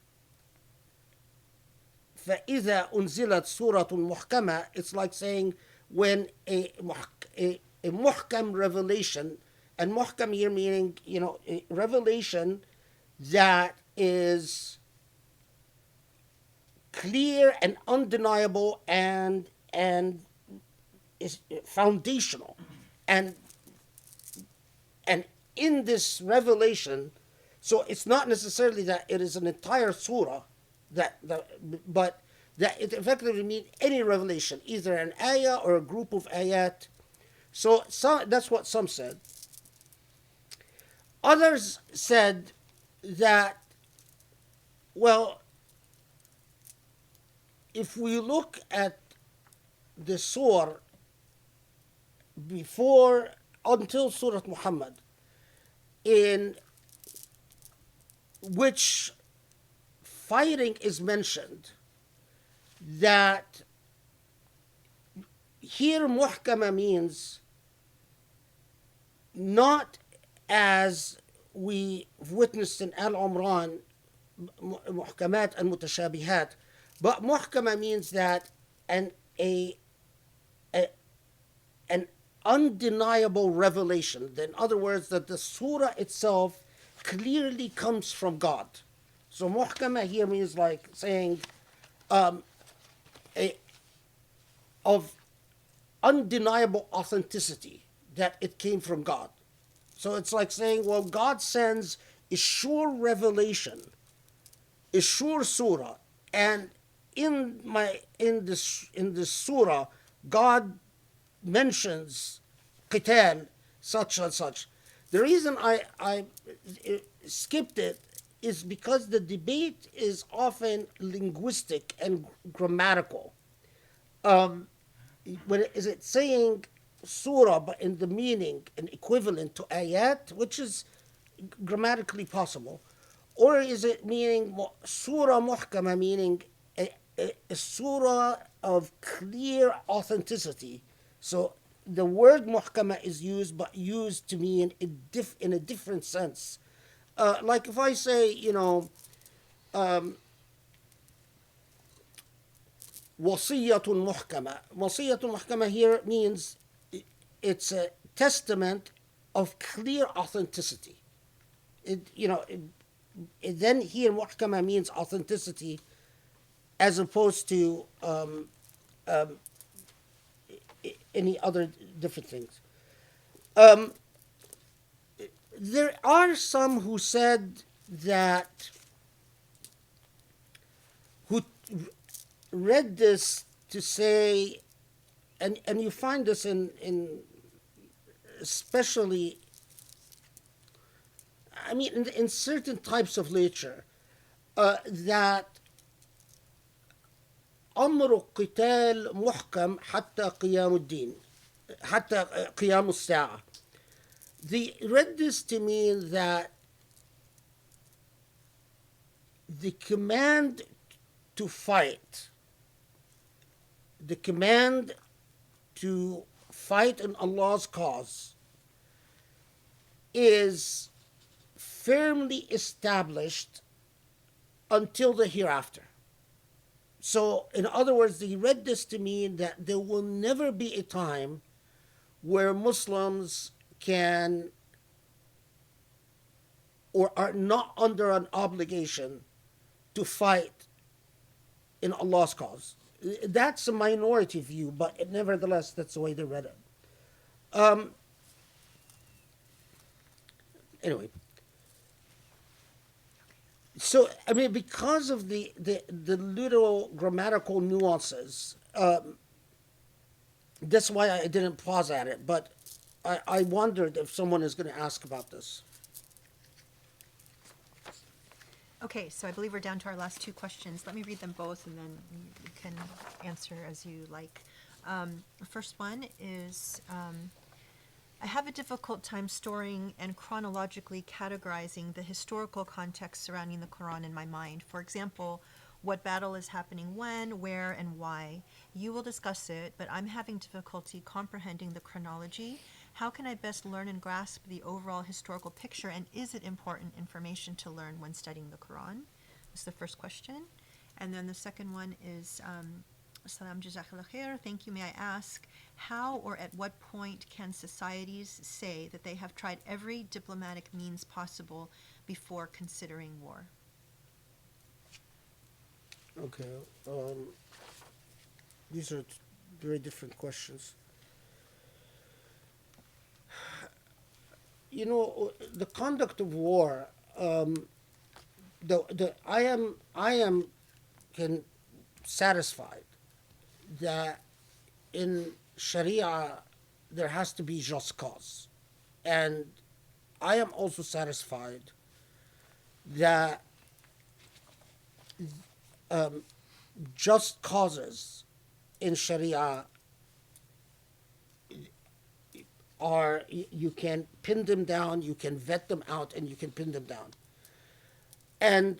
فَإِذَا أُنزِلَتْ سُورَةٌ مُحْكَمَةٌ, it's like saying when a muhkam revelation, and muhkam here meaning, a revelation that is clear and undeniable and is foundational, and in this revelation, so it's not necessarily that it is an entire surah, but that it effectively means any revelation, either an ayah or a group of ayat. So that's what some said. Others said that, well, if we look at the surah until Surah Muhammad, in which fighting is mentioned, that here muhkama means not as we witnessed in Al-Umran, muhkamat and mutashabihat, but muhkama means that an undeniable revelation. In other words, that the surah itself clearly comes from God. So muhkama here means like saying of undeniable authenticity, that it came from God. So it's like saying, well, God sends a sure revelation, a sure surah, and in this surah, God mentions qital, such and such. The reason I skipped it is because the debate is often linguistic and grammatical. Is it saying surah but in the meaning and equivalent to ayat, which is grammatically possible, Or is it meaning surah muhkama, meaning a surah of clear authenticity? So the word muhkama is used, but used to mean in a different sense. Like if I say, wasiyatun muhkama. Wasiyatun muhkama here means it's a testament of clear authenticity. Then here muhkama means authenticity, as opposed to any other different things. There are some who said that, who read this to say, and you find this in especially, I mean, in certain types of literature, that أمر القتال محكم حتى قيام الدين, حتى قيام الساعة. They read this to mean that the command to fight, the command to fight in Allah's cause, is firmly established until the hereafter. So, in other words, they read this to mean that there will never be a time where Muslims can or are not under an obligation to fight in Allah's cause. That's a minority view, but nevertheless, that's the way they read it. Anyway. So, I mean, because of the little grammatical nuances, that's why I didn't pause at it, but I wondered if someone is going to ask about this. Okay, so I believe we're down to our last two questions. Let me read them both, and then you can answer as you like. The first one is, I have a difficult time storing and chronologically categorizing the historical context surrounding the Quran in my mind. For example, what battle is happening when, where, and why. You will discuss it, but I'm having difficulty comprehending the chronology. How can I best learn and grasp the overall historical picture, and is it important information to learn when studying the Quran? That's the first question. And then the second one is, Salam Jazakallah Khair. Thank you. May I ask, how or at what point can societies say that they have tried every diplomatic means possible before considering war? Okay. These are very different questions. The conduct of war. I am satisfied that in Sharia there has to be just cause, and I am also satisfied that just causes in Sharia are, you can pin them down, you can vet them out, and you can pin them down. And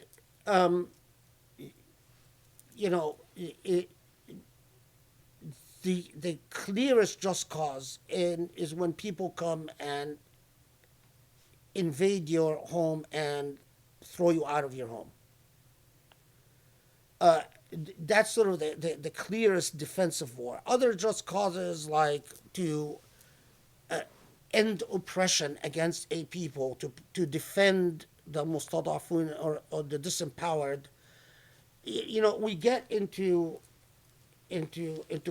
the clearest just cause is when people come and invade your home and throw you out of your home. That's sort of the clearest defensive war. Other just causes, like to end oppression against a people, to defend the mustadafun, or the disempowered, we get into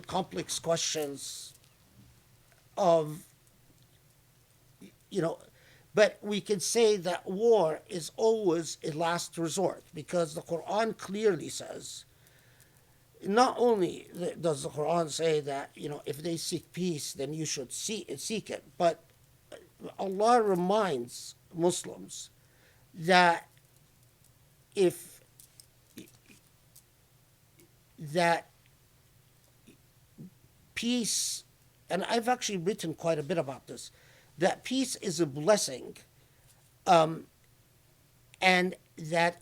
complex questions of, but we can say that war is always a last resort, because the Quran clearly says, not only does the Quran say that, if they seek peace, then you should seek it, but Allah reminds Muslims that that peace, and I've actually written quite a bit about this, that peace is a blessing, and that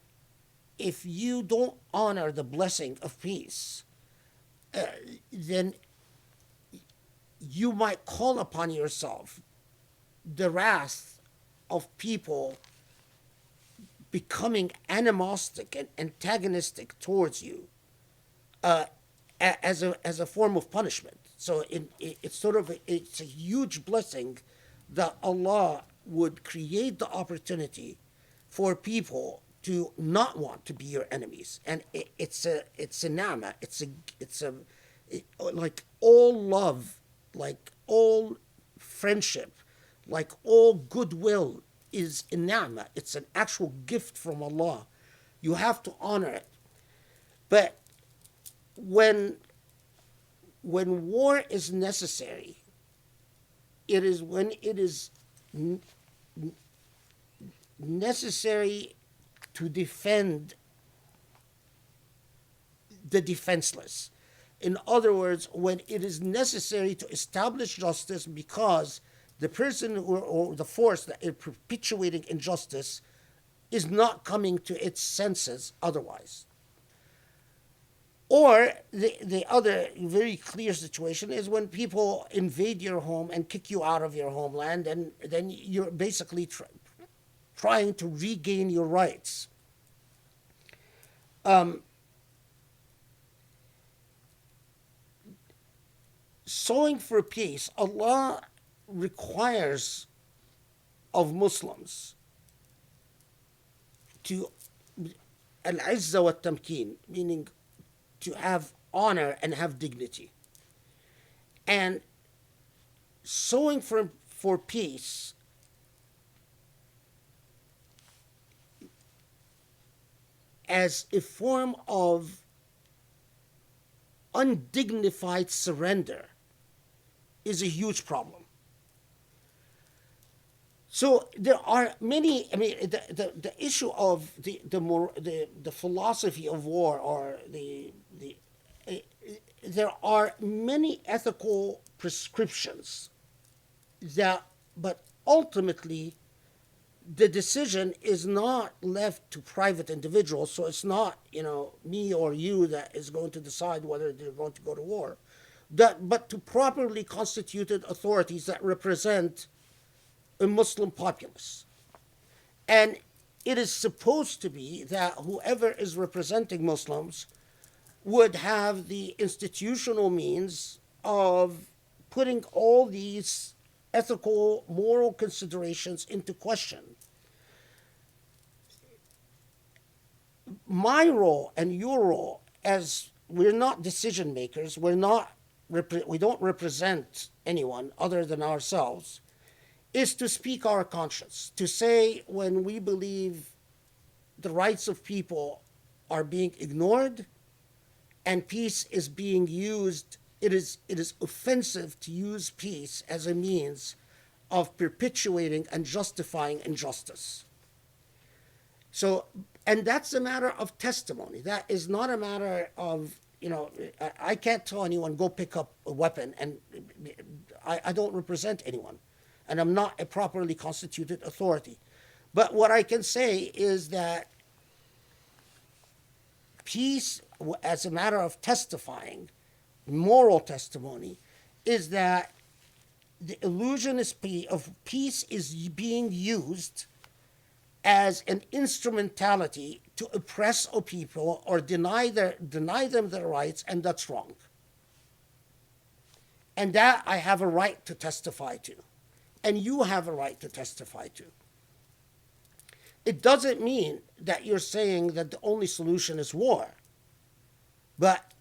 if you don't honor the blessing of peace, then you might call upon yourself the wrath of people becoming animostic and antagonistic towards you, as a form of punishment. So it's sort of it's a huge blessing that Allah would create the opportunity for people to not want to be your enemies, and it's a nama, like all love, like all friendship, like all goodwill is a nama. It's an actual gift from Allah. You have to honor it. But when war is necessary, it is when it is necessary to defend the defenseless. In other words, when it is necessary to establish justice because the person or the force that is perpetuating injustice is not coming to its senses otherwise. Or the other very clear situation is when people invade your home and kick you out of your homeland, and then you're basically trying to regain your rights. Sowing for peace, Allah requires of Muslims to al-izza wa tamkeen, meaning to have honor and have dignity. And sowing for peace as a form of undignified surrender is a huge problem. So there are many. I mean, the issue of the philosophy of war, or there are many ethical prescriptions that, but ultimately, the decision is not left to private individuals. So it's not me or you that is going to decide whether they're going to go to war, but to properly constituted authorities that represent a Muslim populace. And it is supposed to be that whoever is representing Muslims would have the institutional means of putting all these ethical, moral considerations into question. My role and your role, as we're not decision makers, we don't represent anyone other than ourselves, is to speak our conscience, to say when we believe the rights of people are being ignored and peace is being used, it is offensive to use peace as a means of perpetuating and justifying injustice. So, and that's a matter of testimony. That is not a matter of, I can't tell anyone, go pick up a weapon, and I don't represent anyone. And I'm not a properly constituted authority. But what I can say is that peace, as a matter of testifying, moral testimony, is that the illusion of peace is being used as an instrumentality to oppress a people or deny them their rights, and that's wrong. And that I have a right to testify to. And you have a right to testify to. It doesn't mean that you're saying that the only solution is war. But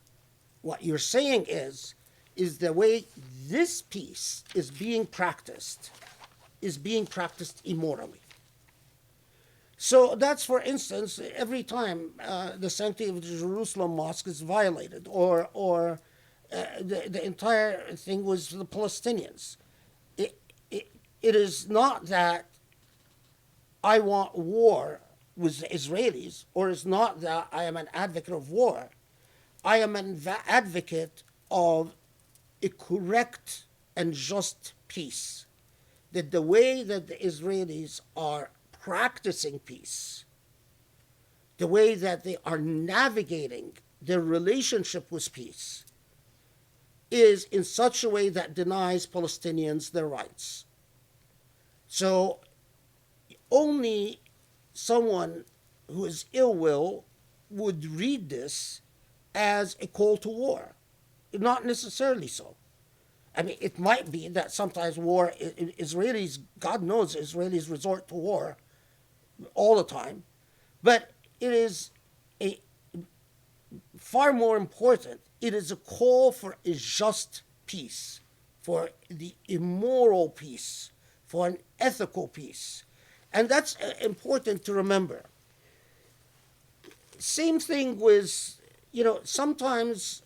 what you're saying is the way this peace is being practiced immorally. So that's, for instance, every time the sanctity of the Jerusalem mosque is violated, or the entire thing was the Palestinians. It is not that I want war with the Israelis, or it's not that I am an advocate of war. I am an advocate of a correct and just peace. That the way that the Israelis are practicing peace the way that they are navigating their relationship with peace is in such a way that denies Palestinians their rights. So only someone who is ill will would read this as a call to war. Not necessarily so. I mean, it might be that sometimes war, Israelis, God knows Israelis resort to war all the time, but it is a far more important. It is a call for a just peace, for the immoral peace, for an ethical peace. And that's important to remember. Same thing with, sometimes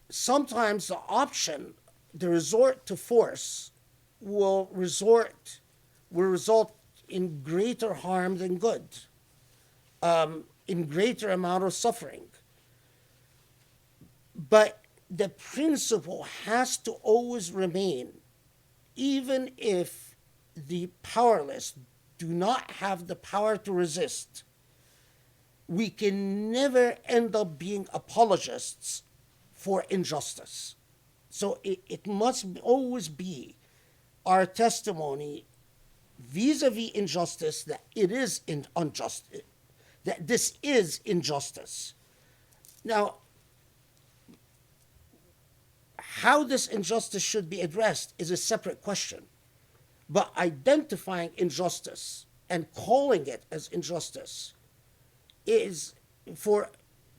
sometimes the option, the resort to force, will result in greater harm than good, in greater amount of suffering. But the principle has to always remain, even if the powerless do not have the power to resist, we can never end up being apologists for injustice. So it must always be our testimony vis-a-vis injustice that it is unjust, that this is injustice. Now, how this injustice should be addressed is a separate question. But identifying injustice and calling it as injustice is, for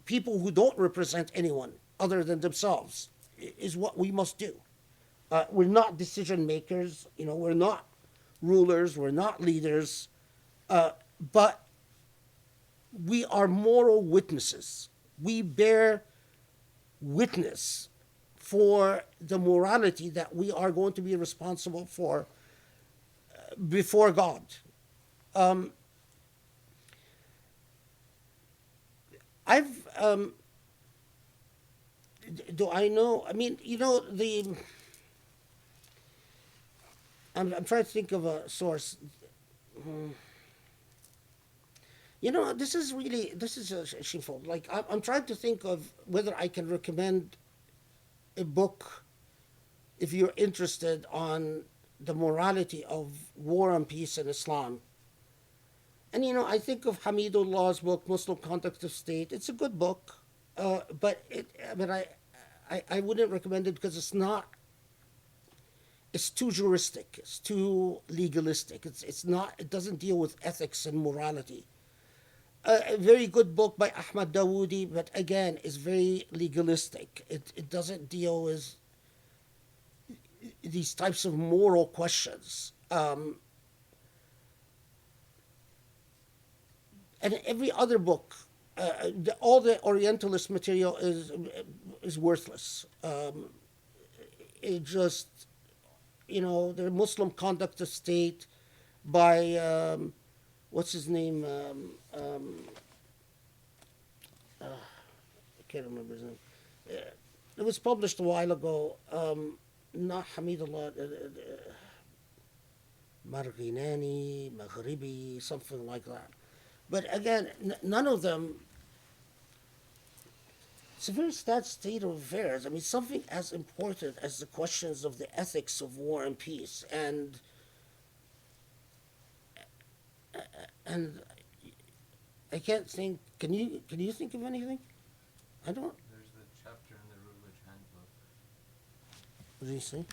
people who don't represent anyone other than themselves, is what we must do. We're not decision makers, we're not rulers, we're not leaders, but we are moral witnesses. We bear witness for the morality that we are going to be responsible for before God. Do I know? I mean, I'm trying to think of a source. This is shameful. Like, I'm trying to think of whether I can recommend a book, if you're interested, on the morality of war and peace in Islam. And, I think of Hamidullah's book, Muslim Context of State. It's a good book, but I wouldn't recommend it because it's too juristic, it's too legalistic. It doesn't deal with ethics and morality. A very good book by Ahmad Dawoodi, but again, is very legalistic. It doesn't deal with these types of moral questions. And every other book, all the Orientalist material is worthless. It just, the Muslim Conduct of State by what's his name? I can't remember his name. It was published a while ago. Not Hamidullah, Marghinani, Maghribi, something like that. But again, none of them. It's a very sad state of affairs. I mean, something as important as the questions of the ethics of war and peace, and I can't think. Can you think of anything? I don't. There's the chapter in the Routledge Handbook. What did you say?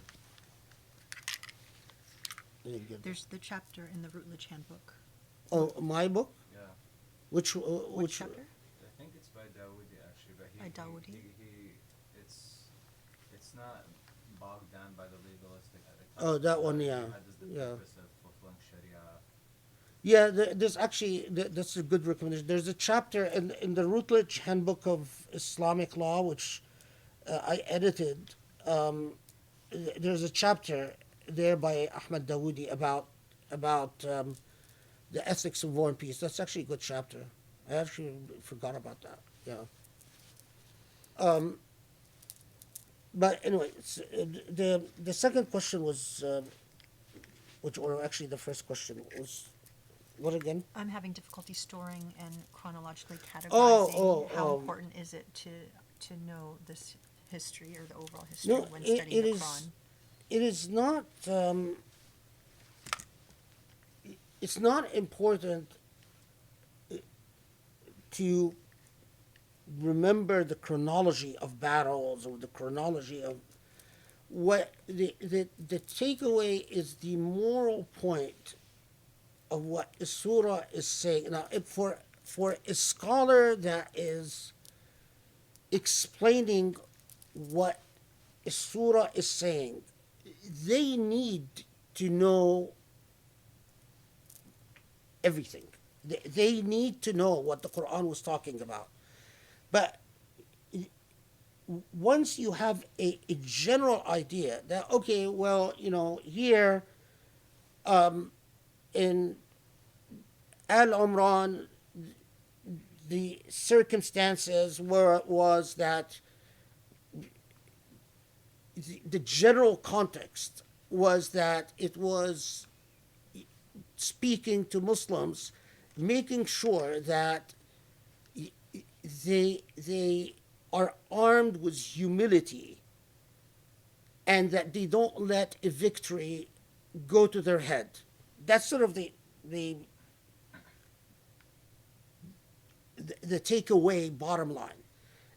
I didn't get that. There's the chapter in the Routledge Handbook. Oh, my book? Yeah, Which Which chapter? I think it's by Dawoodi actually, but By Dawoodi? it's not bogged down by the legalistic ethics. Oh, that one, yeah. That is the Yeah. purpose of fulfilling Sharia. Yeah, there's actually, that's a good recommendation. There's a chapter in the Routledge Handbook of Islamic Law, which I edited. There's a chapter there by Ahmad Dawoodi about the ethics of war and peace. That's actually a good chapter. I actually forgot about that. Yeah. But anyway, the second question was or actually the first question was, what again? I'm having difficulty storing and chronologically categorizing. Oh, How important is it to know this history or the overall history No, when it, studying it the is. Quran? It is not. It's not important to remember the chronology of battles or the chronology of what the takeaway is the moral point of what a surah is saying. Now, if for a scholar that is explaining what a surah is saying, they need to know everything. They need to know what the Quran was talking about. But once you have a general idea that, okay, well, here in Al Umran, the circumstances was that the general context was that it was speaking to Muslims, making sure that they are armed with humility and that they don't let a victory go to their head. That's sort of the takeaway bottom line.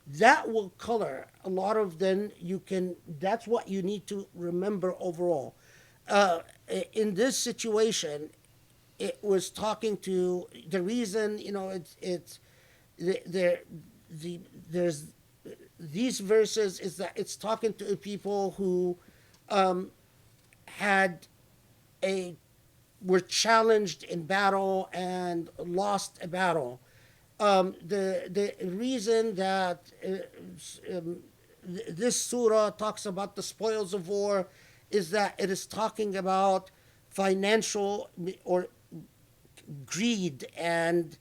That will color a lot of, then you can, that's what you need to remember overall. In this situation, it was talking to the reason, it's there's these verses is that it's talking to people who had a were challenged in battle and lost a battle. The reason that this surah talks about the spoils of war is that it is talking about financial or greed and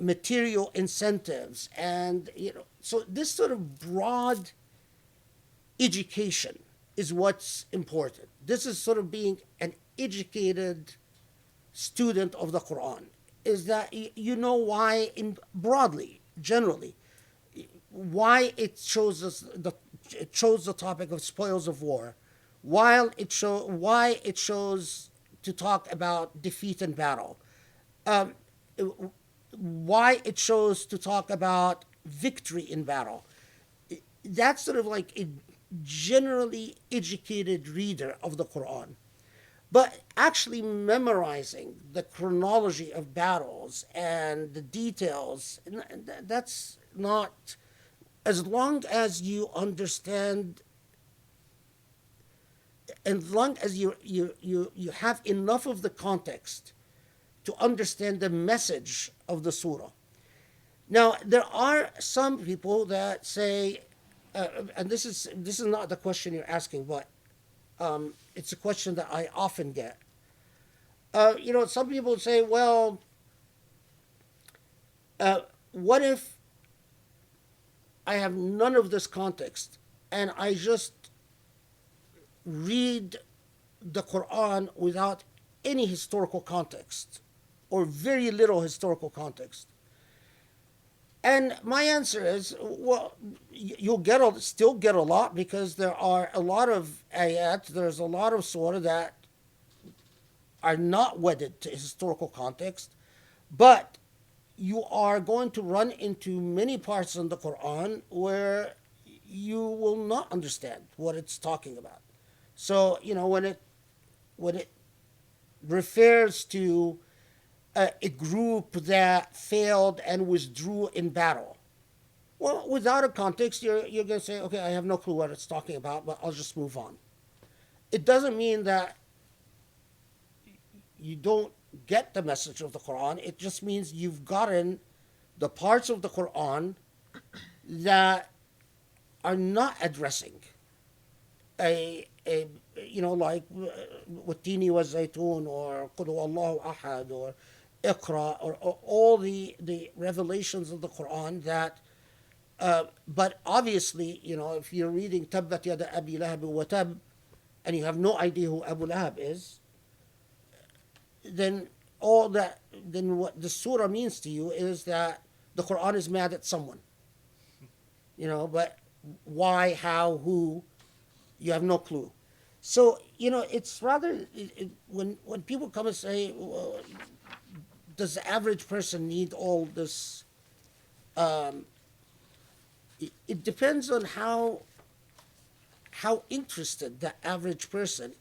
material incentives, and so this sort of broad education is what's important. This is sort of being an educated student of the Quran, is that you know why, in broadly, generally, why it chose us it chose the topic of spoils of war, while why it chose to talk about defeat in battle, um, why it chose to talk about victory in battle. That's sort of like a generally educated reader of the Quran. But actually memorizing the chronology of battles and the details, that's not, as long as you understand, as long as you have enough of the context to understand the message of the surah. Now, there are some people that say, and this is not the question you're asking, but it's a question that I often get. Some people say, well, what if I have none of this context and I just read the Quran without any historical context or very little historical context? And my answer is, well, you'll still get a lot, because there are a lot of ayat, there's a lot of surah that are not wedded to historical context, but you are going to run into many parts in the Quran where you will not understand what it's talking about. So, when it refers to a group that failed and withdrew in battle, well, without a context, you're going to say, okay, I have no clue what it's talking about, but I'll just move on. It doesn't mean that you don't get the message of the Quran. It just means you've gotten the parts of the Quran that are not addressing like Wattini wa Zaytun, or Qul Allahu Ahad, or Iqra, or all the revelations of the Quran that, but obviously, if you're reading Tabbat Yada Abi Lahab wa Tab, and you have no idea who Abu Lahab is, then then what the surah means to you is that the Quran is mad at someone. But why, how, who, you have no clue. So, it's rather, when people come and say, well, does the average person need all this? It depends on how interested the average person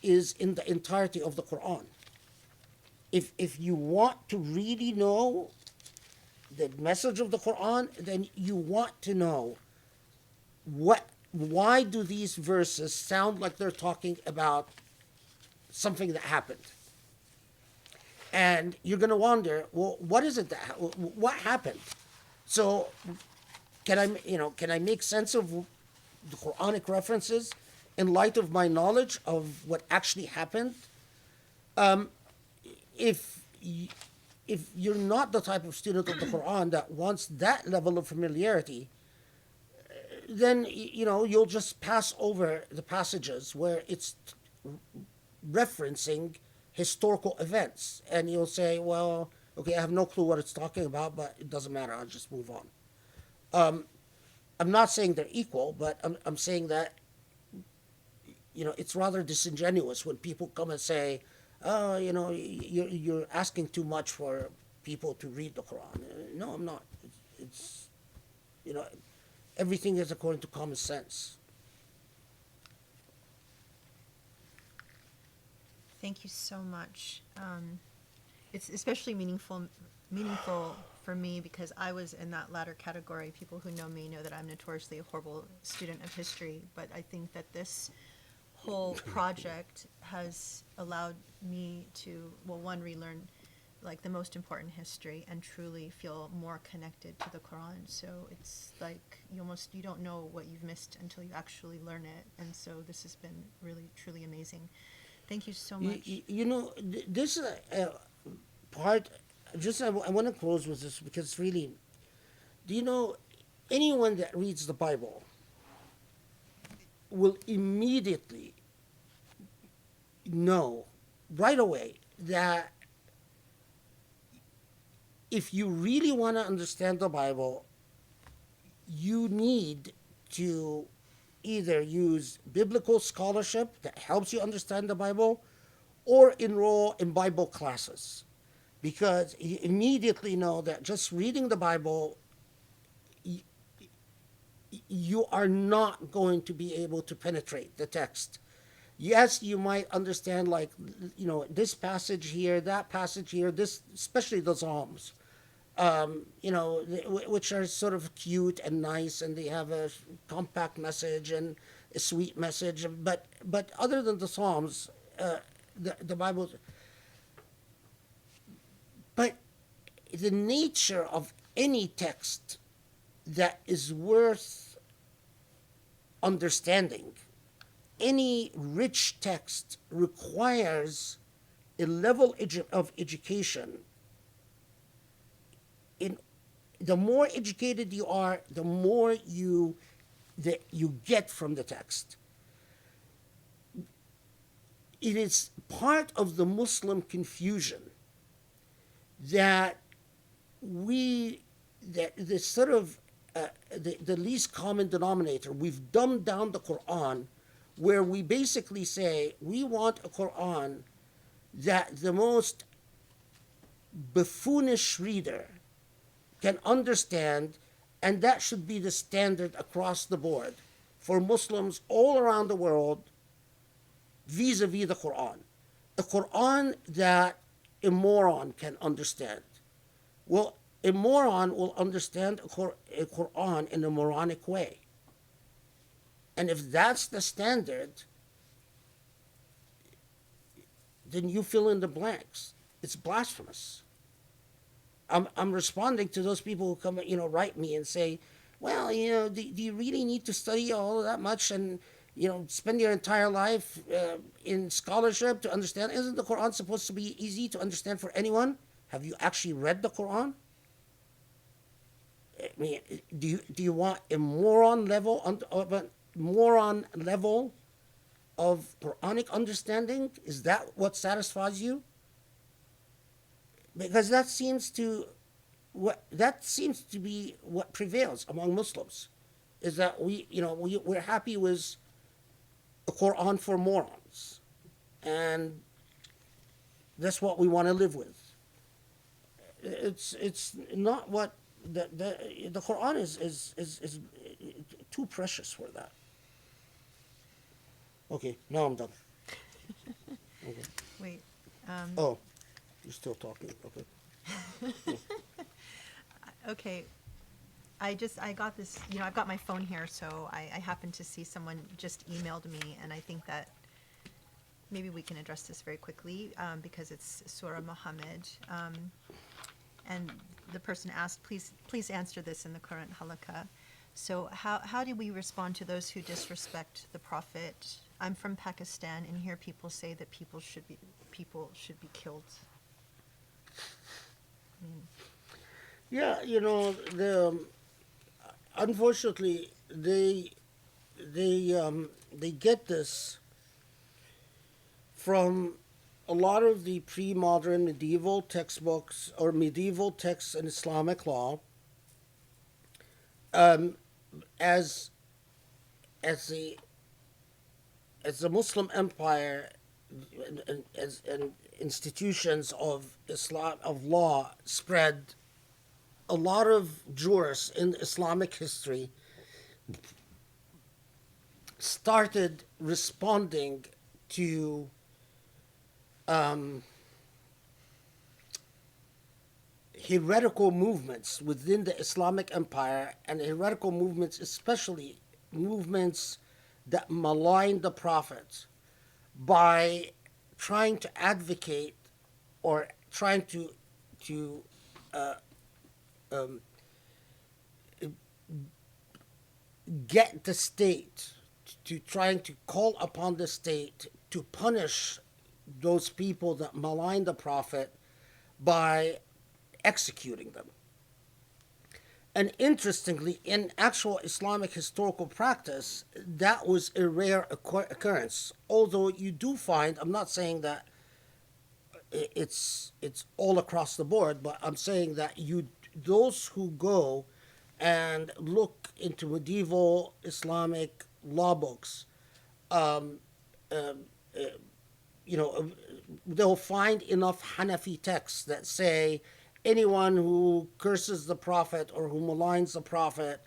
is in the entirety of the Quran. If you want to really know the message of the Quran, then you want to know why do these verses sound like they're talking about something that happened? And you're going to wonder, well, what is it what happened? So can I make sense of the Quranic references in light of my knowledge of what actually happened? If you're not the type of student of the Quran that wants that level of familiarity, then you'll just pass over the passages where it's referencing historical events, and you'll say, well, okay, I have no clue what it's talking about, but it doesn't matter, I'll just move on. I'm not saying they're equal, but I'm saying that it's rather disingenuous when people come and say, oh, you're asking too much for people to read the Quran. No, I'm not. It's everything is according to common sense. Thank you so much. It's especially meaningful for me because I was in that latter category. People who know me know that I'm notoriously a horrible student of history, but I think that this whole project has allowed me to, well, one, relearn like the most important history and truly feel more connected to the Quran. So it's like you don't know what you've missed until you actually learn it. And so this has been really, truly amazing. Thank you so much. This part, I want to close with this because really, anyone that reads the Bible will immediately know right away that if you really want to understand the Bible, you need to either use biblical scholarship that helps you understand the Bible or enroll in Bible classes. Because you immediately know that just reading the Bible, you are not going to be able to penetrate the text. Yes, you might understand this passage here, that passage here, this, especially the Psalms, which are sort of cute and nice, and they have a compact message and a sweet message. But other than the Psalms, the Bible. But the nature of any text that is worth understanding, any rich text requires a level of education. The more educated you are, the more you get from the text. It is part of the Muslim confusion that the sort of the least common denominator, we've dumbed down the Quran, where we basically say we want a Quran that the most buffoonish reader can understand, and that should be the standard across the board for Muslims all around the world vis-a-vis the Quran. A Quran that a moron can understand. Well, a moron will understand a Quran in a moronic way. And if that's the standard, then you fill in the blanks. It's blasphemous. I'm responding to those people who come, write me and say, well, do you really need to study all of that much and, spend your entire life in scholarship to understand? Isn't the Quran supposed to be easy to understand for anyone? Have you actually read the Quran? I mean, do you want a moron level of Quranic understanding? Is that what satisfies you? because that seems to be what prevails among Muslims, is that we're happy with a Quran for morons, and that's what we want to live with. It's not what the Quran is too precious for that. Okay, now I'm done. Okay. Wait. Oh, you're still talking. Okay. Okay. I got this, I've got my phone here, so I happened to see someone just emailed me, and I think that maybe we can address this very quickly, because it's Surah Muhammad. And the person asked, please answer this in the current halakha. So how do we respond to those who disrespect the Prophet? I'm from Pakistan, and here people say that people should be killed. I mean, Yeah, unfortunately they get this from a lot of the pre-modern medieval textbooks or medieval texts in Islamic law, as the Muslim empire and institutions of Islam of law spread, a lot of jurists in Islamic history started responding to heretical movements within the Islamic empire, and heretical movements, especially movements that malign the Prophet, by trying to advocate or trying to get the state to trying to call upon the state to punish those people that malign the Prophet by executing them. And interestingly, in actual Islamic historical practice, that was a rare occurrence. Although you do find, I'm not saying that it's all across the board, but I'm saying that those who go and look into medieval Islamic law books, they'll find enough Hanafi texts that say anyone who curses the Prophet or who maligns the Prophet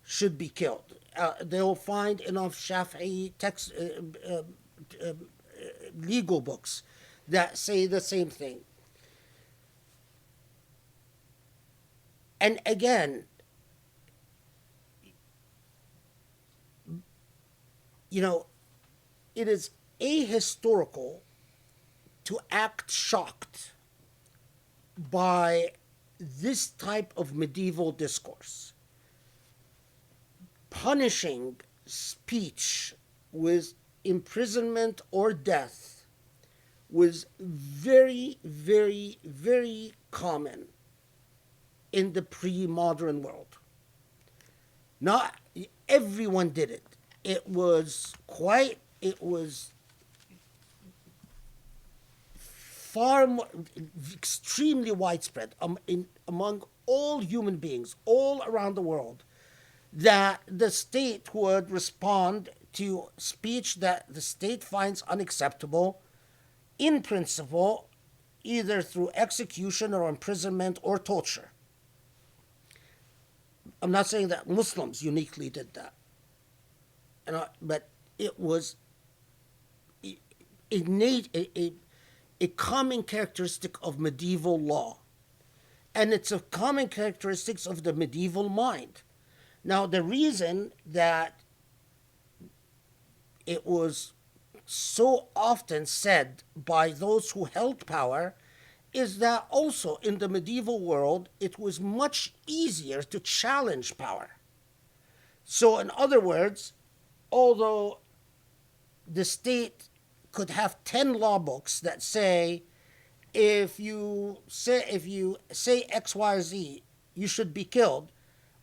should be killed. They'll find enough Shafi'i text, legal books that say the same thing. And again, it is ahistorical to act shocked by this type of medieval discourse. Punishing speech with imprisonment or death was very, very, very common in the pre-modern world. Not everyone did it. It was far more, extremely widespread among all human beings all around the world, that the state would respond to speech that the state finds unacceptable, in principle, either through execution or imprisonment or torture. I'm not saying that Muslims uniquely did that, but it was a common characteristic of medieval law. And it's a common characteristic of the medieval mind. Now, the reason that it was so often said by those who held power is that also in the medieval world, it was much easier to challenge power. So, in other words, although the state could have 10 law books that say, if you say XYZ, you should be killed,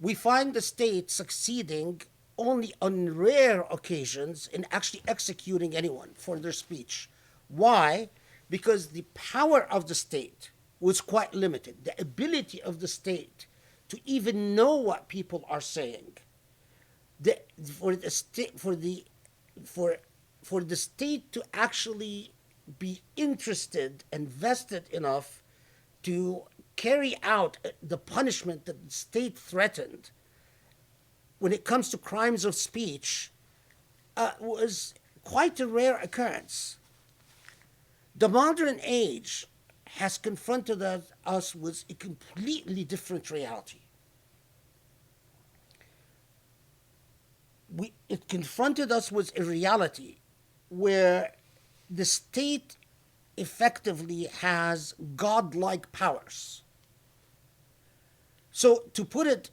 we find the state succeeding only on rare occasions in actually executing anyone for their speech. Why? Because the power of the state was quite limited. The ability of the state to even know what people are saying, for the state to actually be interested and vested enough to carry out the punishment that the state threatened when it comes to crimes of speech was quite a rare occurrence. The modern age has confronted us with a completely different reality. It confronted us with a reality where the state effectively has godlike powers. So, to put it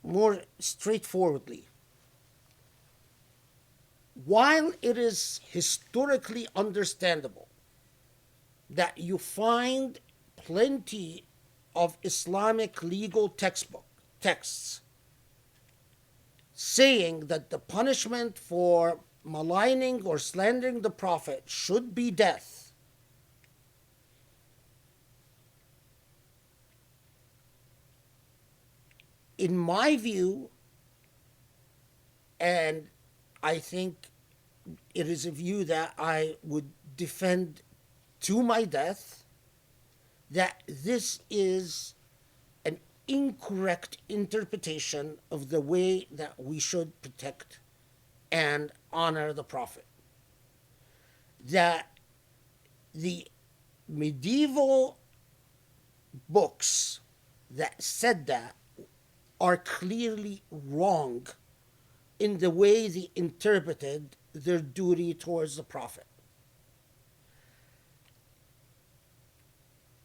more straightforwardly, while it is historically understandable that you find plenty of Islamic legal texts saying that the punishment for maligning or slandering the Prophet should be death, in my view, and I think it is a view that I would defend to my death, that this is an incorrect interpretation of the way that we should protect and honor the Prophet. That the medieval books that said that are clearly wrong in the way they interpreted their duty towards the Prophet.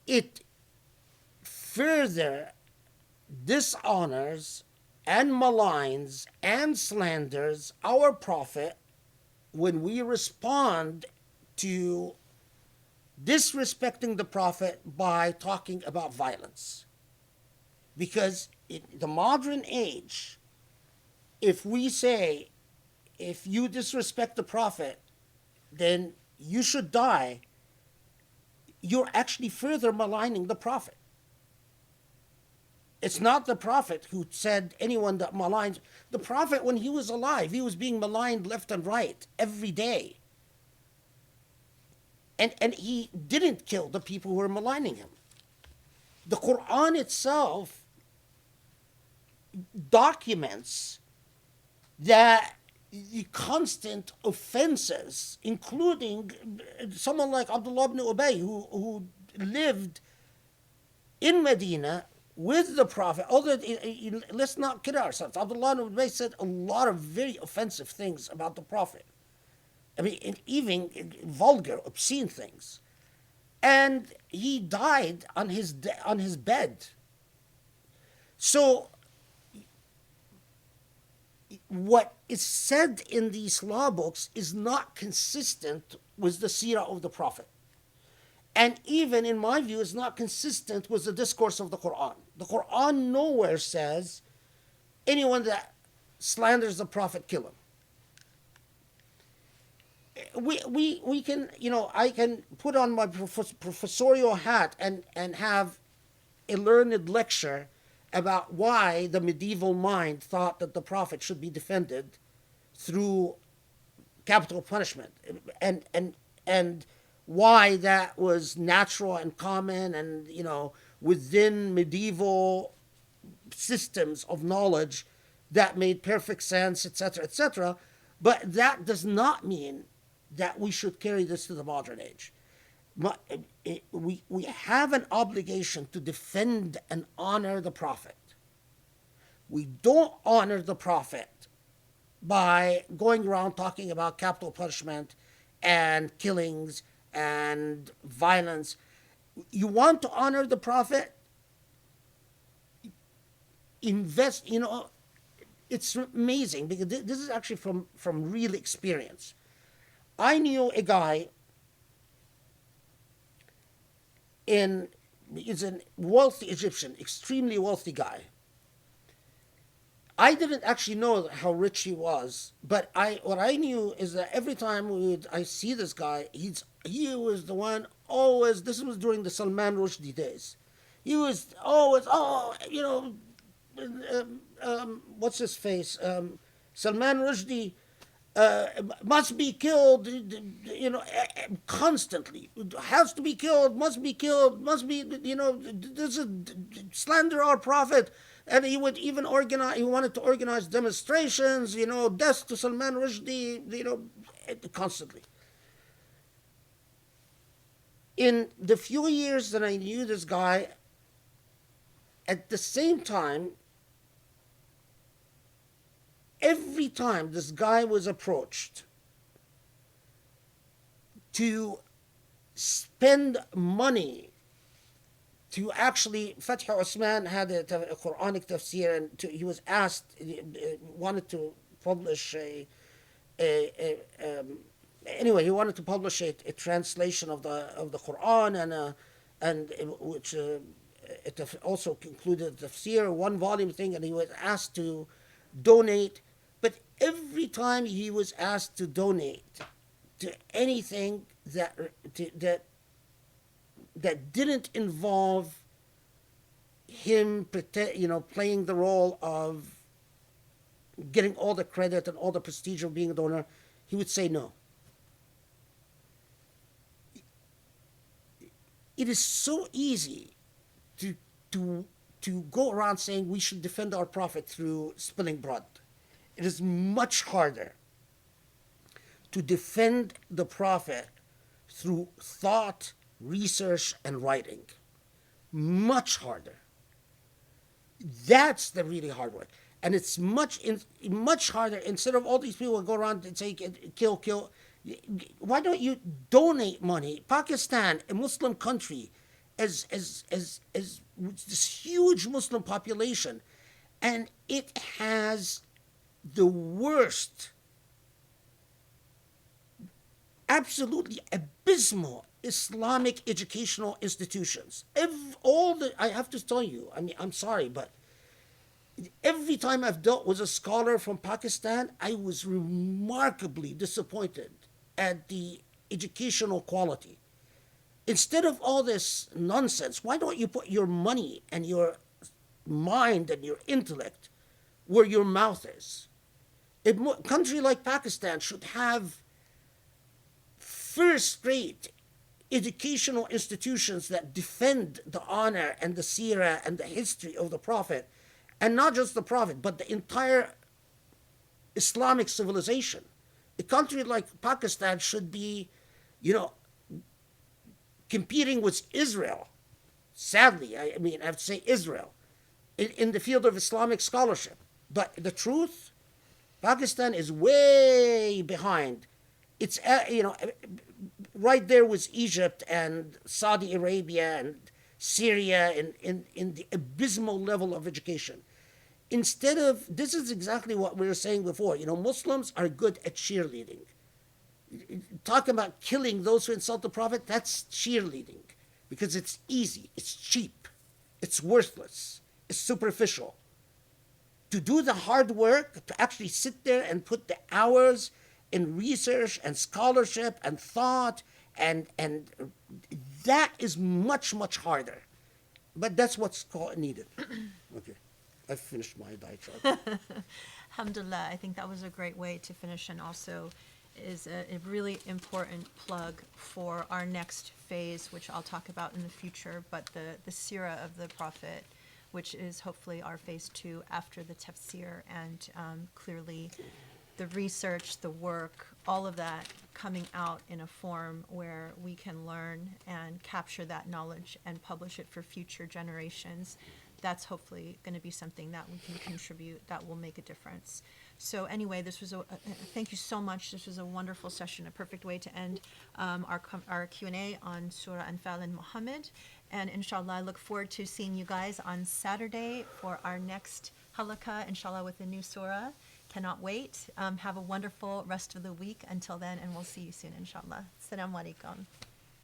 It further dishonors and maligns and slanders our Prophet when we respond to disrespecting the Prophet by talking about violence. Because in the modern age, if we say, if you disrespect the Prophet, then you should die, you're actually further maligning the Prophet. It's not the Prophet who said anyone that maligns. The Prophet, when he was alive, he was being maligned left and right every day. And he didn't kill the people who were maligning him. The Quran itself documents that the constant offenses, including someone like Abdullah ibn Ubay, who lived in Medina with the Prophet. Although, let's not kid ourselves, Abdullah ibn Ubay said a lot of very offensive things about the Prophet. I mean, and even vulgar, obscene things. And he died on his bed. So, what is said in these law books is not consistent with the seerah of the Prophet. And even, in my view, is not consistent with the discourse of the Quran. The Quran nowhere says, anyone that slanders the Prophet, kill him. We can, I can put on my professorial hat and have a learned lecture about why the medieval mind thought that the Prophet should be defended through capital punishment, and why that was natural and common and, within medieval systems of knowledge that made perfect sense, etc., etc. But that does not mean that we should carry this to the modern age. We have an obligation to defend and honor the Prophet. We don't honor the Prophet by going around talking about capital punishment and killings and violence. You want to honor the Prophet? Invest, it's amazing because this is actually from real experience. I knew a guy he's a wealthy Egyptian, extremely wealthy guy. I didn't actually know how rich he was, but what I knew is that every time I see this guy, he was the one always, this was during the Salman Rushdie days. He was always, what's his face? Salman Rushdie must be killed, constantly. Has to be killed, must be killed, must be, this is slander our prophet. And he would even organize, he wanted to organize demonstrations, death to Salman Rushdie, constantly. In the few years that I knew this guy, at the same time, every time this guy was approached to spend money to actually, Fatwa Osman had a Quranic tafsir, and he was asked, wanted to publish anyway, he wanted to publish a translation of the Quran, and which it also included tafsir, one volume thing, and he was asked to donate. But every time he was asked to donate to anything that didn't involve him, playing the role of getting all the credit and all the prestige of being a donor, he would say no. It is so easy to go around saying we should defend our prophet through spilling blood. It is much harder to defend the prophet through thought, research, and writing. Much harder. That's the really hard work. And it's much harder. Instead of all these people who go around and say, kill, why don't you donate money? Pakistan, a Muslim country, as this huge Muslim population, and it has the worst, absolutely abysmal Islamic educational institutions. I have to tell you, I mean, I'm sorry, but every time I've dealt with a scholar from Pakistan, I was remarkably disappointed at the educational quality. Instead of all this nonsense, why don't you put your money and your mind and your intellect where your mouth is? A country like Pakistan should have first-rate educational institutions that defend the honor and the seerah and the history of the Prophet, and not just the Prophet, but the entire Islamic civilization. A country like Pakistan should be, competing with Israel. Sadly, I have to say Israel, in the field of Islamic scholarship. But the truth, Pakistan is way behind. It's, right there with Egypt and Saudi Arabia and Syria in the abysmal level of education. Instead of, this is exactly what we were saying before, Muslims are good at cheerleading. Talking about killing those who insult the Prophet, that's cheerleading. Because it's easy, it's cheap, it's worthless, it's superficial. To do the hard work, to actually sit there and put the hours in research and scholarship and thought, and that is much, much harder. But that's what's needed. Okay, I've finished my diatribe. Alhamdulillah, I think that was a great way to finish, and also is a really important plug for our next phase, which I'll talk about in the future, but the Sirah of the Prophet, which is hopefully our phase 2 after the tafsir, and clearly the research, the work, all of that coming out in a form where we can learn and capture that knowledge and publish it for future generations. That's hopefully going to be something that we can contribute that will make a difference. So anyway, this was thank you so much. This was a wonderful session, a perfect way to end our Q&A on Surah Anfal and Muhammad. And inshallah, I look forward to seeing you guys on Saturday for our next halaqah, inshallah, with a new surah. Cannot wait. Have a wonderful rest of the week until then, and we'll see you soon, inshallah. Assalamu alaikum.